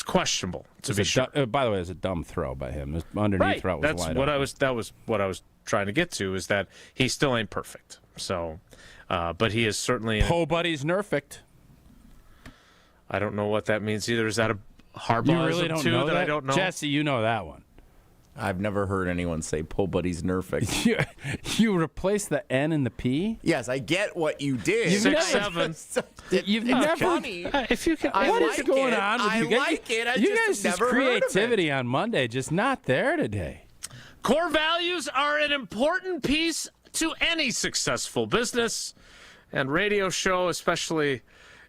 [SPEAKER 1] questionable to be sure.
[SPEAKER 2] By the way, it was a dumb throw by him. His underneath route was wide open.
[SPEAKER 1] That was what I was trying to get to, is that he still ain't perfect. So, but he is certainly
[SPEAKER 2] Po Buddy's nerfect.
[SPEAKER 1] I don't know what that means either. Is that a Harbaugh's too that I don't know?
[SPEAKER 2] Jesse, you know that one.
[SPEAKER 3] I've never heard anyone say Po Buddy's nerfect.
[SPEAKER 2] You replace the N and the P?
[SPEAKER 3] Yes, I get what you did.
[SPEAKER 1] 6'7".
[SPEAKER 2] You've never.
[SPEAKER 3] Funny.
[SPEAKER 1] If you can,
[SPEAKER 2] what is going on with you guys?
[SPEAKER 3] I like it.
[SPEAKER 2] You
[SPEAKER 3] just
[SPEAKER 2] guys'
[SPEAKER 3] never
[SPEAKER 2] creativity on Monday just not there today.
[SPEAKER 1] Core values are an important piece to any successful business and radio show, especially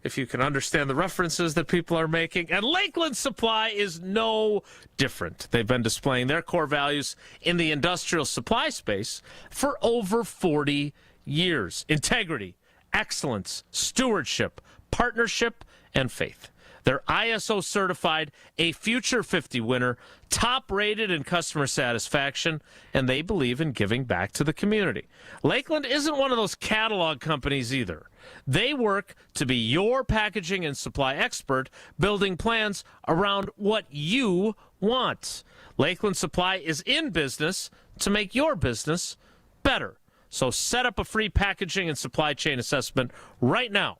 [SPEAKER 1] if you can understand the references that people are making. And Lakeland Supply is no different. They've been displaying their core values in the industrial supply space for over 40 years. Integrity, excellence, stewardship, partnership, and faith. They're ISO certified, a Future 50 winner, top rated in customer satisfaction, and they believe in giving back to the community. Lakeland isn't one of those catalog companies either. They work to be your packaging and supply expert, building plans around what you want. Lakeland Supply is in business to make your business better. So set up a free packaging and supply chain assessment right now.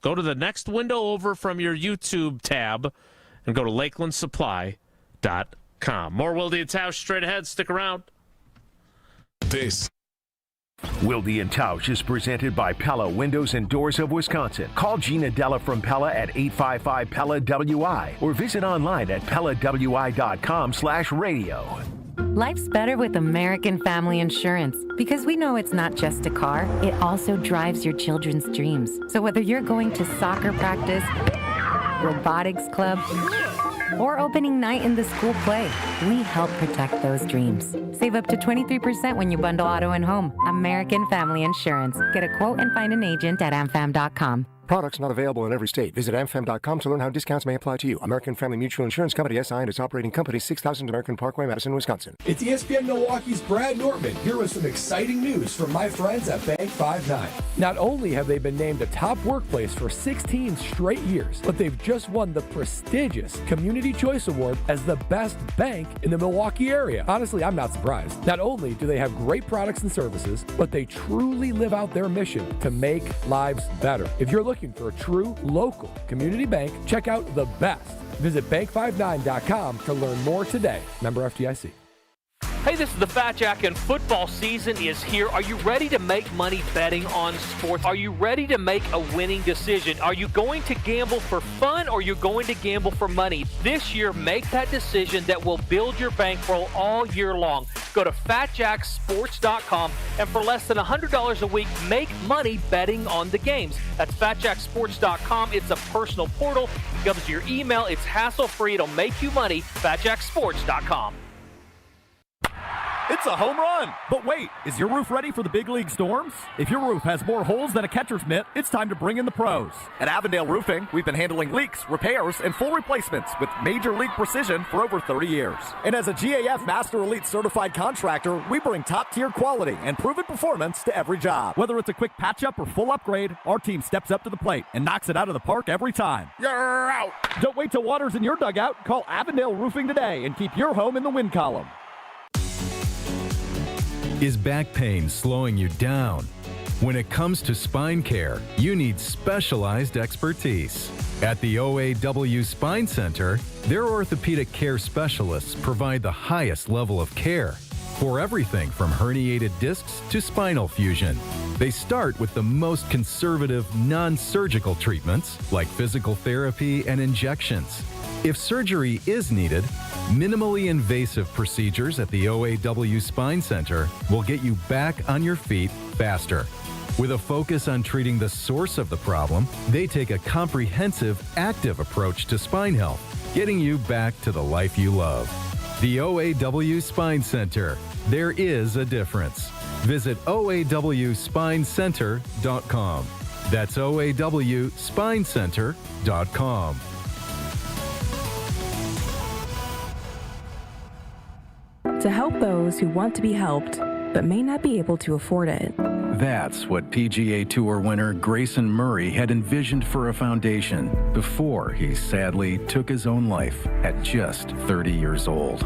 [SPEAKER 1] Go to the next window over from your YouTube tab and go to lakelandsupply.com. More Wilde Tausch straight ahead. Stick around.
[SPEAKER 11] This
[SPEAKER 4] Wilde Tausch is presented by Pella Windows and Doors of Wisconsin. Call Gina Della from Pella at 855-PELLA-WI or visit online at PellaWI.com/radio.
[SPEAKER 12] Life's better with American Family Insurance because we know it's not just a car, it also drives your children's dreams. So whether you're going to soccer practice, robotics club, or opening night in the school play, we help protect those dreams. Save up to 23% when you bundle auto and home. American Family Insurance. Get a quote and find an agent at amfam.com.
[SPEAKER 21] Products not available in every state. Visit amfam.com to learn how discounts may apply to you. American Family Mutual Insurance Company, SI, and its operating company, 6000 American Parkway, Madison, Wisconsin.
[SPEAKER 6] It's ESPN Milwaukee's Brad Nortman here with some exciting news from my friends at Bank 5-9. Not only have they been named a top workplace for 16 straight years, but they've just won the prestigious Community Choice Award as the best bank in the Milwaukee area. Honestly, I'm not surprised. Not only do they have great products and services, but they truly live out their mission to make lives better. If you're looking for a true local community bank, check out the best. Visit bank59.com to learn more today. Member FDIC.
[SPEAKER 16] Hey, this is the Fat Jack, and football season is here. Are you ready to make money betting on sports? Are you ready to make a winning decision? Are you going to gamble for fun, or are you going to gamble for money? This year, make that decision that will build your bankroll all year long. Go to FatJackSports.com, and for less than $100 a week, make money betting on the games. That's FatJackSports.com. It's a personal portal. It comes to your email. It's hassle-free. It'll make you money. FatJackSports.com.
[SPEAKER 10] It's a home run! But wait, is your roof ready for the big league storms? If your roof has more holes than a catcher's mitt, it's time to bring in the pros. At Avondale Roofing, we've been handling leaks, repairs, and full replacements with major league precision for over 30 years. And as a GAF Master Elite certified contractor, we bring top-tier quality and proven performance to every job. Whether it's a quick patch-up or full upgrade, our team steps up to the plate and knocks it out of the park every time. You're out! Don't wait till water's in your dugout. Call Avondale Roofing today and keep your home in the win column.
[SPEAKER 13] Is back pain slowing you down? When it comes to spine care, you need specialized expertise. At the OAW Spine Center, their orthopedic care specialists provide the highest level of care for everything from herniated discs to spinal fusion. They start with the most conservative, non-surgical treatments like physical therapy and injections. If surgery is needed, minimally invasive procedures at the OAW Spine Center will get you back on your feet faster. With a focus on treating the source of the problem, they take a comprehensive, active approach to spine health, getting you back to the life you love. The OAW Spine Center. There is a difference. Visit OAWSpineCenter.com. That's OAWSpineCenter.com.
[SPEAKER 15] To help those who want to be helped but may not be able to afford it.
[SPEAKER 13] That's what PGA Tour winner Grayson Murray had envisioned for a foundation before he sadly took his own life at just 30 years old.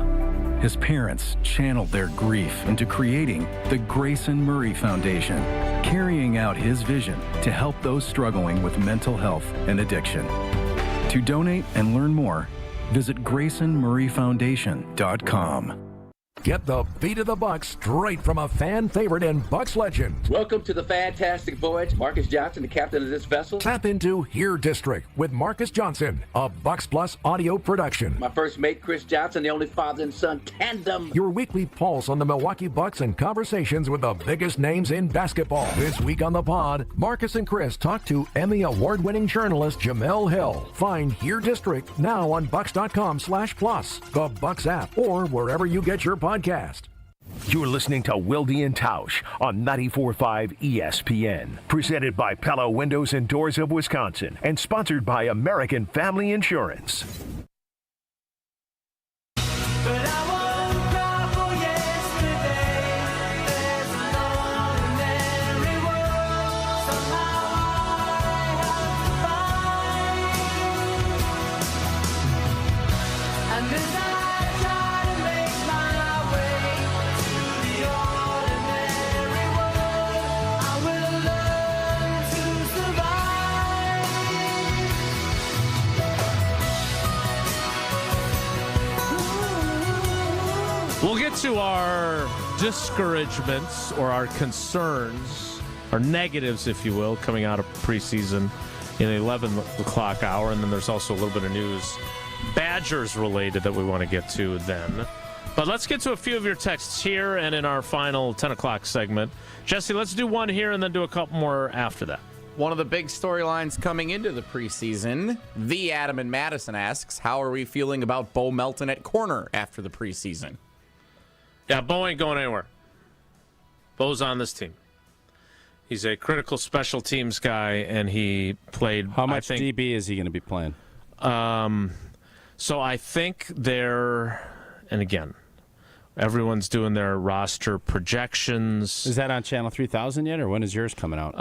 [SPEAKER 13] His parents channeled their grief into creating the Grayson Murray Foundation, carrying out his vision to help those struggling with mental health and addiction. To donate and learn more, visit GraysonMurrayFoundation.com.
[SPEAKER 22] Get the beat of the Bucks straight from a fan favorite and Bucks legend.
[SPEAKER 23] Welcome to the fantastic voyage. Marcus Johnson, the captain of this vessel.
[SPEAKER 22] Tap into Here District with Marcus Johnson, a Bucks Plus audio production.
[SPEAKER 23] My first mate, Chris Johnson, the only father and son tandem.
[SPEAKER 22] Your weekly pulse on the Milwaukee Bucks and conversations with the biggest names in basketball. This week on the pod, Marcus and Chris talk to Emmy award-winning journalist Jamel Hill. Find Here District now on Bucks.com/plus, the Bucks app, or wherever you get your podcast.
[SPEAKER 4] You're listening to Wilde Tausch on 94.5 ESPN. Presented by Pella Windows and Doors of Wisconsin and sponsored by American Family Insurance.
[SPEAKER 1] We'll get to our discouragements or our concerns, our negatives, if you will, coming out of preseason in the 11 o'clock hour. And then there's also a little bit of news, Badgers related, that we want to get to then. But let's get to a few of your texts here and in our final 10 o'clock segment. Jesse, let's do one here and then do a couple more after that.
[SPEAKER 3] One of the big storylines coming into the preseason, the Adam and Madison asks, how are we feeling about Bo Melton at corner after the preseason?
[SPEAKER 1] Yeah, Bo ain't going anywhere. Bo's on this team. He's a critical special teams guy, and he played.
[SPEAKER 2] How much DB is he going to be playing?
[SPEAKER 1] So I think they're, and again, everyone's doing their roster projections.
[SPEAKER 2] Is that on Channel 3000 yet, or when is yours coming out?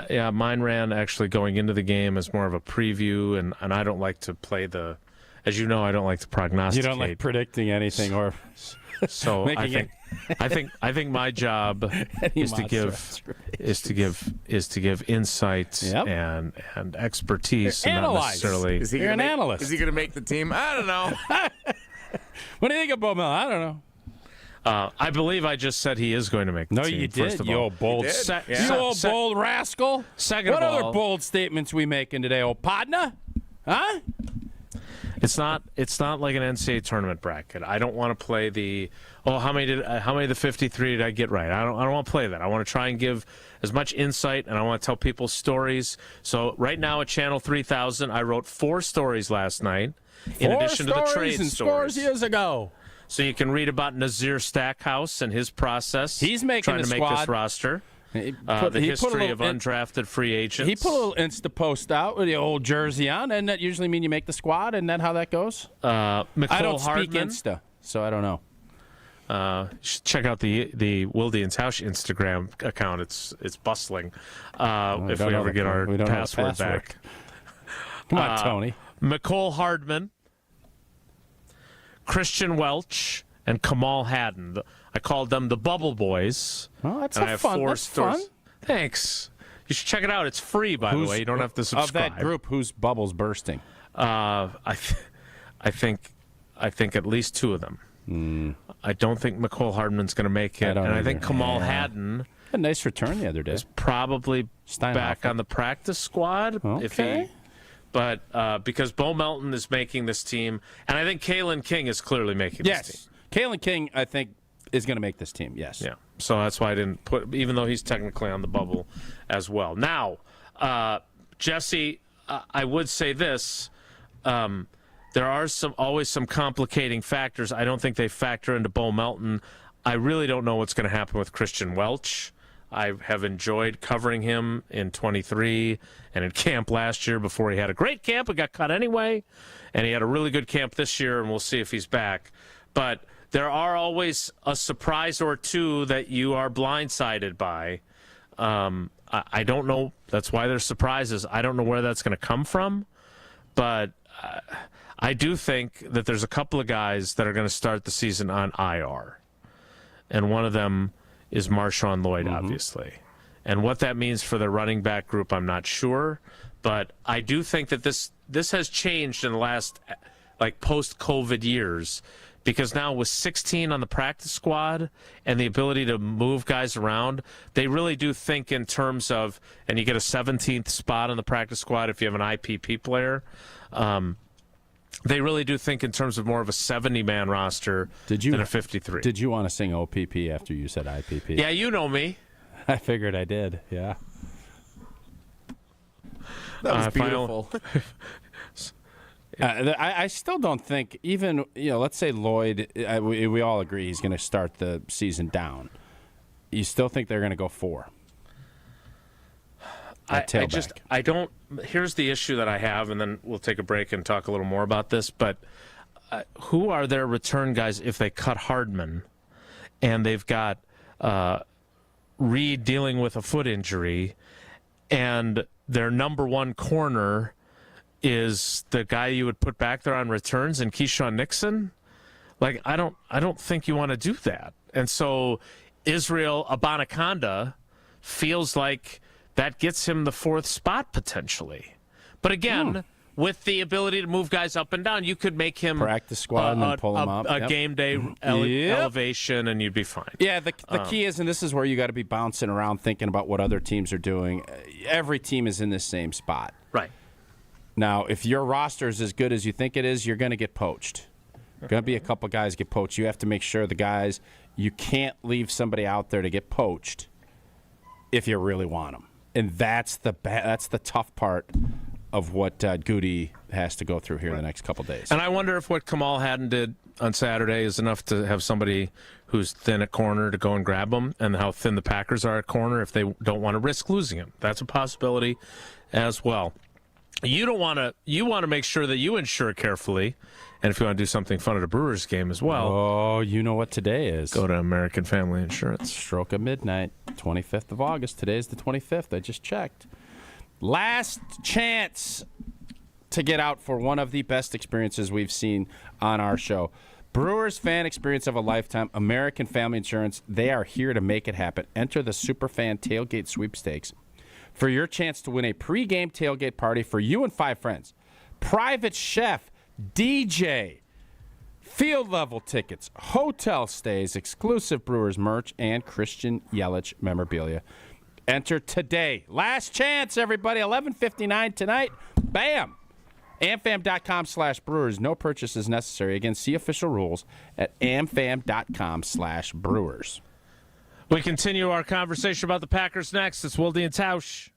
[SPEAKER 1] Yeah, mine ran actually going into the game as more of a preview, and I don't like to play the, as you know, I don't like to prognosticate.
[SPEAKER 2] You don't like predicting anything or.
[SPEAKER 1] So I think my job is to give insight and expertise. And not necessarily.
[SPEAKER 2] You're an analyst.
[SPEAKER 3] Is he going to make the team? I don't know.
[SPEAKER 2] What do you think of Bo Melton? I don't know.
[SPEAKER 1] I believe I just said he is going to make the team.
[SPEAKER 2] No, you did.
[SPEAKER 1] First of
[SPEAKER 2] You
[SPEAKER 1] all.
[SPEAKER 2] old bold,
[SPEAKER 3] You
[SPEAKER 2] bold rascal.
[SPEAKER 1] Second
[SPEAKER 2] what
[SPEAKER 1] of all,
[SPEAKER 2] other bold statements we making today, old partner? Huh?
[SPEAKER 1] It's not like an NCAA tournament bracket. I don't want to play the how many of the 53 did I get right? I don't want to play that. I want to try and give as much insight, and I want to tell people stories. So right now at Channel 3000, I wrote 4 stories last night in addition to the trade
[SPEAKER 2] and
[SPEAKER 1] stories
[SPEAKER 2] scores years ago.
[SPEAKER 1] So you can read about Nazir Stackhouse and his process.
[SPEAKER 2] He's making
[SPEAKER 1] trying
[SPEAKER 2] the
[SPEAKER 1] to make
[SPEAKER 2] squad.
[SPEAKER 1] this roster. The
[SPEAKER 2] He
[SPEAKER 1] history of undrafted free agents.
[SPEAKER 2] He put a little Insta post out with the old jersey on, and that usually mean you make the squad. Isn't that how that goes? I don't speak Insta, so I don't know.
[SPEAKER 1] You should check out the Wilde Tausch Instagram account. It's bustling. If we ever get our password back.
[SPEAKER 2] Come on, Tony.
[SPEAKER 1] Mecole Hardman, Christian Welch, and Kamal Haddon. I called them the Bubble Boys.
[SPEAKER 2] Oh, that's
[SPEAKER 1] and I have
[SPEAKER 2] fun.
[SPEAKER 1] 4
[SPEAKER 2] That's
[SPEAKER 1] stores.
[SPEAKER 2] fun.
[SPEAKER 1] Thanks. You should check it out. It's free, by the way. You don't have to subscribe.
[SPEAKER 2] Of that group, whose bubble's bursting?
[SPEAKER 1] I think at least 2 of them. I don't think Mecole Hardman's going to make it, and I think Kamal Haddon.
[SPEAKER 2] A nice return the other day.
[SPEAKER 1] Is probably back on the practice squad.
[SPEAKER 2] Okay.
[SPEAKER 1] But because Bo Melton is making this team, and I think Kalen King is clearly making this team.
[SPEAKER 2] Kalen King, I think, is going to make this team, yes.
[SPEAKER 1] Yeah, so that's why I didn't put, even though he's technically on the bubble as well. Now, Jesse, I would say this. There are always some complicating factors. I don't think they factor into Bo Melton. I really don't know what's going to happen with Christian Welch. I have enjoyed covering him in 23 and in camp last year before he had a great camp and got cut anyway. And he had a really good camp this year, and we'll see if he's back. But there are always a surprise or two that you are blindsided by. I don't know. That's why there's surprises. I don't know where that's going to come from. But I do think that there's a couple of guys that are going to start the season on IR. And one of them is Marshawn Lloyd, obviously. And what that means for the running back group, I'm not sure. But I do think that this has changed in the last, post-COVID years. Because now with 16 on the practice squad and the ability to move guys around, they really do think in terms of, and you get a 17th spot on the practice squad if you have an IPP player. They really do think in terms of more of a 70-man roster than a 53.
[SPEAKER 2] Did you want to sing OPP after you said IPP?
[SPEAKER 1] Yeah, you know me.
[SPEAKER 2] I figured I did, yeah.
[SPEAKER 3] That was beautiful.
[SPEAKER 2] I still don't think, even, let's say Lloyd, we all agree he's going to start the season down. You still think they're going to go 4?
[SPEAKER 1] I don't. Here's the issue that I have, and then we'll take a break and talk a little more about this. But who are their return guys if they cut Hardman and they've got Reed dealing with a foot injury and their number one corner is the guy you would put back there on returns and Keyshawn Nixon? I don't think you want to do that. And so Israel Abanikanda feels like that gets him the 4th spot potentially. But again, with the ability to move guys up and down, you could make him
[SPEAKER 2] practice squad and then pull him up.
[SPEAKER 1] A game day elevation, and you'd be fine.
[SPEAKER 2] Yeah, the key is, and this is where you got to be bouncing around thinking about what other teams are doing. Every team is in the same spot.
[SPEAKER 1] Right.
[SPEAKER 2] Now, if your roster is as good as you think it is, you're going to get poached. Going to be a couple guys get poached. You have to make sure the guys, you can't leave somebody out there to get poached if you really want them. And that's the tough part of what Goody has to go through here in the next couple days.
[SPEAKER 1] And I wonder if what Kamal Haddon did on Saturday is enough to have somebody who's thin at corner to go and grab him, and how thin the Packers are at corner if they don't want to risk losing him. That's a possibility as well. You want to make sure that you insure carefully, and if you want to do something fun at a Brewers game as well.
[SPEAKER 2] Oh, you know what today is.
[SPEAKER 1] Go to American Family Insurance.
[SPEAKER 2] Stroke of midnight, 25th of August. Today's the 25th. I just checked. Last chance to get out for one of the best experiences we've seen on our show. Brewers fan experience of a lifetime, American Family Insurance. They are here to make it happen. Enter the Superfan Tailgate Sweepstakes for your chance to win a pregame tailgate party for you and 5 friends. Private chef, DJ, field level tickets, hotel stays, exclusive Brewers merch, and Christian Yelich memorabilia. Enter today. Last chance, everybody. 11:59 tonight. Bam! amfam.com/brewers. No purchase is necessary. Again, see official rules at amfam.com/brewers.
[SPEAKER 1] We continue our conversation about the Packers next. It's Wilde Tausch.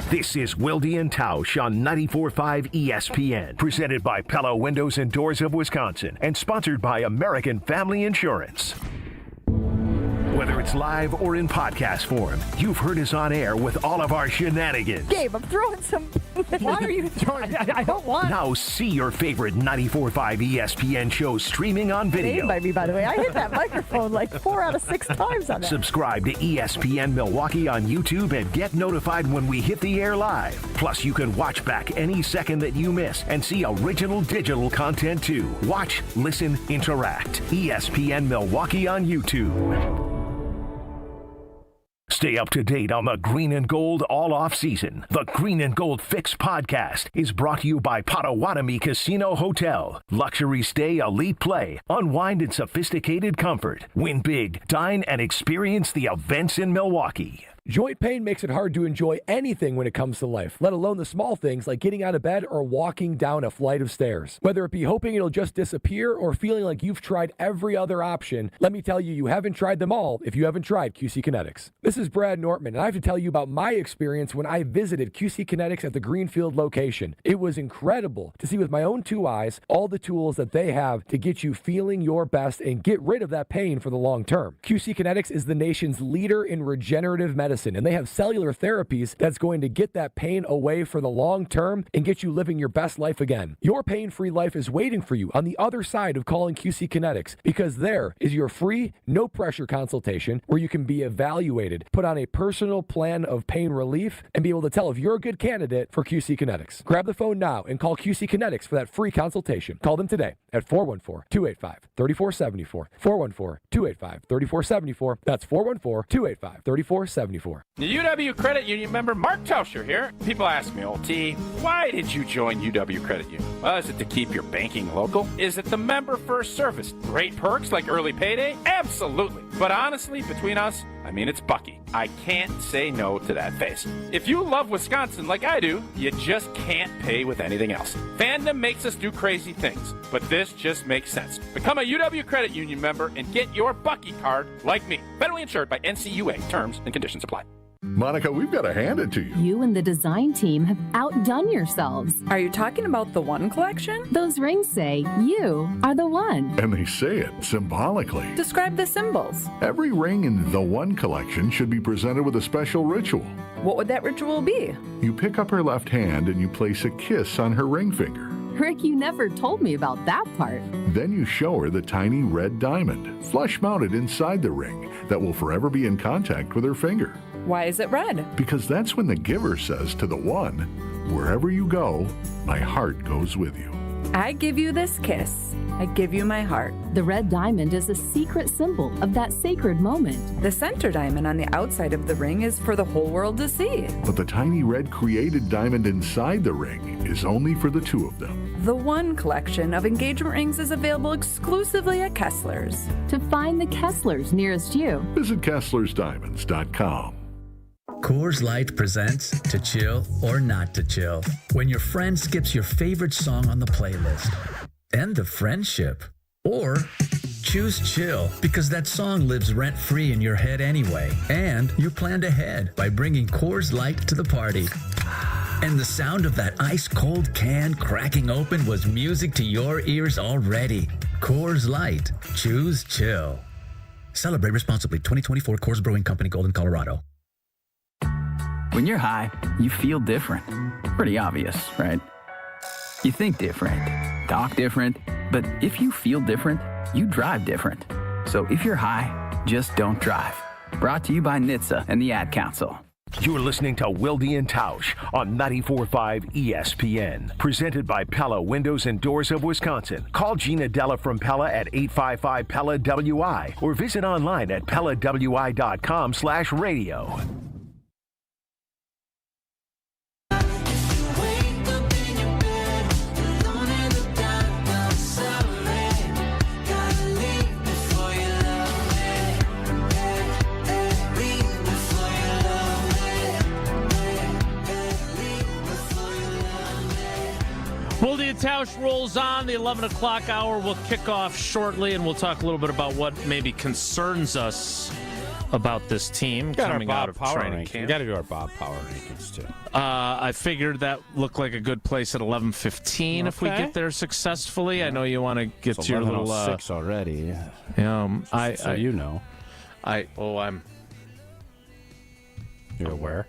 [SPEAKER 4] This is Wilde Tausch on 94.5 ESPN, presented by Pella Windows and Doors of Wisconsin and sponsored by American Family Insurance. Whether it's live or in podcast form, you've heard us on air with all of our shenanigans.
[SPEAKER 5] Gabe, I'm throwing some. Why are you throwing? I don't want.
[SPEAKER 4] Now see your favorite 94.5 ESPN shows streaming on video.
[SPEAKER 5] Name by me, by the way. I hit that microphone like 4 out of 6 times on that.
[SPEAKER 4] Subscribe to ESPN Milwaukee on YouTube and get notified when we hit the air live. Plus, you can watch back any second that you miss and see original digital content too. Watch, listen, interact. ESPN Milwaukee on YouTube. Stay up to date on the Green and Gold all off season. The Green and Gold Fix podcast is brought to you by Potawatomi Casino Hotel. Luxury stay, elite play, unwind in sophisticated comfort. Win big, dine, and experience the events in Milwaukee.
[SPEAKER 6] Joint pain makes it hard to enjoy anything when it comes to life, let alone the small things like getting out of bed or walking down a flight of stairs. Whether it be hoping it'll just disappear or feeling like you've tried every other option, let me tell you, you haven't tried them all if you haven't tried QC Kinetics. This is Brad Nortman, and I have to tell you about my experience when I visited QC Kinetics at the Greenfield location. It was incredible to see with my own 2 eyes all the tools that they have to get you feeling your best and get rid of that pain for the long term. QC Kinetics is the nation's leader in regenerative medicine, and they have cellular therapies that's going to get that pain away for the long term and get you living your best life again. Your pain-free life is waiting for you on the other side of calling QC Kinetics, because there is your free, no-pressure consultation where you can be evaluated, put on a personal plan of pain relief, and be able to tell if you're a good candidate for QC Kinetics. Grab the phone now and call QC Kinetics for that free consultation. Call them today at 414-285-3474. 414-285-3474. That's 414-285-3474.
[SPEAKER 2] The UW Credit Union member Mark Tauscher here. People ask me, old T, why did you join UW Credit Union? Well, is it to keep your banking local? Is it the member first service? Great perks like early payday? Absolutely. But honestly, between us, I mean, it's Bucky. I can't say no to that face. If you love Wisconsin like I do, you just can't pay with anything else. Fandom makes us do crazy things, but this just makes sense. Become a UW Credit Union member and get your Bucky card like me. Federally insured by NCUA. Terms and conditions apply.
[SPEAKER 14] Monica, we've got to hand it to you.
[SPEAKER 17] You and the design team have outdone yourselves. Are you talking about the One collection? Those rings say you are the one.
[SPEAKER 14] And they say it symbolically.
[SPEAKER 17] Describe the symbols.
[SPEAKER 14] Every ring in the One collection should be presented with a special ritual.
[SPEAKER 17] What would that ritual be?
[SPEAKER 14] You pick up her left hand and you place a kiss on her ring finger.
[SPEAKER 17] Rick, you never told me about that part.
[SPEAKER 14] Then you show her the tiny red diamond, flush mounted inside the ring, that will forever be in contact with her finger.
[SPEAKER 17] Why is it red?
[SPEAKER 14] Because that's when the giver says to the one, wherever you go, my heart goes with you.
[SPEAKER 17] I give you this kiss. I give you my heart. The red diamond is a secret symbol of that sacred moment. The center diamond on the outside of the ring is for the whole world to see.
[SPEAKER 14] But the tiny red created diamond inside the ring is only for the two of them.
[SPEAKER 17] The One collection of engagement rings is available exclusively at Kessler's. To find the Kessler's nearest you,
[SPEAKER 14] visit KesslersDiamonds.com.
[SPEAKER 18] Coors Light presents To Chill or Not to Chill. When your friend skips your favorite song on the playlist. End the friendship. Or choose chill because that song lives rent-free in your head anyway. And you planned ahead by bringing Coors Light to the party. And the sound of that ice-cold can cracking open was music to your ears already. Coors Light. Choose chill. Celebrate responsibly. 2024 Coors Brewing Company, Golden, Colorado.
[SPEAKER 24] When you're high, you feel different. Pretty obvious, right? You think different, talk different, but if you feel different, you drive different. So if you're high, just don't drive. Brought to you by NHTSA and the Ad Council.
[SPEAKER 4] You're listening to Wilde Tausch on 94.5 ESPN. Presented by Pella Windows and Doors of Wisconsin. Call Gina Della from Pella at 855-PELLA-WI or visit online at PellaWI.com/radio.
[SPEAKER 1] Wilde Tausch rolls on. The 11 o'clock hour will kick off shortly, and we'll talk a little bit about what maybe concerns us about this team coming out of training camp.
[SPEAKER 2] We got to do our Bob Power rankings, too.
[SPEAKER 1] I figured that looked like a good place at 11:15 if we get there successfully. I know you want to get to your little
[SPEAKER 2] 6 already.
[SPEAKER 1] Yeah.
[SPEAKER 2] You're aware?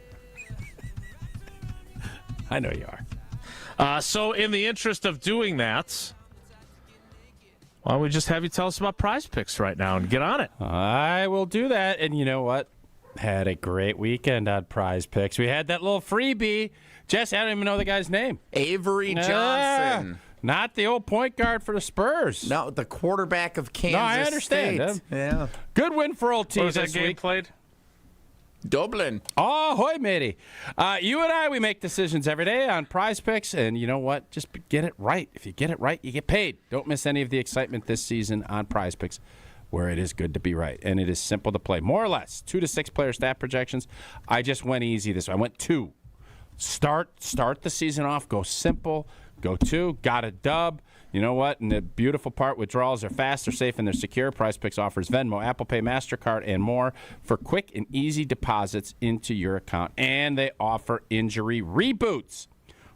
[SPEAKER 2] I know you
[SPEAKER 1] are. So in the interest of doing that, why don't we just have you tell us about Prize Picks right now and get on it?
[SPEAKER 2] I will do that. And you know what? Had a great weekend on Prize Picks. We had that little freebie. Jesse, I don't even know the guy's name.
[SPEAKER 3] Avery Johnson.
[SPEAKER 2] Not the old point guard for the Spurs.
[SPEAKER 3] No, the quarterback of Kansas
[SPEAKER 2] I understand.
[SPEAKER 3] State. Yeah.
[SPEAKER 2] Good win for old T
[SPEAKER 1] Where was
[SPEAKER 2] this
[SPEAKER 1] that game
[SPEAKER 2] week.
[SPEAKER 1] played?
[SPEAKER 3] Dublin.
[SPEAKER 2] Oh, hoy, matey. You and I, we make decisions every day on Prize Picks, and you know what? Just get it right. If you get it right, you get paid. Don't miss any of the excitement this season on Prize Picks, where it is good to be right, and it is simple to play. More or less, 2 to 6 player stat projections. I just went easy this way. I went 2. Start the season off. Go simple. Go 2. Got a dub. You know what? And the beautiful part, withdrawals are fast, they're safe, and they're secure. Prize Picks offers Venmo, Apple Pay, MasterCard, and more for quick and easy deposits into your account. And they offer injury reboots.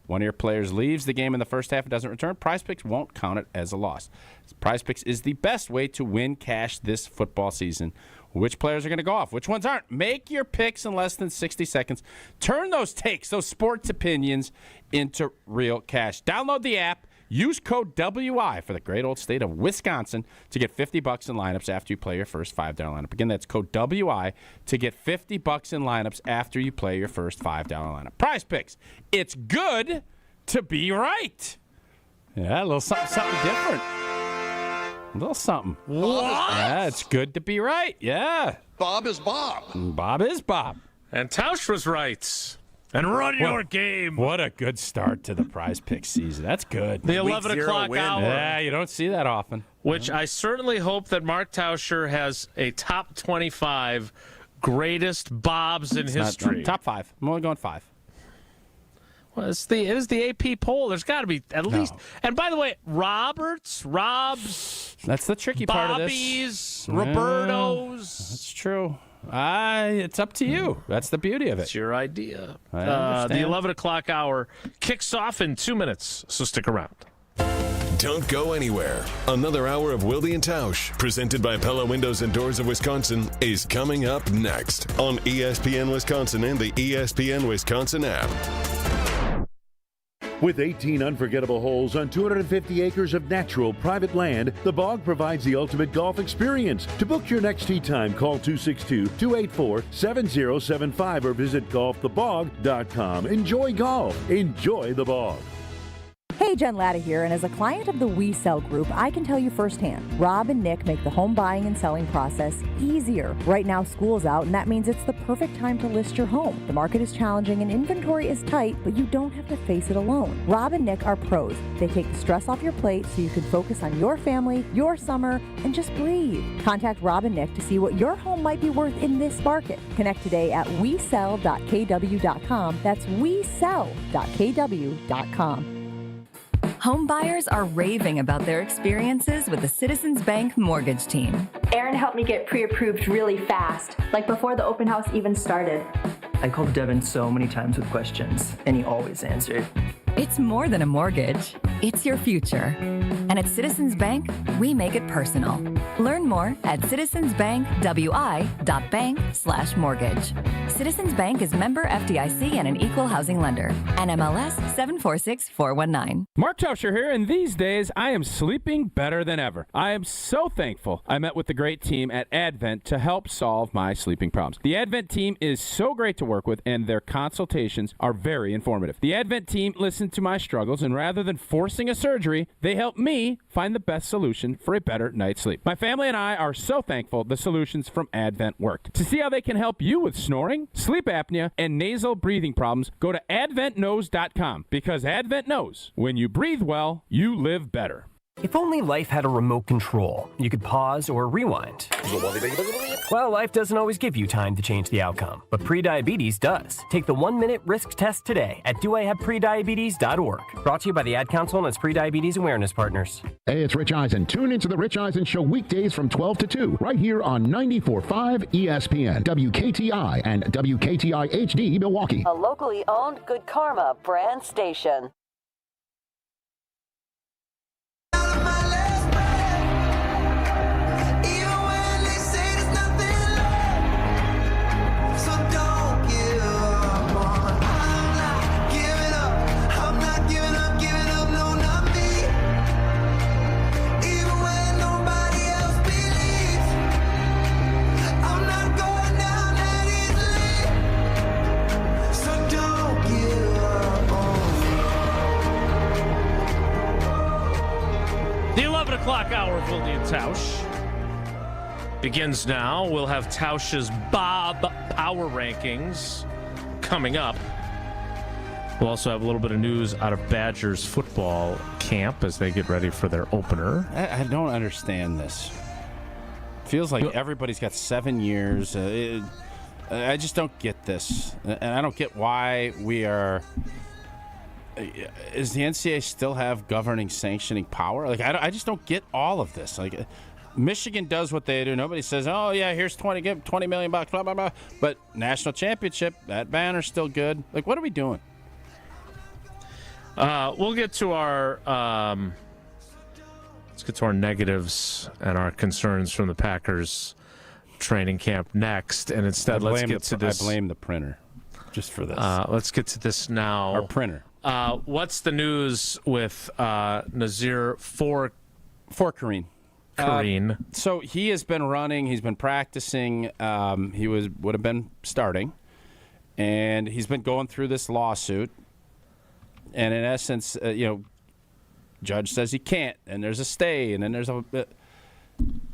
[SPEAKER 2] One of your players leaves the game in the first half and doesn't return, Prize Picks won't count it as a loss. Prize Picks is the best way to win cash this football season. Which players are going to go off? Which ones aren't? Make your picks in less than 60 seconds. Turn those takes, those sports opinions, into real cash. Download the app. Use code WI for the great old state of Wisconsin to get $50 in lineups after you play your first $5 lineup. Again, that's code WI to get $50 in lineups after you play your first $5 lineup. Prize Picks. It's good to be right. Yeah, a little something different. A little something.
[SPEAKER 7] What?
[SPEAKER 2] Yeah, it's good to be right. Yeah.
[SPEAKER 7] Bob is Bob.
[SPEAKER 2] Bob is Bob.
[SPEAKER 1] And Tausch was right. And run your game.
[SPEAKER 2] What a good start to the Prize Picks season. That's good.
[SPEAKER 1] The 11 o'clock hour.
[SPEAKER 2] Yeah, you don't see that often.
[SPEAKER 1] Which I certainly hope that Mark Tauscher has a top 25 greatest Bobs in history.
[SPEAKER 2] Top 5. I'm only going 5.
[SPEAKER 1] Well, it is the AP poll. There's got to be at least. And by the way, Robs.
[SPEAKER 2] That's the tricky part of this.
[SPEAKER 1] Bobbies, Robertos.
[SPEAKER 2] That's true. It's up to you. That's the beauty of it.
[SPEAKER 1] It's your idea.
[SPEAKER 2] I understand.
[SPEAKER 1] The 11 o'clock hour kicks off in 2 minutes, so stick around.
[SPEAKER 11] Don't go anywhere. Another hour of Wilde Tausch, presented by Pella Windows and Doors of Wisconsin, is coming up next on ESPN Wisconsin and the ESPN Wisconsin app.
[SPEAKER 8] With 18 unforgettable holes on 250 acres of natural private land, the Bog provides the ultimate golf experience. To book your next tee time, call 262-284-7075 or visit golfthebog.com. Enjoy golf. Enjoy the Bog.
[SPEAKER 5] Hey, Jen Latta here, and as a client of the We Sell Group, I can tell you firsthand, Rob and Nick make the home buying and selling process easier. Right now, school's out, and that means it's the perfect time to list your home. The market is challenging and inventory is tight, but you don't have to face it alone. Rob and Nick are pros. They take the stress off your plate so you can focus on your family, your summer, and just breathe. Contact Rob and Nick to see what your home might be worth in this market. Connect today at wesell.kw.com. That's wesell.kw.com.
[SPEAKER 9] Home buyers are raving about their experiences with the Citizens Bank mortgage team.
[SPEAKER 19] Aaron helped me get pre-approved really fast, like before the open house even started.
[SPEAKER 25] I called Devin so many times with questions, and he always answered.
[SPEAKER 9] It's more than a mortgage. It's your future. And at Citizens Bank, we make it personal. Learn more at citizensbankwi.bank/mortgage. Citizens Bank is member FDIC and an equal housing lender. NMLS 746419.
[SPEAKER 2] Mark Tauscher here, and these days I am sleeping better than ever. I am so thankful I met with the great team at Advent to help solve my sleeping problems. The Advent team is so great to work with, and their consultations are very informative. The Advent team listened to my struggles, and rather than forcing a surgery, they helped me find the best solution for a better night's sleep. My family and I are so thankful the solutions from Advent worked. To see how they can help you with snoring, sleep apnea, and nasal breathing problems, go to adventknows.com, because Advent knows when you breathe well, you live better.
[SPEAKER 26] If only life had a remote control, you could pause or rewind.
[SPEAKER 7] Well, life doesn't always give you time to change the outcome, but prediabetes does. Take the 1-minute risk test today at doihaveprediabetes.org. Brought to you by the Ad Council and its prediabetes awareness partners.
[SPEAKER 12] Hey, it's Rich Eisen. Tune into the Rich Eisen Show weekdays from 12 to 2, right here on 94.5 ESPN, WKTI, and WKTI HD Milwaukee.
[SPEAKER 16] A locally owned Good Karma brand station.
[SPEAKER 1] The 11 o'clock hour of Wilde Tausch begins now. We'll have Tausch's Bob Power Rankings coming up. We'll also have a little bit of news out of Badgers football camp as they get ready for their opener.
[SPEAKER 2] I don't understand this. Feels like everybody's got 7 years. I just don't get this. And I don't get why we are... Does the NCAA still have governing, sanctioning power? Like, I just don't get all of this. Like, Michigan does what they do. Nobody says, "Oh yeah, here's give $20 million, blah blah blah." But national championship, that banner's still good. Like, what are we doing?
[SPEAKER 1] We'll get to our let's get to our negatives and our concerns from the Packers training camp next. And instead, let's get to this.
[SPEAKER 2] I blame the printer just for this.
[SPEAKER 1] Let's get to this now.
[SPEAKER 2] Our printer.
[SPEAKER 1] What's the news with Nazir for
[SPEAKER 2] Kareem? So he has been running. He's been practicing. He would have been starting, and he's been going through this lawsuit. And in essence, judge says he can't, and there's a stay, and then there's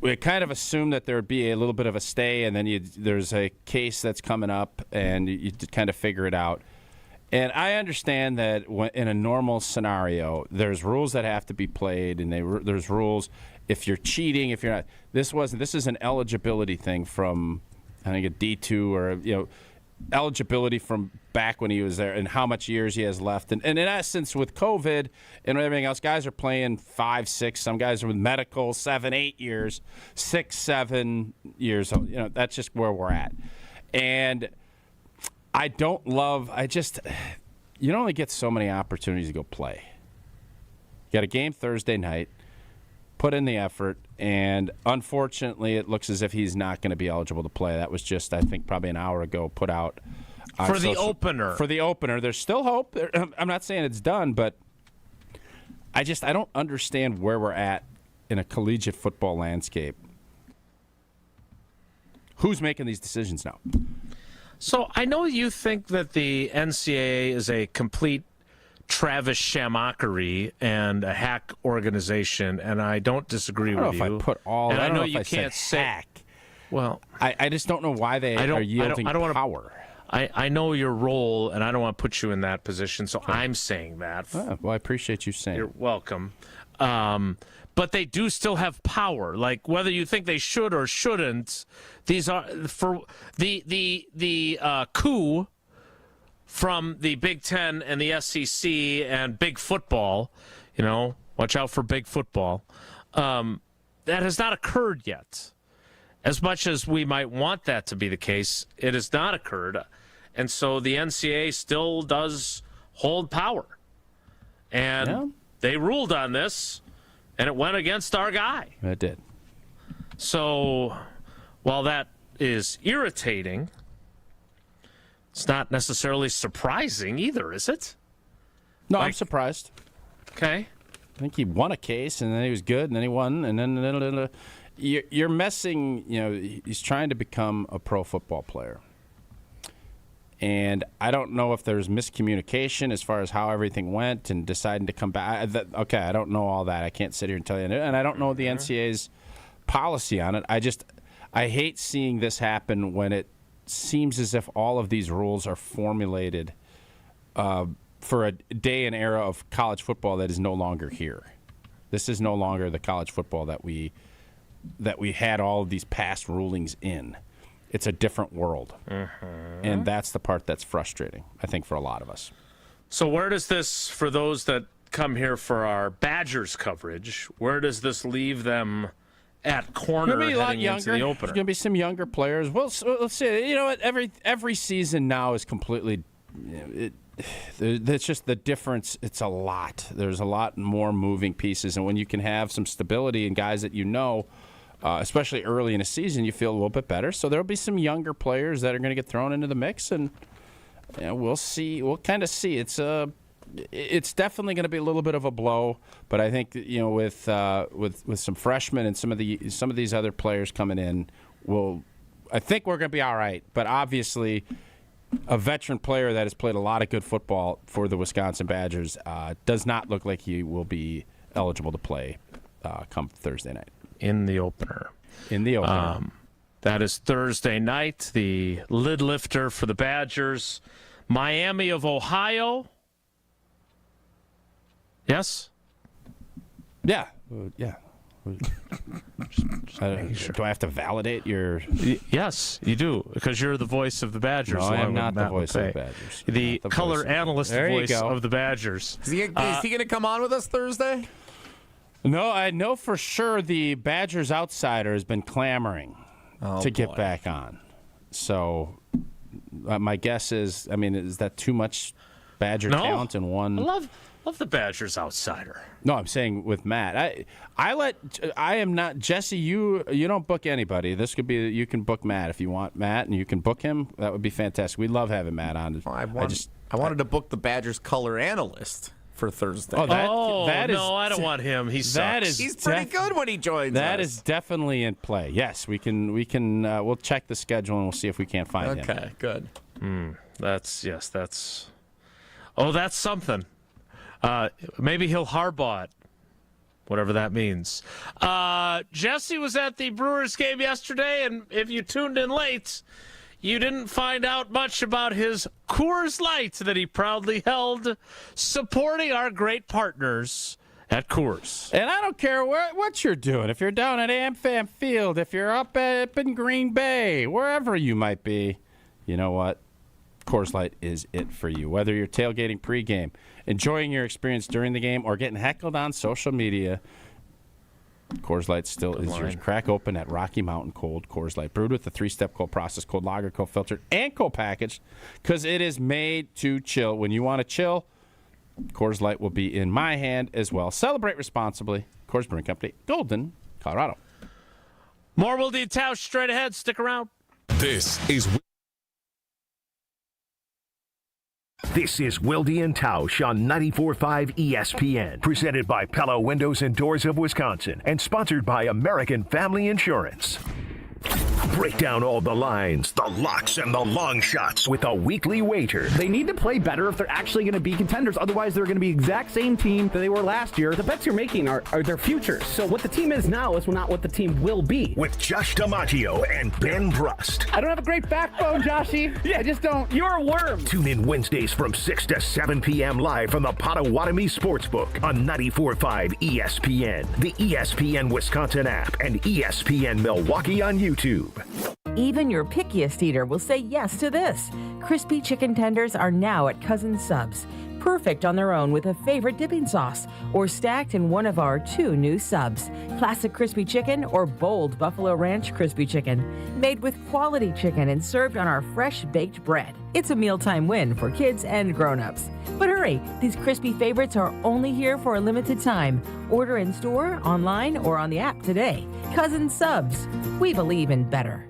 [SPEAKER 2] we kind of assumed that there would be a little bit of a stay, and then there's a case that's coming up, and you kind of figure it out. And I understand that in a normal scenario, there's rules that have to be played, and there's rules if you're cheating, if you're not. This is an eligibility thing from, I think, a D2 or eligibility from back when he was there and how much years he has left. And in essence, with COVID and everything else, guys are playing 5, 6. Some guys are with medical 7, 8 years, 6, 7 years. That's just where we're at. And I don't love. You only get so many opportunities to go play. You got a game Thursday night. Put in the effort, and unfortunately, it looks as if he's not going to be eligible to play. That was just, I think, probably an hour ago put out.
[SPEAKER 1] For the opener.
[SPEAKER 2] For the opener. There's still hope. I'm not saying it's done, but I don't understand where we're at in a collegiate football landscape. Who's making these decisions now?
[SPEAKER 1] So I know you think that the NCAA is a complete Travis Shamockery and a hack organization, and I don't disagree with you.
[SPEAKER 2] I don't know if I put all.
[SPEAKER 1] And
[SPEAKER 2] I don't
[SPEAKER 1] know
[SPEAKER 2] know if
[SPEAKER 1] you
[SPEAKER 2] I
[SPEAKER 1] can't
[SPEAKER 2] say hack.
[SPEAKER 1] Well,
[SPEAKER 2] I just don't know why they are yielding power.
[SPEAKER 1] I know your role, and I don't want to put you in that position, so I'm saying that.
[SPEAKER 2] Well, I appreciate you saying.
[SPEAKER 1] You're welcome. But they do still have power. Like, whether you think they should or shouldn't, these are for the coup from the Big Ten and the SEC and big football. Watch out for big football. That has not occurred yet. As much as we might want that to be the case, it has not occurred. And so the NCAA still does hold power. And they ruled on this, and it went against our guy.
[SPEAKER 2] It did.
[SPEAKER 1] So while that is irritating, it's not necessarily surprising either, is it?
[SPEAKER 2] No, I'm surprised.
[SPEAKER 1] Okay.
[SPEAKER 2] I think he won a case, and then he was good, and then he won, and then you're messing. He's trying to become a pro football player, and I don't know if there's miscommunication as far as how everything went and deciding to come back. I don't know all that. I can't sit here and tell you, and I don't know the NCAA's policy on it. I hate seeing this happen when it seems as if all of these rules are formulated for a day and era of college football that is no longer here. This is no longer the college football that we that we had all of these past rulings in. It's a different world. And that's the part that's frustrating, I think, for a lot of us.
[SPEAKER 1] So where does this, for those that come here for our Badgers coverage, where does this leave them at corner heading into the opener?
[SPEAKER 2] There's going to be some younger players. Well, let's see. You know what? Every season now is completely it's just the difference. It's a lot. There's a lot more moving pieces. And when you can have some stability and guys that you know, especially early in a season, you feel a little bit better. So there'll be some younger players that are going to get thrown into the mix, and we'll see. We'll kind of see. It's definitely going to be a little bit of a blow, but I think with some freshmen and some of these other players coming in, I think we're going to be all right. But obviously, a veteran player that has played a lot of good football for the Wisconsin Badgers does not look like he will be eligible to play come Thursday night.
[SPEAKER 1] In the opener.
[SPEAKER 2] That
[SPEAKER 1] is Thursday night. The lid lifter for the Badgers, Miami of Ohio. Yes?
[SPEAKER 2] Yeah. Yeah. Do I have to validate your...
[SPEAKER 1] Yes, you do, because you're the voice of the Badgers.
[SPEAKER 2] No, I am not the voice of the Badgers.
[SPEAKER 1] The color analyst voice of the Badgers.
[SPEAKER 3] Is he going to come on with us Thursday?
[SPEAKER 2] No, I know for sure the Badgers Outsider has been clamoring to get back on. So my guess is, is that too much Badger talent in one?
[SPEAKER 1] I love the Badgers Outsider.
[SPEAKER 2] No, I'm saying with Matt. I am not Jesse. You don't book anybody. This could be, you can book Matt if you want Matt, and you can book him. That would be fantastic. We love having Matt on.
[SPEAKER 3] I wanted to book the Badgers color analyst for Thursday.
[SPEAKER 2] That is,
[SPEAKER 1] no, I don't want him. He sucks.
[SPEAKER 3] He's pretty good when he joins
[SPEAKER 2] That
[SPEAKER 3] us.
[SPEAKER 2] is definitely in play. Yes, we can. We'll check the schedule and we'll see if we can't find him.
[SPEAKER 3] Okay, good.
[SPEAKER 1] That's something. Maybe he'll Harbaugh it, whatever that means. Jesse was at the Brewers game yesterday, and if you tuned in late, you didn't find out much about his Coors Light that he proudly held, supporting our great partners at Coors.
[SPEAKER 2] And I don't care what you're doing. If you're down at AmFam Field, if you're up in Green Bay, wherever you might be, you know what? Coors Light is it for you. Whether you're tailgating pregame, enjoying your experience during the game, or getting heckled on social media, Coors Light still is yours. Crack open at Rocky Mountain Cold Coors Light, brewed with the 3-step cold process, cold lager, cold filtered, and cold packaged, because it is made to chill. When you want to chill, Coors Light will be in my hand as well. Celebrate responsibly. Coors Brewing Company, Golden, Colorado.
[SPEAKER 1] More Wilde Tausch straight ahead. Stick around.
[SPEAKER 11] This is
[SPEAKER 4] Wilde Tausch on 94.5 ESPN, presented by Pella Windows and Doors of Wisconsin, and sponsored by American Family Insurance. Break down all the lines, the locks, and the long shots with a weekly wager.
[SPEAKER 10] They need to play better if they're actually going to be contenders. Otherwise, they're going to be the exact same team that they were last year. The bets you're making are their futures. So what the team is now is not what the team will be.
[SPEAKER 4] With Josh DiMaggio and Ben Brust.
[SPEAKER 10] I don't have a great backbone, Joshy. Yeah, I just don't. You're a worm.
[SPEAKER 4] Tune in Wednesdays from 6 to 7 p.m. live from the Potawatomi Sportsbook on 94.5 ESPN, the ESPN Wisconsin app, and ESPN Milwaukee on YouTube.
[SPEAKER 13] Even your pickiest eater will say yes to this. Crispy chicken tenders are now at Cousin Subs. Perfect on their own with a favorite dipping sauce, or stacked in one of our 2 new subs. Classic crispy chicken or bold Buffalo Ranch crispy chicken. Made with quality chicken and served on our fresh baked bread. It's a mealtime win for kids and grown-ups. But hurry, these crispy favorites are only here for a limited time. Order in store, online, or on the app today. Cousin Subs. We believe in better.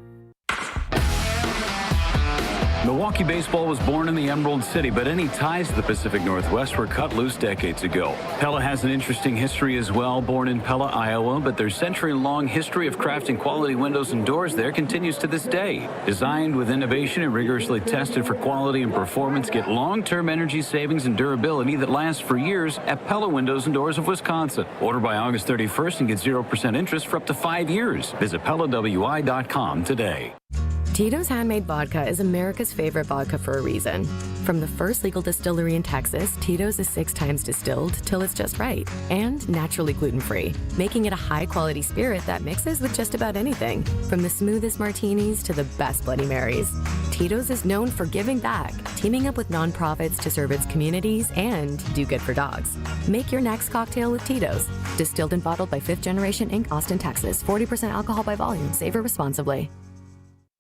[SPEAKER 15] Milwaukee baseball was born in the Emerald City, but any ties to the Pacific Northwest were cut loose decades ago. Pella has an interesting history as well. Born in Pella, Iowa, but their century-long history of crafting quality windows and doors there continues to this day. Designed with innovation and rigorously tested for quality and performance, get long-term energy savings and durability that lasts for years at Pella Windows and Doors of Wisconsin. Order by August 31st and get 0% interest for up to 5 years. Visit PellaWI.com today.
[SPEAKER 6] Tito's Handmade Vodka is America's favorite vodka for a reason. From the first legal distillery in Texas, Tito's is 6 times distilled till it's just right and naturally gluten-free, making it a high-quality spirit that mixes with just about anything, from the smoothest martinis to the best Bloody Marys. Tito's is known for giving back, teaming up with nonprofits to serve its communities and do good for dogs. Make your next cocktail with Tito's. Distilled and bottled by 5th Generation Inc., Austin, Texas. 40% alcohol by volume. Savor responsibly.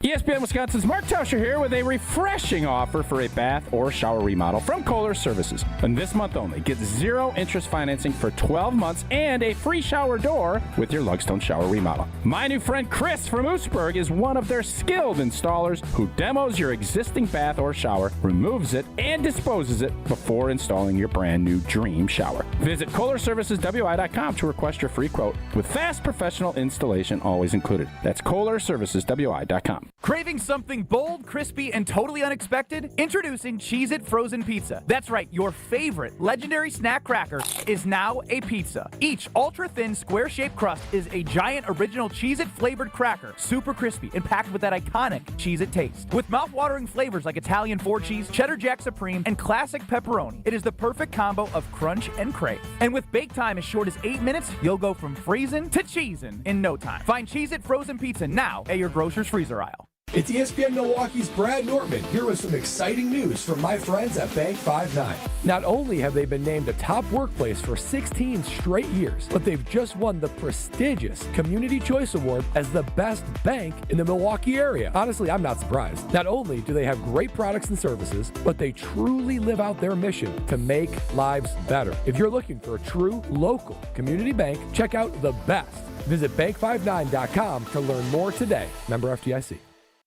[SPEAKER 2] ESPN Wisconsin's Mark Tauscher here with a refreshing offer for a bath or shower remodel from Kohler Services. And this month only, get 0 interest financing for 12 months and a free shower door with your Lugstone shower remodel. My new friend Chris from Oostburg is one of their skilled installers who demos your existing bath or shower, removes it, and disposes it before installing your brand new dream shower. Visit KohlerServicesWI.com to request your free quote with fast professional installation always included. That's KohlerServicesWI.com.
[SPEAKER 20] Craving something bold, crispy, and totally unexpected? Introducing Cheez-It Frozen Pizza. That's right, your favorite legendary snack cracker is now a pizza. Each ultra-thin, square-shaped crust is a giant original Cheez-It flavored cracker, super crispy and packed with that iconic Cheez-It taste. With mouth-watering flavors like Italian 4-cheese, Cheddar Jack Supreme, and classic pepperoni, it is the perfect combo of crunch and crave. And with bake time as short as 8 minutes, you'll go from freezing to cheesing in no time. Find Cheez-It Frozen Pizza now at your grocer's freezer aisle.
[SPEAKER 21] It's ESPN Milwaukee's Brad Nortman here with some exciting news from my friends at Bank 5-9. Not only have they been named a top workplace for 16 straight years, but they've just won the prestigious Community Choice Award as the best bank in the Milwaukee area. Honestly, I'm not surprised. Not only do they have great products and services, but they truly live out their mission to make lives better. If you're looking for a true local community bank, check out the best. Visit bank59.com to learn more today. Member FDIC.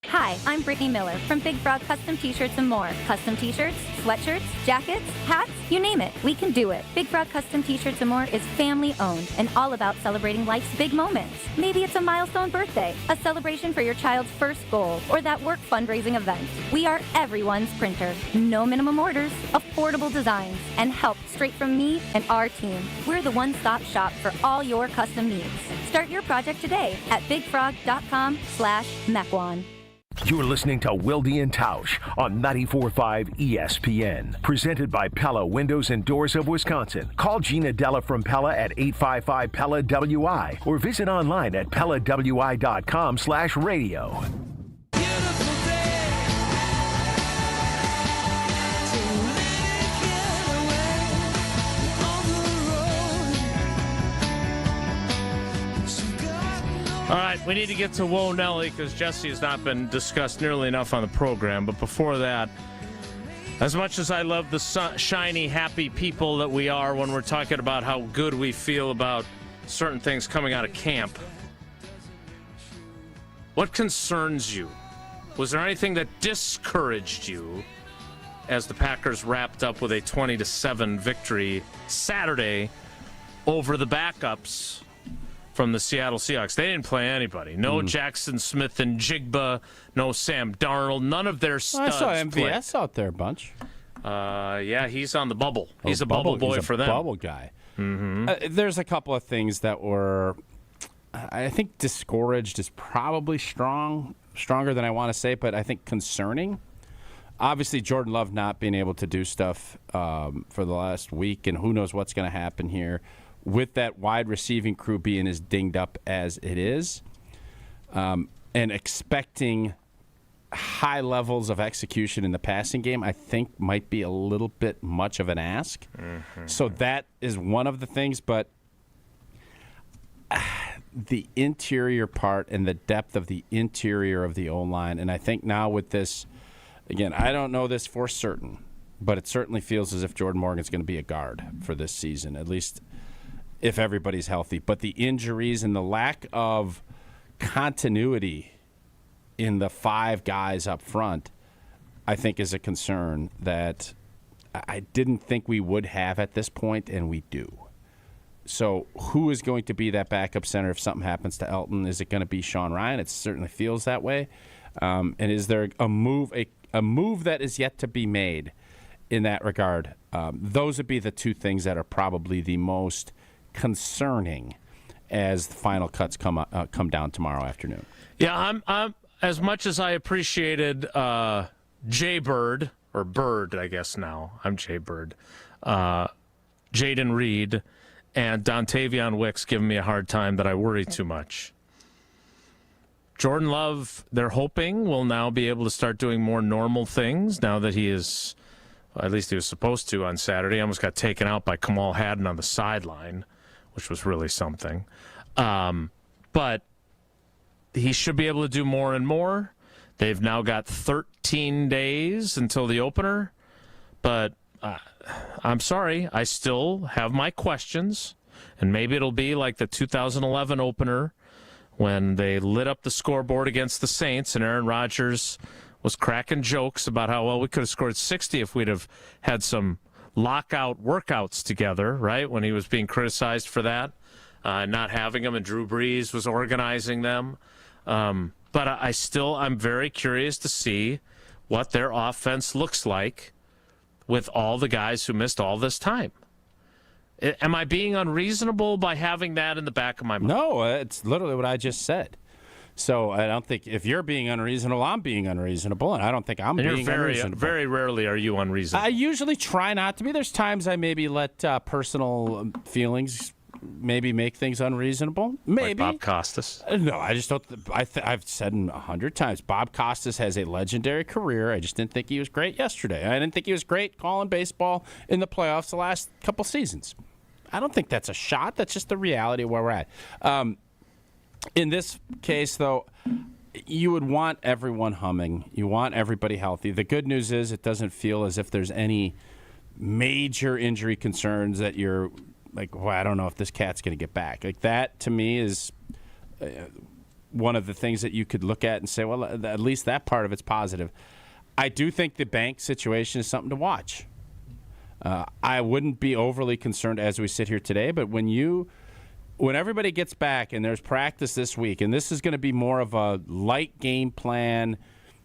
[SPEAKER 22] Hi, I'm Brittany Miller from Big Frog Custom T-Shirts and more. Custom T-shirts, sweatshirts, jackets, hats, you name it, we can do it. Big Frog Custom T-Shirts and more is family owned and all about celebrating life's big moments. Maybe it's a milestone birthday, a celebration for your child's first goal, or that work fundraising event. We are everyone's printer. No minimum orders, affordable designs, and help straight from me and our team. We're the one-stop shop for all your custom needs. Start your project today at bigfrog.com/Mequon.
[SPEAKER 4] You're listening to Wilde Tausch on 94.5 ESPN. Presented by Pella Windows and Doors of Wisconsin. Call Gina Della from Pella at 855-PELLA-WI or visit online at PellaWI.com/radio.
[SPEAKER 1] All right, we need to get to Whoa Nelly because Jesse has not been discussed nearly enough on the program. But before that, as much as I love the shiny, happy people that we are when we're talking about how good we feel about certain things coming out of camp, what concerns you? Was there anything that discouraged you as the Packers wrapped up with a 20-7 victory Saturday over the backups from the Seattle Seahawks? They didn't play anybody. No Jackson Smith and Jigba, no Sam Darnold, none of their studs.
[SPEAKER 2] I saw MVS out there a bunch.
[SPEAKER 1] Yeah, he's on the bubble. He's a bubble boy for them.
[SPEAKER 2] Bubble guy. Mm-hmm. There's a couple of things that were, I think discouraged is probably stronger than I want to say, but I think concerning. Obviously, Jordan Love not being able to do stuff for the last week, and who knows what's going to happen here. With that wide receiving crew being as dinged up as it is, and expecting high levels of execution in the passing game, I think might be a little bit much of an ask. Mm-hmm. So that is one of the things, but the interior part and the depth of the interior of the O-line, and I think now with this, again, I don't know this for certain, but it certainly feels as if Jordan Morgan's going to be a guard for this season, at least if everybody's healthy. But the injuries and the lack of continuity in the 5 guys up front, I think is a concern that I didn't think we would have at this point, and we do. So who is going to be that backup center if something happens to Elton? Is it going to be Sean Ryan? It certainly feels that way. And is there a move that is yet to be made in that regard? Those would be the 2 things that are probably the most concerning as the final cuts come down tomorrow afternoon.
[SPEAKER 1] Yeah, as much as I appreciated Jay Bird, or Bird, I guess now, I'm Jay Bird, Jaden Reed, and Dontavion Wicks giving me a hard time that I worry too much. Jordan Love, they're hoping, will now be able to start doing more normal things now that he is, well, at least he was supposed to on Saturday. Almost got taken out by Kamal Hadden on the sideline, which was really something. But he should be able to do more and more. They've now got 13 days until the opener. But I'm sorry, I still have my questions. And maybe it'll be like the 2011 opener when they lit up the scoreboard against the Saints and Aaron Rodgers was cracking jokes about how, well, we could have scored 60 if we'd have had some lockout workouts together, right, when he was being criticized for that, not having them, and Drew Brees was organizing them. But I'm very curious to see what their offense looks like with all the guys who missed all this time. Am I being unreasonable by having that in the back of my mind?
[SPEAKER 2] No, it's literally what I just said. So I don't think if you're being unreasonable, I'm being unreasonable, and I don't think I'm being unreasonable.
[SPEAKER 1] Very rarely are you unreasonable.
[SPEAKER 2] I usually try not to be. There's times I maybe let personal feelings maybe make things unreasonable. Maybe.
[SPEAKER 1] Like Bob Costas?
[SPEAKER 2] No, I just don't. I've said 100 times, Bob Costas has a legendary career. I just didn't think he was great yesterday. I didn't think he was great calling baseball in the playoffs the last couple seasons. I don't think that's a shot. That's just the reality of where we're at. In this case, though, you would want everyone humming. You want everybody healthy. The good news is it doesn't feel as if there's any major injury concerns that you're like, well, I don't know if this cat's going to get back. Like that, to me, is one of the things that you could look at and say, well, at least that part of it's positive. I do think the bank situation is something to watch. I wouldn't be overly concerned as we sit here today, but when everybody gets back and there's practice this week, and this is going to be more of a light game plan,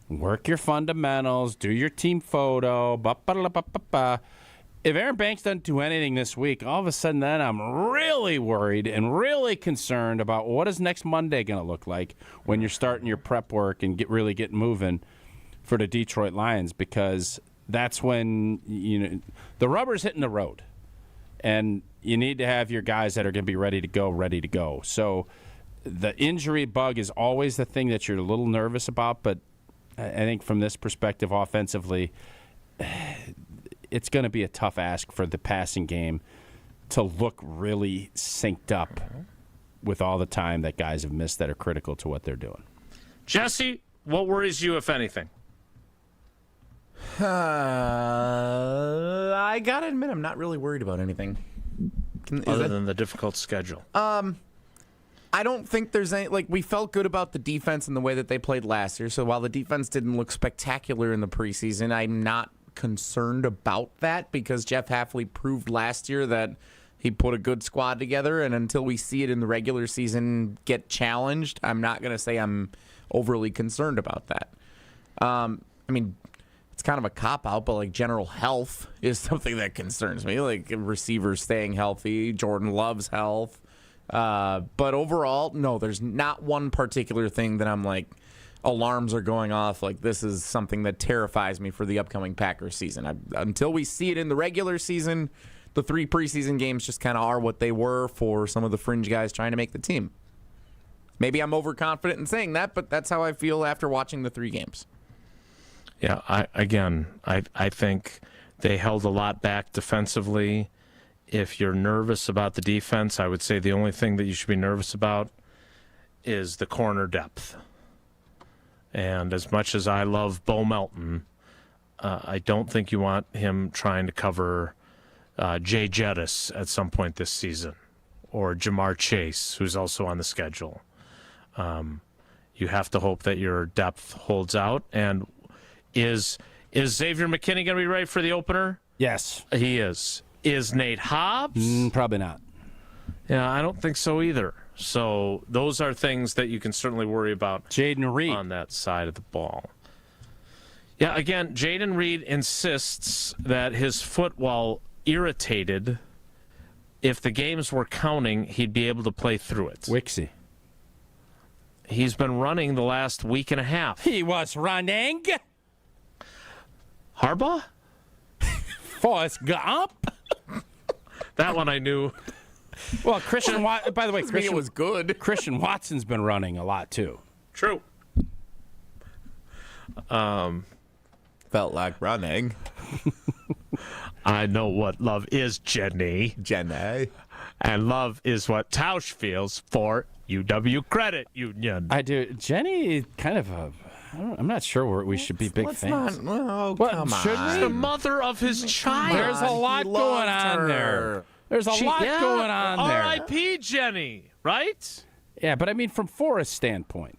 [SPEAKER 2] work your fundamentals, do your team photo, if Aaron Banks doesn't do anything this week, all of a sudden then I'm really worried and really concerned about what is next Monday going to look like when you're starting your prep work and really get moving for the Detroit Lions, because that's when the rubber's hitting the road, and you need to have your guys that are going to be ready to go. So the injury bug is always the thing that you're a little nervous about, but I think from this perspective offensively, it's going to be a tough ask for the passing game to look really synced up with all the time that guys have missed that are critical to what they're doing.
[SPEAKER 1] Jesse, what worries you, if anything?
[SPEAKER 3] I gotta admit, I'm not really worried about anything.
[SPEAKER 1] Other than the difficult schedule.
[SPEAKER 3] I don't think there's any, we felt good about the defense and the way that they played last year. So while the defense didn't look spectacular in the preseason, I'm not concerned about that, because Jeff Hafley proved last year that he put a good squad together, and until we see it in the regular season get challenged, I'm not going to say I'm overly concerned about that. It's kind of a cop-out, but general health is something that concerns me, like receivers staying healthy, Jordan Love's health. But overall, no, there's not one particular thing that I'm like, alarms are going off, like this is something that terrifies me for the upcoming Packers season. Until we see it in the regular season, the 3 preseason games just kind of are what they were for some of the fringe guys trying to make the team. Maybe I'm overconfident in saying that, but that's how I feel after watching the 3 games.
[SPEAKER 1] Yeah, I think they held a lot back defensively. If you're nervous about the defense, I would say the only thing that you should be nervous about is the corner depth. And as much as I love Bo Melton, I don't think you want him trying to cover Jay Jettis at some point this season, or Jamar Chase, who's also on the schedule. You have to hope that your depth holds out. And is Xavier McKinney going to be ready for the opener?
[SPEAKER 2] Yes.
[SPEAKER 1] He is. Is Nate Hobbs?
[SPEAKER 2] Probably not.
[SPEAKER 1] Yeah, I don't think so either. So those are things that you can certainly worry about.
[SPEAKER 2] Jaden Reed
[SPEAKER 1] on that side of the ball. Yeah, again, Jaden Reed insists that his foot, while irritated, if the games were counting, he'd be able to play through it.
[SPEAKER 2] Wixie.
[SPEAKER 1] He's been running the last week and a half.
[SPEAKER 2] He was running.
[SPEAKER 1] Harbaugh?
[SPEAKER 2] Forrest Gump.
[SPEAKER 1] That one I knew.
[SPEAKER 2] Well, Christian Watson, by the way,
[SPEAKER 3] Christian was good.
[SPEAKER 2] Christian Watson's been running a lot, too.
[SPEAKER 1] True.
[SPEAKER 3] Felt like running.
[SPEAKER 1] I know what love is, Jenny.
[SPEAKER 3] Jenny.
[SPEAKER 1] And love is what Tausch feels for UW Credit Union.
[SPEAKER 2] I do. Jenny, kind of a... I'm not sure we should be big fans.
[SPEAKER 3] Come on.
[SPEAKER 1] She's the mother of his child.
[SPEAKER 2] There's a lot going on there. There's a lot going on there.
[SPEAKER 1] R.I.P. Jenny, right?
[SPEAKER 2] Yeah, but I mean, from Forrest's standpoint.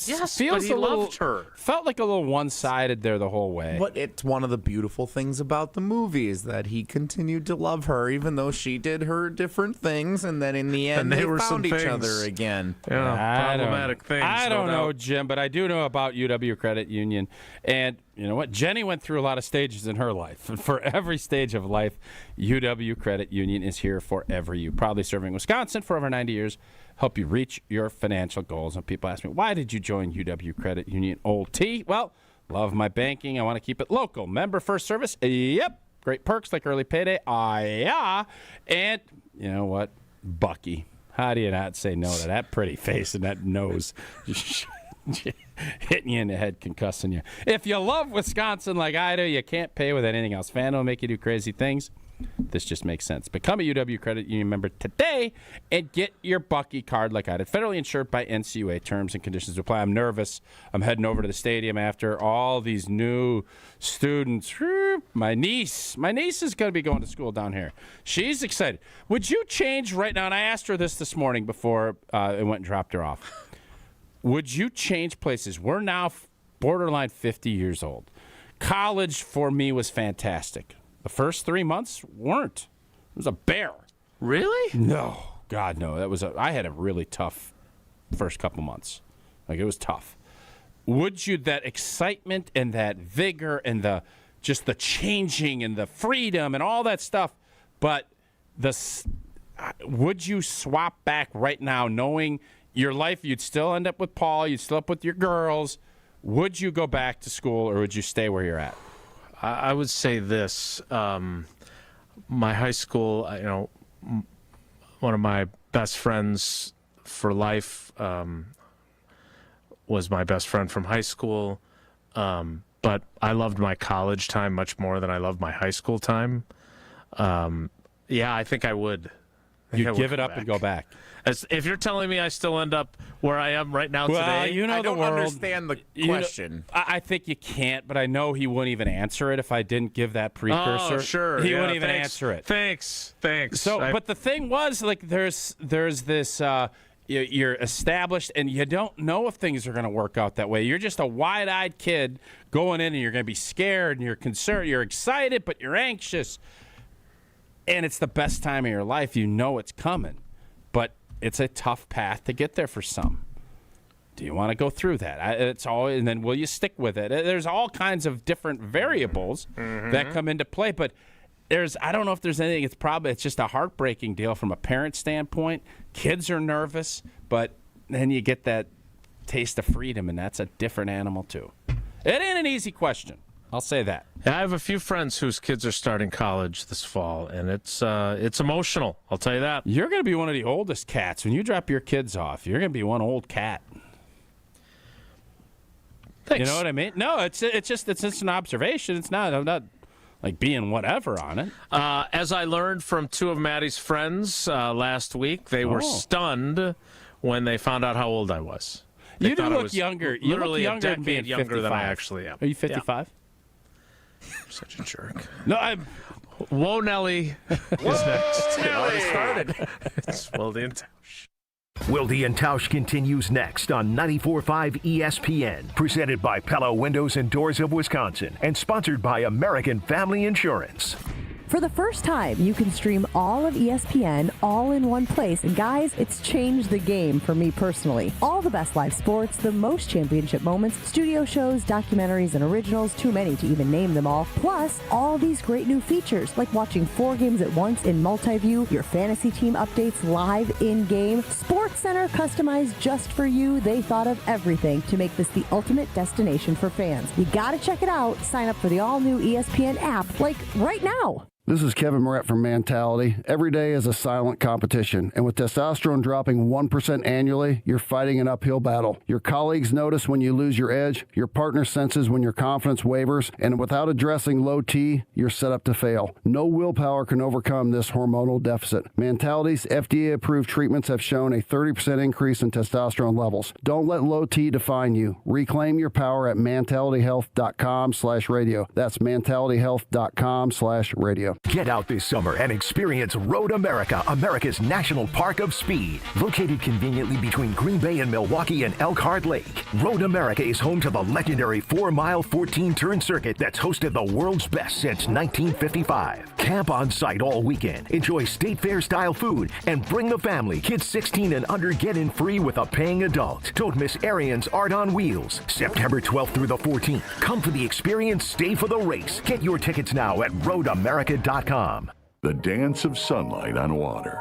[SPEAKER 1] Yes,
[SPEAKER 2] feels
[SPEAKER 1] but he loved her.
[SPEAKER 2] Felt like a little one-sided there the whole way.
[SPEAKER 3] But it's one of the beautiful things about the movie is that he continued to love her, even though she did her different things, and then in the end they found each other again.
[SPEAKER 1] Yeah, problematic things.
[SPEAKER 2] I don't know, Jim, but I do know about UW Credit Union. And you know what? Jenny went through a lot of stages in her life. And for every stage of life, UW Credit Union is here for you. Proudly serving Wisconsin for over 90 years. Help you reach your financial goals. And people ask me, why did you join UW Credit Union? Old T. Well, love my banking. I want to keep it local. Member first service. Yep. Great perks like early payday. Yeah. And you know what? Bucky. How do you not say no to that pretty face and that nose? Hitting you in the head, concussing you. If you love Wisconsin like I do, you can't pay with anything else. Fan will make you do crazy things. This just makes sense. Become a UW Credit Union member today and get your Bucky card like I did. Federally insured by NCUA. Terms and conditions apply. I'm nervous. I'm heading over to the stadium after all these new students. My niece is going to be going to school down here. She's excited. Would you change right now? And I asked her this morning before I went and dropped her off. Would you change places? We're now borderline 50 years old. College for me was fantastic. The first 3 months weren't. It was a bear.
[SPEAKER 1] Really?
[SPEAKER 2] No. God, no. I had a really tough first couple months. Like, it was tough. Would you, that excitement and that vigor and the changing and the freedom and all that stuff, but would you swap back right now knowing your life, you'd still end up with Paul, you'd still end up with your girls. Would you go back to school or would you stay where you're at?
[SPEAKER 1] I would say this. My high school, one of my best friends for life was my best friend from high school. But I loved my college time much more than I loved my high school time. Yeah, I think I would.
[SPEAKER 2] You'd give it up and go back.
[SPEAKER 1] If you're telling me I still end up where I am right now today,
[SPEAKER 3] I don't understand the question.
[SPEAKER 2] I think you can't, but I know he wouldn't even answer it if I didn't give that precursor.
[SPEAKER 1] Oh, sure.
[SPEAKER 2] He wouldn't even answer it.
[SPEAKER 1] Thanks.
[SPEAKER 2] So, but the thing was, like, there's this. You're established, and you don't know if things are going to work out that way. You're just a wide-eyed kid going in, and you're going to be scared, and you're concerned. You're excited, but you're anxious. And it's the best time of your life. You know it's coming. But it's a tough path to get there for some. Do you want to go through that? And then will you stick with it? There's all kinds of different variables that come into play. But I don't know if there's anything. It's just a heartbreaking deal from a parent standpoint. Kids are nervous, but then you get that taste of freedom, and that's a different animal too. It ain't an easy question. I'll say that.
[SPEAKER 1] I have a few friends whose kids are starting college this fall, and it's emotional. I'll tell you that.
[SPEAKER 2] You're going to be one of the oldest cats. When you drop your kids off, you're going to be one old cat.
[SPEAKER 1] Thanks.
[SPEAKER 2] You know what I mean? No, it's just an observation. It's not. I'm not like being whatever on it.
[SPEAKER 1] As I learned from two of Maddie's friends last week, they were stunned when they found out how old I was.
[SPEAKER 2] You do look younger. You look younger than being
[SPEAKER 1] younger than I actually am.
[SPEAKER 2] Are you 55?
[SPEAKER 1] Yeah. Such a jerk.
[SPEAKER 2] No, I'm.
[SPEAKER 1] Whoa, Nelly is next.
[SPEAKER 3] Nelly started.
[SPEAKER 1] It's Wilde Tausch.
[SPEAKER 4] Wilde and Tausch continues next on 94.5 ESPN, presented by Pella Windows and Doors of Wisconsin, and sponsored by American Family Insurance.
[SPEAKER 5] For the first time, you can stream all of ESPN all in one place. And guys, it's changed the game for me personally. All the best live sports, the most championship moments, studio shows, documentaries, and originals, too many to even name them all. Plus, all these great new features, like watching 4 games at once in multi-view, your fantasy team updates live in-game, Sports Center customized just for you. They thought of everything to make this the ultimate destination for fans. You gotta check it out. Sign up for the all-new ESPN app, like right now.
[SPEAKER 14] This is Kevin Moret from Mentality. Every day is a silent competition, and with testosterone dropping 1% annually, you're fighting an uphill battle. Your colleagues notice when you lose your edge, your partner senses when your confidence wavers, and without addressing low T, you're set up to fail. No willpower can overcome this hormonal deficit. Mentality's FDA-approved treatments have shown a 30% increase in testosterone levels. Don't let low T define you. Reclaim your power at mentalityhealth.com/radio. That's mentalityhealth.com/radio.
[SPEAKER 4] Get out this summer and experience Road America, America's national park of speed. Located conveniently between Green Bay and Milwaukee and Elkhart Lake, Road America is home to the legendary 4-mile, 14-turn circuit that's hosted the world's best since 1955. Camp on site all weekend, enjoy state fair-style food, and bring the family. Kids 16 and under get in free with a paying adult. Don't miss Arian's Art on Wheels, September 12th through the 14th. Come for the experience, stay for the race. Get your tickets now at roadamerica.com.
[SPEAKER 8] The dance of sunlight on water.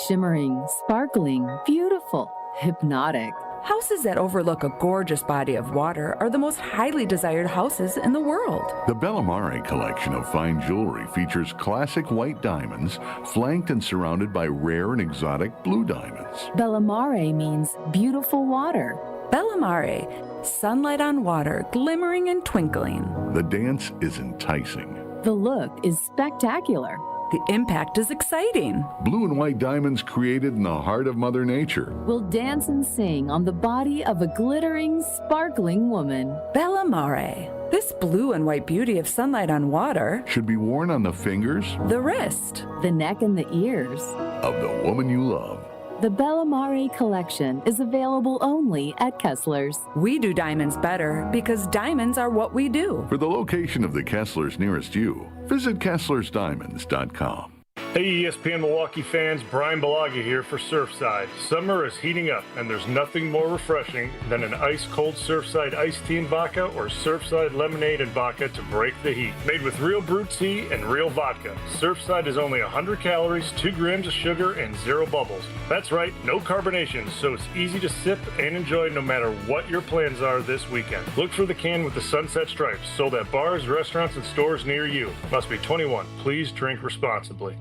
[SPEAKER 17] Shimmering, sparkling, beautiful, hypnotic. Houses that overlook a gorgeous body of water are the most highly desired houses in the world.
[SPEAKER 8] The Bellamare collection of fine jewelry features classic white diamonds, flanked and surrounded by rare and exotic blue diamonds.
[SPEAKER 17] Bellamare means beautiful water. Bellamare, sunlight on water, glimmering and twinkling.
[SPEAKER 8] The dance is enticing.
[SPEAKER 17] The look is spectacular. The impact is exciting.
[SPEAKER 8] Blue and white diamonds created in the heart of Mother Nature
[SPEAKER 17] will dance and sing on the body of a glittering, sparkling woman. Bellamare. This blue and white beauty of sunlight on water
[SPEAKER 8] should be worn on the fingers,
[SPEAKER 17] the wrist, the neck, and the ears
[SPEAKER 8] of the woman you love.
[SPEAKER 17] The Bellamare collection is available only at Kessler's. We do diamonds better because diamonds are what we do.
[SPEAKER 8] For the location of the Kesslers nearest you, visit KesslersDiamonds.com.
[SPEAKER 18] Hey ESPN Milwaukee fans, Brian Balaga here for Surfside. Summer is heating up and there's nothing more refreshing than an ice-cold Surfside iced tea and vodka or Surfside lemonade and vodka to break the heat. Made with real brewed tea and real vodka, Surfside is only 100 calories, 2 grams of sugar, and 0 bubbles. That's right, no carbonation, so it's easy to sip and enjoy no matter what your plans are this weekend. Look for the can with the sunset stripes, sold at bars, restaurants, and stores near you. Must be 21. Please drink responsibly.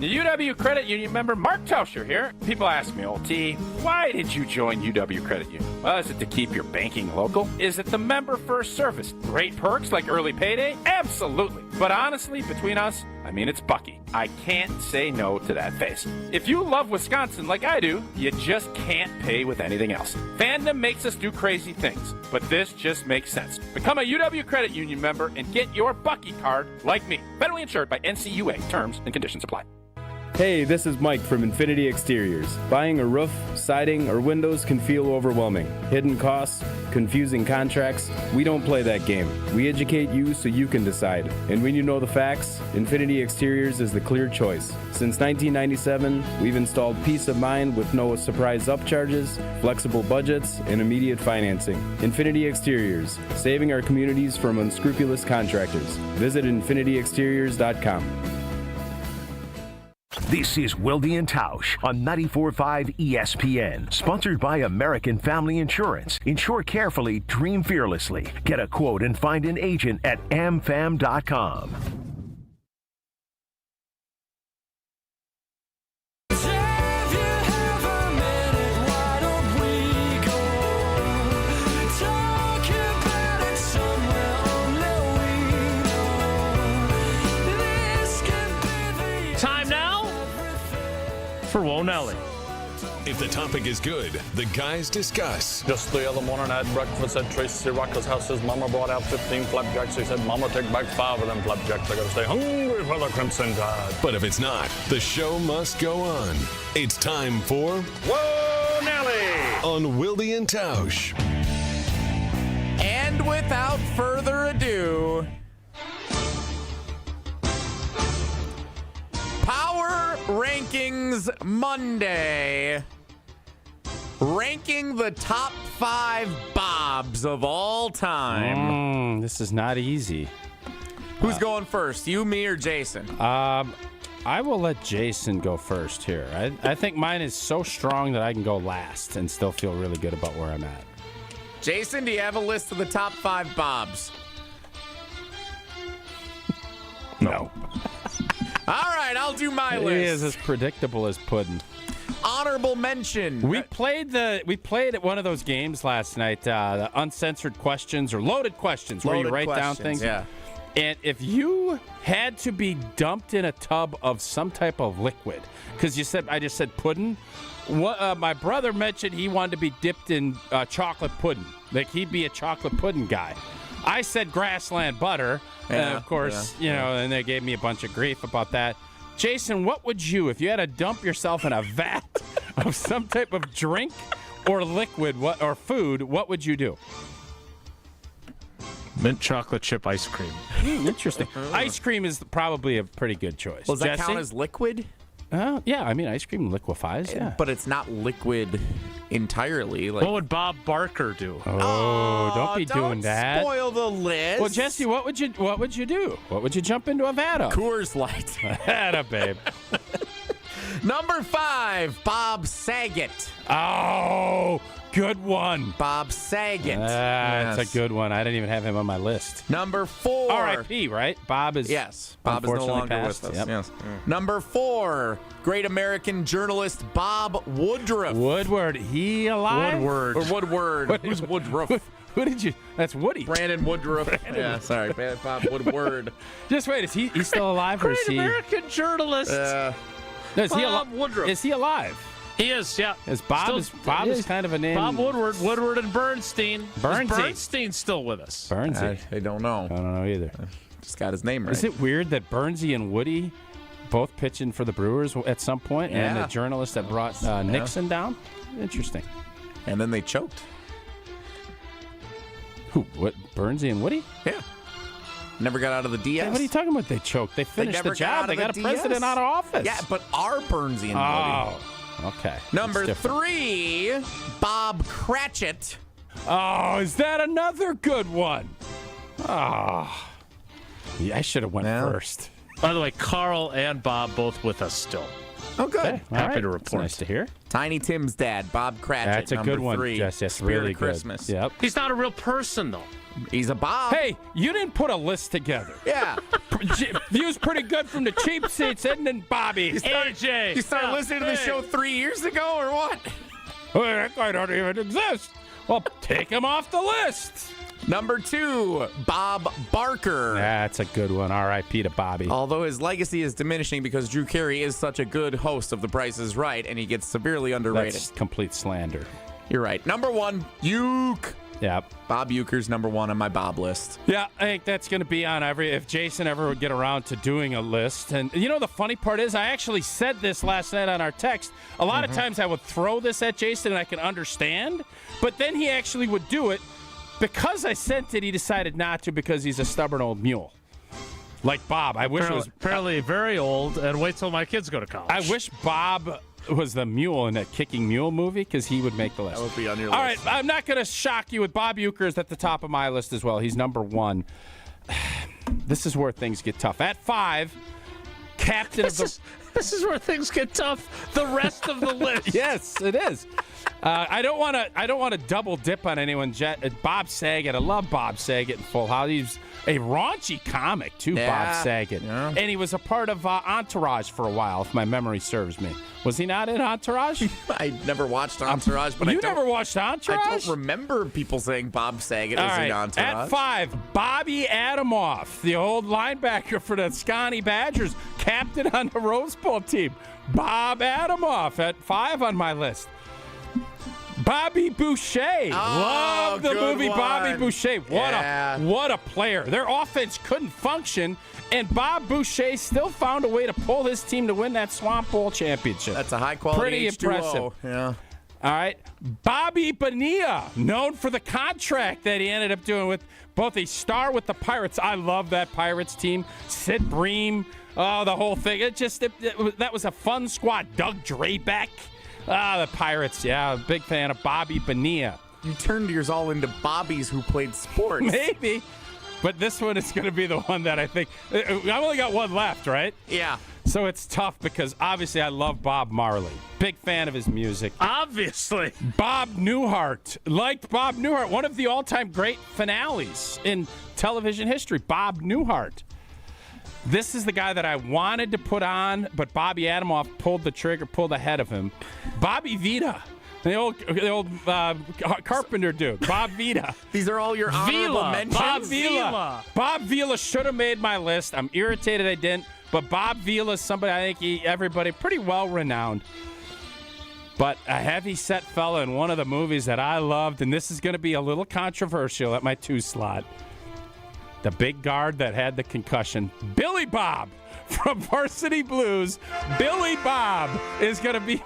[SPEAKER 2] The UW Credit Union member Mark Tauscher here. People ask me, old T, why did you join UW Credit Union? Well, is it to keep your banking local? Is it the member first service? Great perks like early payday? Absolutely. But honestly, between us, I mean, it's Bucky. I can't say no to that face. If you love Wisconsin like I do, you just can't pay with anything else. Fandom makes us do crazy things, but this just makes sense. Become a UW Credit Union member and get your Bucky card like me. Federally insured by NCUA. Terms and conditions apply.
[SPEAKER 23] Hey, this is Mike from Infinity Exteriors. Buying a roof, siding, or windows can feel overwhelming. Hidden costs, confusing contracts. We don't play that game. We educate you so you can decide. And when you know the facts, Infinity Exteriors is the clear choice. Since 1997, we've installed peace of mind with no surprise upcharges, flexible budgets, and immediate financing. Infinity Exteriors, saving our communities from unscrupulous contractors. Visit infinityexteriors.com.
[SPEAKER 4] This is Wilde Tausch on 94.5 ESPN, sponsored by American Family Insurance. Insure carefully, dream fearlessly. Get a quote and find an agent at amfam.com.
[SPEAKER 1] For Wonelli.
[SPEAKER 11] If the topic is good, the guys discuss.
[SPEAKER 24] Just the other morning I had breakfast at Tracy Rocker's house. His mama brought out 15 flapjacks. He said, Mama, take back 5 of them flapjacks. I gotta stay hungry for the Crimson Tide.
[SPEAKER 11] But if it's not, the show must go on. It's time for
[SPEAKER 24] Wonelli
[SPEAKER 11] on Wilde Tausch.
[SPEAKER 3] And without further ado, Power Rankings Monday. Ranking the top 5 Bobs of all time.
[SPEAKER 2] This is not easy.
[SPEAKER 3] Who's going first? You, me, or Jason?
[SPEAKER 2] I will let Jason go first here. I think mine is so strong that I can go last and still feel really good about where I'm at.
[SPEAKER 3] Jason, do you have a list of the top 5 Bobs?
[SPEAKER 2] No.
[SPEAKER 3] All right, I'll do my list.
[SPEAKER 2] He is as predictable as pudding.
[SPEAKER 3] Honorable mention.
[SPEAKER 2] We played at one of those games last night, the uncensored questions or loaded questions, where you write down things.
[SPEAKER 3] Yeah.
[SPEAKER 2] And if you had to be dumped in a tub of some type of liquid, because I just said pudding. My brother mentioned he wanted to be dipped in chocolate pudding. Like he'd be a chocolate pudding guy. I said grassland butter. And of course, and they gave me a bunch of grief about that. Jason, what would you, if you had to dump yourself in a vat of some type of drink or liquid or food, what would you do?
[SPEAKER 1] Mint chocolate chip ice cream.
[SPEAKER 2] Interesting. Ice cream is probably a pretty good choice.
[SPEAKER 3] Well, does that count as liquid?
[SPEAKER 2] Yeah, I mean, ice cream liquefies, yeah.
[SPEAKER 3] But it's not liquid entirely.
[SPEAKER 1] What would Bob Barker do?
[SPEAKER 2] Oh, don't be doing that.
[SPEAKER 3] Spoil the list.
[SPEAKER 2] Well, Jesse, what would you do? What would you jump into a vat of?
[SPEAKER 3] Coors Light.
[SPEAKER 2] Atta, babe.
[SPEAKER 3] Number 5, Bob Saget.
[SPEAKER 2] Oh, good one.
[SPEAKER 3] Bob Saget.
[SPEAKER 2] That's a good one. I didn't even have him on my list.
[SPEAKER 3] Number 4.
[SPEAKER 2] R.I.P., right? Bob is
[SPEAKER 3] Bob is no longer
[SPEAKER 2] passed.
[SPEAKER 3] with us.
[SPEAKER 2] Yep.
[SPEAKER 3] Yes. Number 4, great American journalist Bob Woodruff.
[SPEAKER 2] Woodward. He alive?
[SPEAKER 3] Woodward. Who's Woodruff?
[SPEAKER 2] Who did you? That's Woody.
[SPEAKER 3] Brandon Woodruff. Yeah, sorry. Bob Woodward.
[SPEAKER 2] Just wait. Is he still alive or is he?
[SPEAKER 1] Great American journalist.
[SPEAKER 2] Bob
[SPEAKER 1] Woodruff.
[SPEAKER 2] Is he alive?
[SPEAKER 1] He is, yeah.
[SPEAKER 2] Bob is kind of a name.
[SPEAKER 1] Bob Woodward and Bernstein.
[SPEAKER 2] Bernsey.
[SPEAKER 1] Is Bernstein still with us?
[SPEAKER 2] Bernsey.
[SPEAKER 3] I don't know.
[SPEAKER 2] I don't know either.
[SPEAKER 3] Just got his name right.
[SPEAKER 2] Is it weird that Bernsey and Woody both pitching for the Brewers at some point, and the journalist that brought Nixon down? Interesting.
[SPEAKER 3] And then they choked.
[SPEAKER 2] Who? What? Bernsey and Woody?
[SPEAKER 3] Yeah. Never got out of the DS.
[SPEAKER 2] Hey, what are you talking about? They choked. They finished the job. They got a president out of office.
[SPEAKER 3] Yeah, but our Bernsey and Woody.
[SPEAKER 2] Okay.
[SPEAKER 3] Number 3, Bob Cratchit.
[SPEAKER 2] Oh, is that another good one? Oh. Yeah, I should have went first.
[SPEAKER 1] By the way, Carl and Bob both with us still.
[SPEAKER 3] Oh, good.
[SPEAKER 2] Okay.
[SPEAKER 1] Happy to report.
[SPEAKER 2] That's nice to hear.
[SPEAKER 3] Tiny Tim's dad, Bob Cratchit.
[SPEAKER 2] That's a good one,
[SPEAKER 3] 3.
[SPEAKER 2] Jess. That's
[SPEAKER 3] Spirit
[SPEAKER 2] really
[SPEAKER 3] of Christmas.
[SPEAKER 2] good. Yep.
[SPEAKER 1] He's not a real person, though.
[SPEAKER 3] He's a Bob.
[SPEAKER 2] Hey, you didn't put a list together.
[SPEAKER 3] Yeah.
[SPEAKER 2] View's pretty good from the cheap seats, isn't it, Bobby?
[SPEAKER 1] AJ.
[SPEAKER 3] You started listening to the show 3 years ago, or what?
[SPEAKER 2] Well, that guy don't even exist. Well, take him off the list.
[SPEAKER 3] Number 2, Bob Barker.
[SPEAKER 2] That's a good one. R.I.P. to Bobby.
[SPEAKER 3] Although his legacy is diminishing because Drew Carey is such a good host of The Price is Right, and he gets severely underrated.
[SPEAKER 2] That's complete slander.
[SPEAKER 3] You're right. Number 1, Uke.
[SPEAKER 2] Yep.
[SPEAKER 3] Bob Uker's number 1 on my Bob list.
[SPEAKER 2] Yeah, I think that's going to be on if Jason ever would get around to doing a list. And you know, the funny part is I actually said this last night on our text. A lot of times I would throw this at Jason and I can understand, but then he actually would do it. Because I sent it, he decided not to because he's a stubborn old mule. Like Bob. I wish it was
[SPEAKER 1] apparently very old, and wait till my kids go to college.
[SPEAKER 2] I wish Bob was the mule in that Kicking Mule movie because he would make the list.
[SPEAKER 3] That would be on your
[SPEAKER 2] All
[SPEAKER 3] list.
[SPEAKER 2] right, I'm not going to shock you with Bob Uker is at the top of my list as well. He's number 1. This is where things get tough. At 5, captain of the...
[SPEAKER 1] This is where things get tough. The rest of the list.
[SPEAKER 2] Yes, it is. I don't want to double dip on anyone. Bob Saget. I love Bob Saget in Full House. He's a raunchy comic too. Bob Saget, and he was a part of Entourage for a while, if my memory serves me. Was he not in Entourage?
[SPEAKER 3] I never watched Entourage, but
[SPEAKER 2] you never watched Entourage?
[SPEAKER 3] I don't remember people saying Bob Saget was in Entourage.
[SPEAKER 2] At 5, Bobby Adamoff, the old linebacker for the Scotty Badgers, captain on the Rose Bowl team. Bob Adamoff at 5 on my list. Bobby Boucher. Love the movie
[SPEAKER 3] one.
[SPEAKER 2] Bobby Boucher. What a player. Their offense couldn't function, and Bob Boucher still found a way to pull his team to win that Swamp Bowl championship.
[SPEAKER 3] That's a high-quality
[SPEAKER 2] Pretty
[SPEAKER 3] H2O.
[SPEAKER 2] impressive.
[SPEAKER 3] Yeah.
[SPEAKER 2] All right. Bobby Bonilla, known for the contract that he ended up doing with both a star with the Pirates. I love that Pirates team. Sid Bream, the whole thing. That was a fun squad. Doug Drabeck. The Pirates. Yeah, big fan of Bobby Bonilla.
[SPEAKER 3] You turned yours all into Bobbies who played sports.
[SPEAKER 2] Maybe. But this one is going to be the one that I think. I've only got one left, right?
[SPEAKER 3] Yeah.
[SPEAKER 2] So it's tough because obviously I love Bob Marley. Big fan of his music.
[SPEAKER 1] Obviously.
[SPEAKER 2] Bob Newhart. Liked Bob Newhart. One of the all-time great finales in television history. Bob Newhart. This is the guy that I wanted to put on, but Bobby Adimoff pulled the trigger, pulled ahead of him. Bobby Vita. The old carpenter dude, Bob Vita.
[SPEAKER 3] These are all your honorable mentions.
[SPEAKER 2] Bob Vila. Bob Vila should have made my list. I'm irritated I didn't. But Bob Vila is somebody I think everybody pretty well renowned. But a heavy-set fella in one of the movies that I loved, and this is going to be a little controversial at my 2 slot. The big guard that had the concussion, Billy Bob from Varsity Blues. Billy Bob is going to be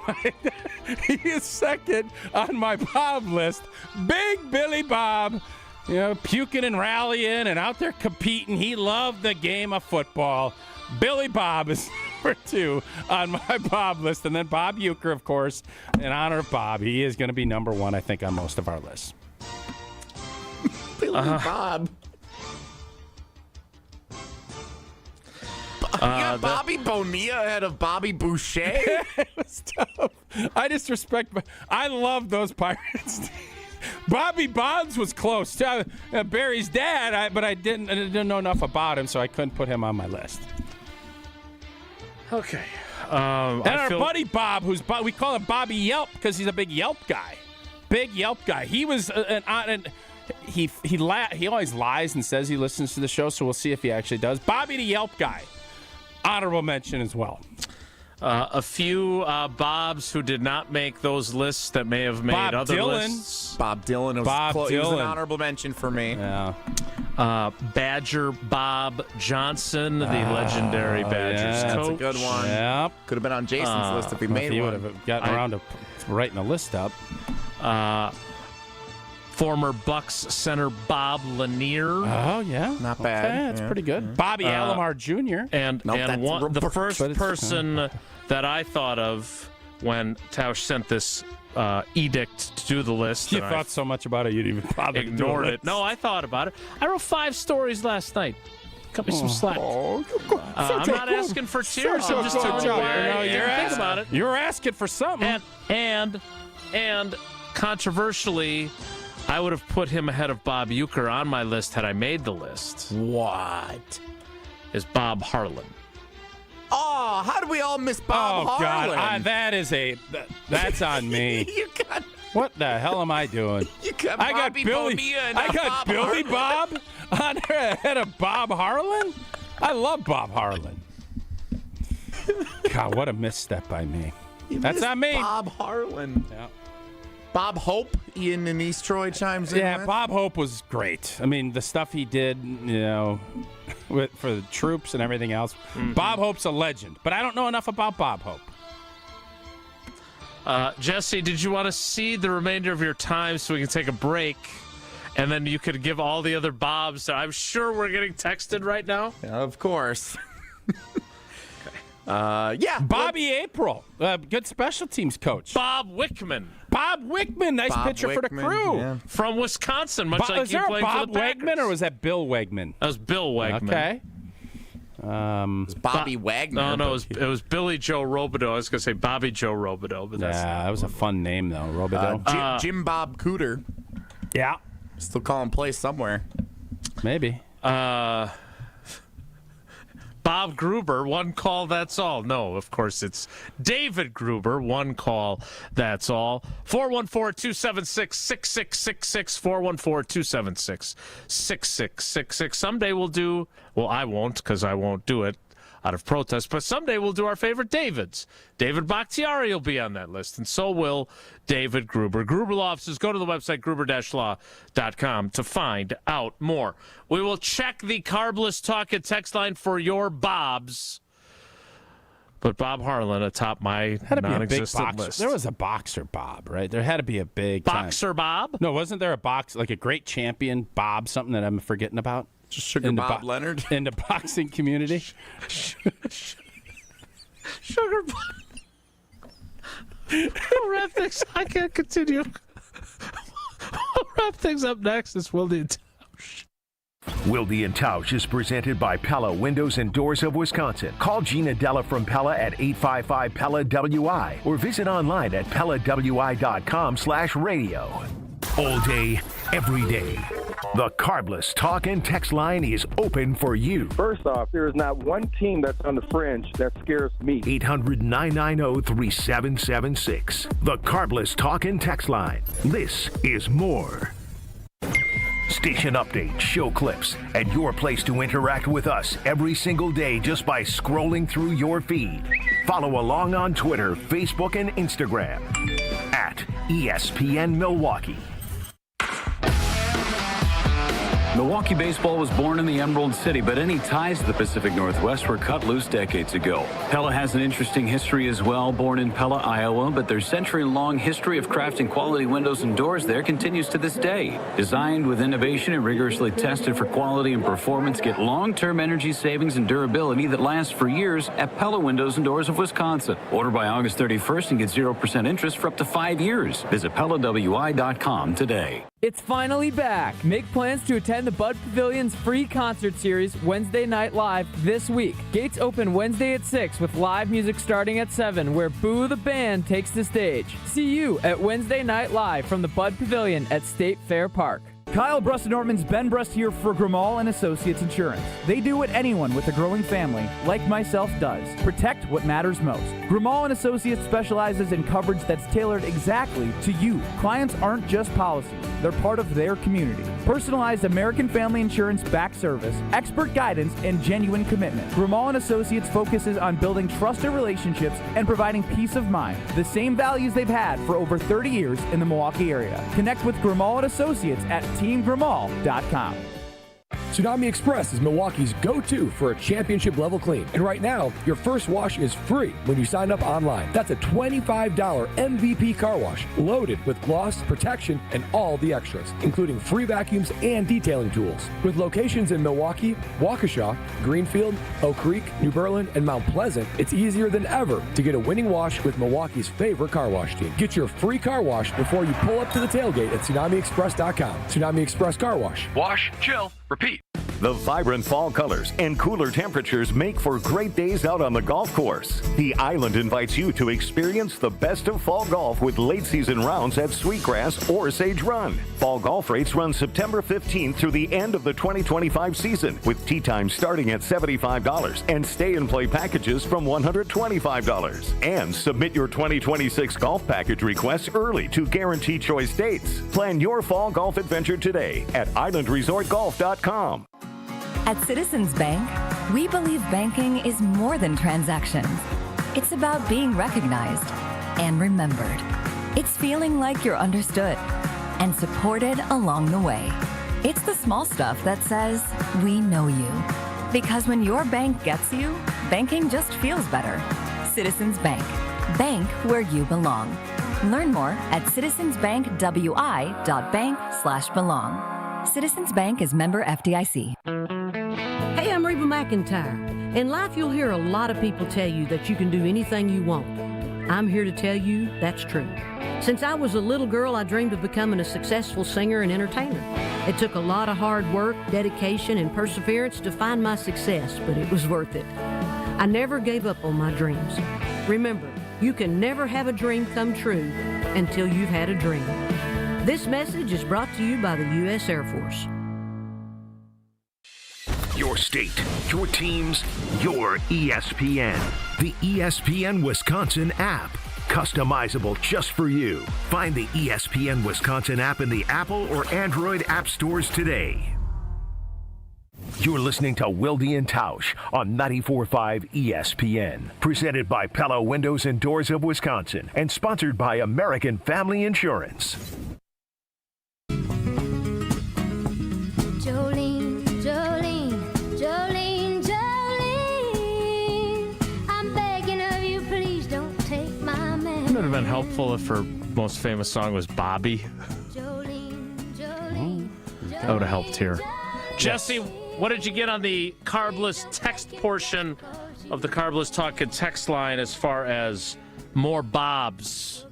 [SPEAKER 2] he is second on my Bob list. Big Billy Bob. You know, puking and rallying and out there competing. He loved the game of football. Billy Bob is number 2 on my Bob list. And then Bob Uker, of course, in honor of Bob. He is going to be number 1, I think, on most of our lists.
[SPEAKER 3] Billy Bob. You got Bobby Bonilla ahead of Bobby Boucher?
[SPEAKER 2] It was tough. I just respect. I love those Pirates. Bobby Bonds was close to Barry's dad, but I didn't know enough about him, so I couldn't put him on my list.
[SPEAKER 1] Okay.
[SPEAKER 2] And our buddy Bob, we call him Bobby Yelp because he's a big Yelp guy. Big Yelp guy. He was he always lies and says he listens to the show, so we'll see if he actually does. Bobby the Yelp guy. Honorable mention as well.
[SPEAKER 1] A few Bobs who did not make those lists that may have made
[SPEAKER 2] Bob
[SPEAKER 1] other
[SPEAKER 2] Dylan.
[SPEAKER 1] lists.
[SPEAKER 3] Bob Dylan was He was an honorable mention for me.
[SPEAKER 2] Yeah.
[SPEAKER 1] Badger Bob Johnson, the legendary Badgers coach.
[SPEAKER 3] That's a good one.
[SPEAKER 2] Yep.
[SPEAKER 3] Could have been on Jason's list if he made
[SPEAKER 2] he
[SPEAKER 3] one.
[SPEAKER 2] would have gotten around to writing a list up.
[SPEAKER 1] Former Bucks center Bob Lanier.
[SPEAKER 2] Oh, yeah.
[SPEAKER 3] Not bad.
[SPEAKER 2] Okay, that's pretty good. Bobby Alomar Jr.
[SPEAKER 1] The first person that I thought of when Tausch sent this edict to do the list.
[SPEAKER 2] You thought so much about it, you didn't even bother
[SPEAKER 1] ignored it. No, I thought about it. I wrote 5 stories last night. Cut me some slack. I'm not asking for tears. I'm just telling you why.
[SPEAKER 2] You're
[SPEAKER 1] think about it.
[SPEAKER 2] You're asking for something.
[SPEAKER 1] And controversially, I would have put him ahead of Bob Uker on my list had I made the list.
[SPEAKER 3] What?
[SPEAKER 1] Is Bob Harlan.
[SPEAKER 3] Oh, how do we all miss Bob Harlan?
[SPEAKER 2] God, that's on me. What the hell am I doing?
[SPEAKER 3] I got
[SPEAKER 2] Billy Bob on there ahead of Bob Harlan? I love Bob Harlan. God, what a misstep by me. That's on me.
[SPEAKER 3] Bob Harlan.
[SPEAKER 2] Yeah.
[SPEAKER 3] Bob Hope, Ian in East Troy chimes in.
[SPEAKER 2] Yeah, Bob Hope was great. I mean, the stuff he did, for the troops and everything else. Mm-hmm. Bob Hope's a legend, but I don't know enough about Bob Hope.
[SPEAKER 1] Jesse, did you want to see the remainder of your time so we can take a break? And then you could give all the other Bobs. I'm sure we're getting texted right now.
[SPEAKER 3] Yeah, of course. Yeah.
[SPEAKER 2] Bobby April, good special teams coach.
[SPEAKER 1] Bob Wickman,
[SPEAKER 2] nice pitcher for the Crew.
[SPEAKER 1] Yeah. From Wisconsin, much like you played for the Packers.
[SPEAKER 2] Wegman, or was that Bill Wegman?
[SPEAKER 1] That was Bill Wegman.
[SPEAKER 2] Okay.
[SPEAKER 3] It was Bobby Wagner.
[SPEAKER 1] No, it was Billy Joe Robideau. I was going to say Bobby Joe Robideau, but
[SPEAKER 2] that was a fun name though, Robideau.
[SPEAKER 3] Jim Bob Cooter.
[SPEAKER 2] Yeah.
[SPEAKER 3] Still call him play somewhere.
[SPEAKER 2] Maybe.
[SPEAKER 1] Bob Gruber, 1 call, that's all. No, of course, it's David Gruber, 1 call, that's all. 414-276-6666, 414-276-6666. Someday we'll do, well, I won't because I won't do it out of protest, but someday we'll do our favorite Davids. David Bakhtiari will be on that list, and so will David Gruber. Gruber Law Offices, go to the website gruber-law.com to find out more. We will check the Carbless Talk and text line for your Bobs. But Bob Harlan atop my
[SPEAKER 2] Had to be a big
[SPEAKER 1] non-existent
[SPEAKER 2] boxer.
[SPEAKER 1] list.
[SPEAKER 2] There was a boxer Bob, right? There had to be a big
[SPEAKER 1] Boxer Bob?
[SPEAKER 2] No, wasn't there a like a great champion Bob? Something that I'm forgetting about.
[SPEAKER 3] Sugar Bob Leonard
[SPEAKER 2] in the boxing community.
[SPEAKER 1] Sugar Bob. We'll wrap things. I can't continue. We'll wrap things up next. It's Wilde Tausch.
[SPEAKER 4] Wilde Tausch is presented by Pella Windows and Doors of Wisconsin. Call Gina Della from Pella at 855-PELLA-WI or visit online at PellaWI.com/radio. All day, every day. The Carbless talk and text line is open for you.
[SPEAKER 7] First off, there is not one team that's on the fringe that scares me.
[SPEAKER 4] 800-990-3776. The Carbless talk and text line. This is more. Station updates, show clips, and your place to interact with us every single day just by scrolling through your feed. Follow along on Twitter, Facebook, and Instagram at ESPN Milwaukee.
[SPEAKER 15] Milwaukee baseball was born in the Emerald City, but any ties to the Pacific Northwest were cut loose decades ago. Pella has an interesting history as well. Born in Pella, Iowa, but their century-long history of crafting quality windows and doors there continues to this day. Designed with innovation and rigorously tested for quality and performance, get long-term energy savings and durability that lasts for years at Pella Windows and Doors of Wisconsin. Order by August 31st and get 0% interest for up to 5 years. Visit PellaWI.com today.
[SPEAKER 9] It's finally back. Make plans to attend the Bud Pavilion's free concert series Wednesday Night Live this week. Gates open Wednesday at 6 with live music starting at 7, where Boo the Band takes the stage. See you at Wednesday Night Live from the Bud Pavilion at State Fair Park.
[SPEAKER 20] Kyle Brust-Norman's Ben Brust here for Grimal and Associates Insurance. They do what anyone with a growing family, like myself, does. Protect what matters most. Grimal and Associates specializes in coverage that's tailored exactly to you. Clients aren't just policies, they're part of their community. Personalized American Family Insurance back service, expert guidance, and genuine commitment. Grimal and Associates focuses on building trusted relationships and providing peace of mind. The same values they've had for over 30 years in the Milwaukee area. Connect with Grimal and Associates at teamgrimal.com.
[SPEAKER 21] Tsunami Express is Milwaukee's go-to for a championship-level clean. And right now, your first wash is free when you sign up online. That's a $25 MVP car wash, loaded with gloss, protection, and all the extras, including free vacuums and detailing tools. With locations in Milwaukee, Waukesha, Greenfield, Oak Creek, New Berlin, and Mount Pleasant, it's easier than ever to get a winning wash with Milwaukee's favorite car wash team. Get your free car wash before you pull up to the tailgate at TsunamiExpress.com. Tsunami Express Car Wash.
[SPEAKER 4] Wash, chill, repeat. The vibrant fall colors and cooler temperatures make for great days out on the golf course. The Island invites you to experience the best of fall golf with late season rounds at Sweetgrass or Sage Run. Fall golf rates run September 15th through the end of the 2025 season, with tee times starting at $75 and stay and play packages from $125. And submit your 2026 golf package requests early to guarantee choice dates. Plan your fall golf adventure today at islandresortgolf.com.
[SPEAKER 12] At Citizens Bank, we believe banking is more than transactions. It's about being recognized and remembered. It's feeling like you're understood and supported along the way. It's the small stuff that says, we know you. Because when your bank gets you, banking just feels better. Citizens Bank. Bank where you belong. Learn more at citizensbankwi.bank/belong. Citizens Bank is member FDIC.
[SPEAKER 19] Hey, I'm Reba McEntire. In life, you'll hear a lot of people tell you that you can do anything you want. I'm here to tell you that's true. Since I was a little girl, I dreamed of becoming a successful singer and entertainer. It took a lot of hard work, dedication, and perseverance to find my success, but it was worth it. I never gave up on my dreams. Remember, you can never have a dream come true until you've had a dream. This message is brought to you by the U.S. Air Force.
[SPEAKER 4] Your state, your teams, your ESPN. The ESPN Wisconsin app. Customizable just for you. Find the ESPN Wisconsin app in the Apple or Android app stores today. You're listening to Wilde Tausch on 94.5 ESPN. Presented by Pella Windows and Doors of Wisconsin and sponsored by American Family Insurance.
[SPEAKER 25] Jolene, Jolene, Jolene, Jolene, I'm begging her
[SPEAKER 1] helpful if her most famous song was Bobby? That would have helped here. Jesse, what did you get on the carbless text portion of the Carbless Talk and text line as far as more Bobs?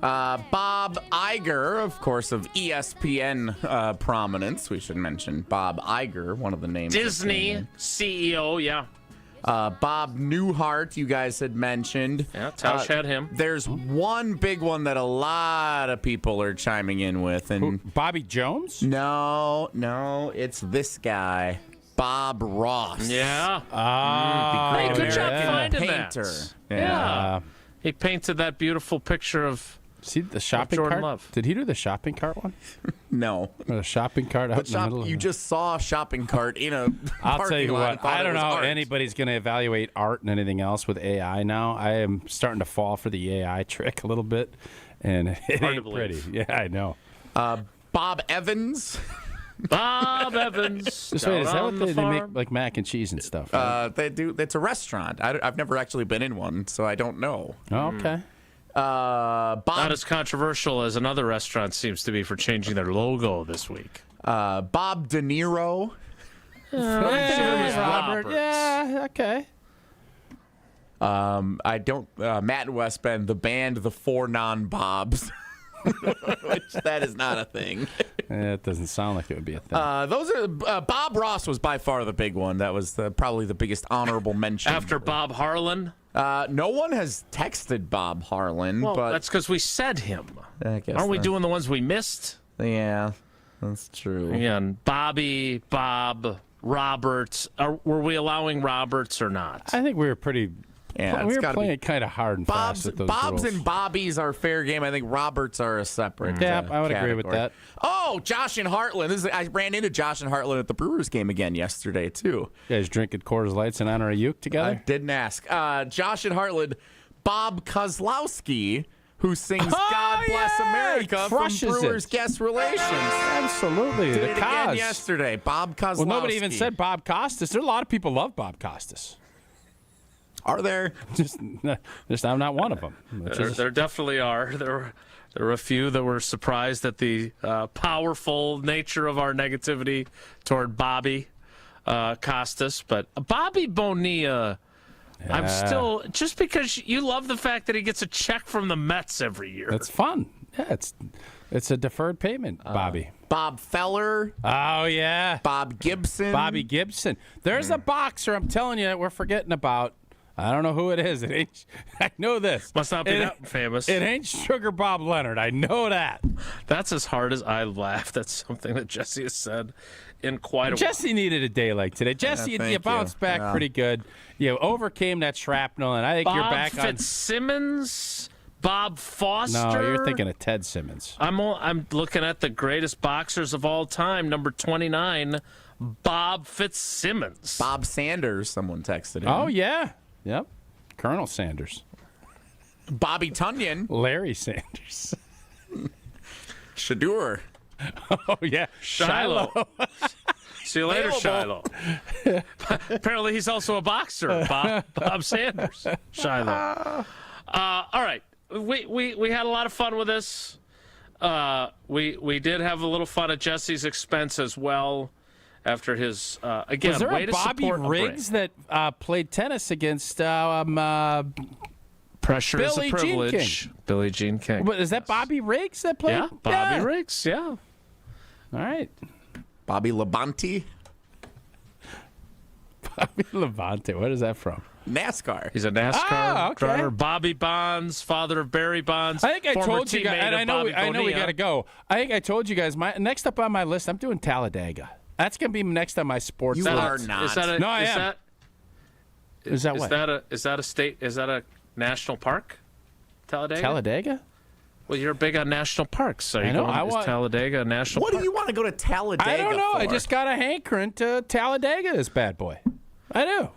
[SPEAKER 3] Bob Iger, of course, of ESPN prominence. We should mention Bob Iger, one of the names.
[SPEAKER 1] Disney CEO, yeah.
[SPEAKER 3] Bob Newhart, you guys had mentioned.
[SPEAKER 1] Yeah, Tausch had him.
[SPEAKER 3] There's one big one that a lot of people are chiming in with. And
[SPEAKER 2] Bobby Jones?
[SPEAKER 3] No, it's this guy, Bob Ross.
[SPEAKER 1] Yeah.
[SPEAKER 3] Hey,
[SPEAKER 1] good job finding
[SPEAKER 3] painter.
[SPEAKER 1] that. Yeah. He painted that beautiful picture of
[SPEAKER 2] See the shopping
[SPEAKER 1] Jordan
[SPEAKER 2] cart?
[SPEAKER 1] Love.
[SPEAKER 2] Did he do the shopping cart one?
[SPEAKER 3] No.
[SPEAKER 2] Or the shopping cart out in the middle?
[SPEAKER 3] You just saw a shopping cart in a
[SPEAKER 2] I'll
[SPEAKER 3] parking
[SPEAKER 2] tell you
[SPEAKER 3] lot
[SPEAKER 2] what,
[SPEAKER 3] and thought
[SPEAKER 2] I don't
[SPEAKER 3] it was
[SPEAKER 2] know how
[SPEAKER 3] art.
[SPEAKER 2] anybody's going to evaluate art and anything else with AI now. I am starting to fall for the AI trick a little bit, and it
[SPEAKER 1] Hard to
[SPEAKER 2] ain't
[SPEAKER 1] believe.
[SPEAKER 2] pretty. Yeah, I know.
[SPEAKER 3] Bob Evans.
[SPEAKER 1] Bob Evans.
[SPEAKER 2] Just wait, is that what they make,
[SPEAKER 1] farm?
[SPEAKER 2] like mac and cheese and stuff? Right?
[SPEAKER 3] They do. It's a restaurant. I've never actually been in one, so I don't know.
[SPEAKER 2] Oh, okay.
[SPEAKER 3] Bob,
[SPEAKER 1] Not as controversial as another restaurant seems to be for changing their logo this week.
[SPEAKER 3] Bob De Niro.
[SPEAKER 2] Robert. Yeah, okay.
[SPEAKER 3] I don't. Matt and West Bend, the band, the Four Non-Bobs. Which that is not a thing.
[SPEAKER 2] It doesn't sound like it would be a thing.
[SPEAKER 3] Those are Bob Ross was by far the big one. That was probably the biggest honorable mention.
[SPEAKER 1] After Bob Harlan?
[SPEAKER 3] No one has texted Bob Harlan.
[SPEAKER 1] Well,
[SPEAKER 3] but
[SPEAKER 1] that's because we said him.
[SPEAKER 3] I guess
[SPEAKER 1] Aren't we doing the ones we missed?
[SPEAKER 3] Yeah, that's true.
[SPEAKER 1] Again, Bobby, Bob, Roberts. Were we allowing Roberts or not?
[SPEAKER 2] I think we were pretty.
[SPEAKER 3] Yeah,
[SPEAKER 2] we were playing kind of hard and fast with those
[SPEAKER 3] Bob's
[SPEAKER 2] rules.
[SPEAKER 3] and Bobbies are fair game. I think Roberts are a separate.
[SPEAKER 2] Yeah, I would agree with that.
[SPEAKER 3] Oh, Josh and Heartland. I ran into Josh and Heartland at the Brewers game again yesterday too.
[SPEAKER 2] You guys drinking Coors Lights in honor of Uke together?
[SPEAKER 3] I didn't ask. Josh and Heartland, Bob Kozlowski, who sings "God Bless America" from Brewers Guest Relations.
[SPEAKER 2] Absolutely,
[SPEAKER 3] Did
[SPEAKER 2] the
[SPEAKER 3] it again
[SPEAKER 2] Cos.
[SPEAKER 3] yesterday. Bob Kozlowski.
[SPEAKER 2] Well, nobody even said Bob Costas. There are a lot of people love Bob Costas.
[SPEAKER 3] Are there?
[SPEAKER 2] Just I'm not one of them.
[SPEAKER 1] There definitely are. There were a few that were surprised at the powerful nature of our negativity toward Bobby Costas. But Bobby Bonilla, I'm still, just because you love the fact that he gets a check from the Mets every year.
[SPEAKER 2] That's fun. Yeah, it's a deferred payment, Bobby.
[SPEAKER 3] Bob Feller.
[SPEAKER 2] Oh, yeah.
[SPEAKER 3] Bob Gibson.
[SPEAKER 2] Bobby Gibson. There's a boxer I'm telling you that we're forgetting about. I don't know who it is. It ain't. I know this.
[SPEAKER 1] Must not be that famous.
[SPEAKER 2] It ain't Sugar Bob Leonard. I know that.
[SPEAKER 1] That's as hard as I laugh. That's something that Jesse has said in quite a while.
[SPEAKER 2] Jesse needed a day like today. Jesse, you bounced back pretty good. You overcame that shrapnel, and I think you're back on.
[SPEAKER 1] Fitzsimmons, Bob Foster.
[SPEAKER 2] No, you're thinking of Ted Simmons.
[SPEAKER 1] I'm looking at the greatest boxers of all time, number 29, Bob Fitzsimmons.
[SPEAKER 3] Bob Sanders, someone texted him.
[SPEAKER 2] Oh, yeah. Yep. Colonel Sanders.
[SPEAKER 3] Bobby Tunyon.
[SPEAKER 2] Larry Sanders.
[SPEAKER 3] Shadur.
[SPEAKER 2] Oh, yeah.
[SPEAKER 1] Shiloh. See you later, Shiloh. Apparently, he's also a boxer, Bob Sanders. Shiloh. All right. We had a lot of fun with this. We did have a little fun at Jesse's expense as well. After his, again,
[SPEAKER 2] was there
[SPEAKER 1] way
[SPEAKER 2] a
[SPEAKER 1] to
[SPEAKER 2] Bobby
[SPEAKER 1] support
[SPEAKER 2] Riggs that played tennis against
[SPEAKER 1] Pressure is a
[SPEAKER 2] Billie Jean
[SPEAKER 1] privilege.
[SPEAKER 2] King.
[SPEAKER 1] Billie Jean King.
[SPEAKER 2] But is that Bobby Riggs that played?
[SPEAKER 1] Yeah, Bobby Riggs, yeah.
[SPEAKER 2] All right.
[SPEAKER 3] Bobby Labonte.
[SPEAKER 2] Bobby Levante. What is that from?
[SPEAKER 3] NASCAR.
[SPEAKER 1] He's a NASCAR
[SPEAKER 2] okay.
[SPEAKER 1] driver. Bobby Bonds, father of Barry Bonds.
[SPEAKER 2] I think I
[SPEAKER 1] former
[SPEAKER 2] told you guys,
[SPEAKER 1] teammate
[SPEAKER 2] and
[SPEAKER 1] of
[SPEAKER 2] I know we
[SPEAKER 1] Bonilla.
[SPEAKER 2] got to go. I think I told you guys, next up on my list, I'm doing Talladega. That's going to be next on my sports
[SPEAKER 3] You
[SPEAKER 2] list.
[SPEAKER 3] are not.
[SPEAKER 1] Is that a,
[SPEAKER 2] No, I
[SPEAKER 1] is
[SPEAKER 2] am.
[SPEAKER 1] That,
[SPEAKER 2] Is that what?
[SPEAKER 1] Is that a state? Is that a national park? Talladega.
[SPEAKER 2] Talladega?
[SPEAKER 1] Well, you're big on national parks. Are you
[SPEAKER 2] I know,
[SPEAKER 1] going, is Talladega a national
[SPEAKER 3] What
[SPEAKER 1] park?
[SPEAKER 3] do you want to go to Talladega
[SPEAKER 2] I don't know.
[SPEAKER 3] for?
[SPEAKER 2] I just got a hankering to Talladega, this bad boy. I do.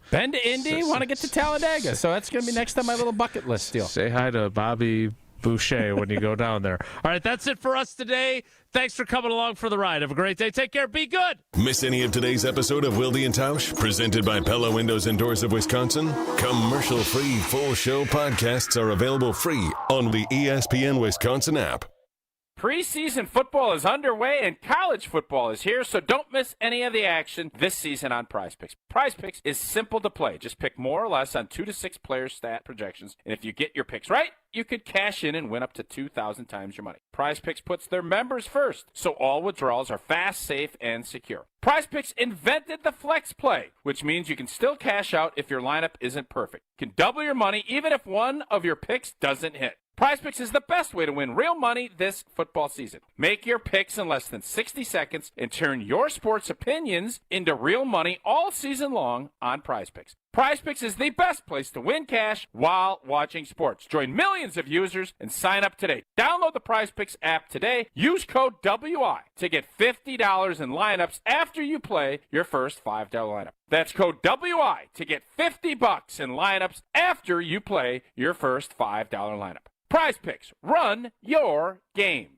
[SPEAKER 2] Been to Indy, want to get to Talladega. So that's going to be next on my little bucket list deal.
[SPEAKER 1] Say hi to Bobby Boucher when you go down there. All right, that's it for us today. Thanks for coming along for the ride. Have a great day. Take care. Be good.
[SPEAKER 11] Miss any of today's episode of Wilde Tausch, presented by Pella Windows and Doors of Wisconsin? Commercial-free full show podcasts are available free on the ESPN Wisconsin app.
[SPEAKER 2] Preseason football is underway and college football is here, so don't miss any of the action this season on PrizePicks. PrizePicks is simple to play. Just pick more or less on 2 to 6 player stat projections, and if you get your picks right, you could cash in and win up to 2,000 times your money. PrizePicks puts their members first, so all withdrawals are fast, safe, and secure. PrizePicks invented the flex play, which means you can still cash out if your lineup isn't perfect. You can double your money even if one of your picks doesn't hit. PrizePicks is the best way to win real money this football season. Make your picks in less than 60 seconds and turn your sports opinions into real money all season long on PrizePicks. PrizePicks is the best place to win cash while watching sports. Join millions of users and sign up today. Download the PrizePicks app today. Use code WI to get $50 in lineups after you play your first $5 lineup. That's code WI to get $50 in lineups after you play your first $5 lineup. PrizePicks, run your game.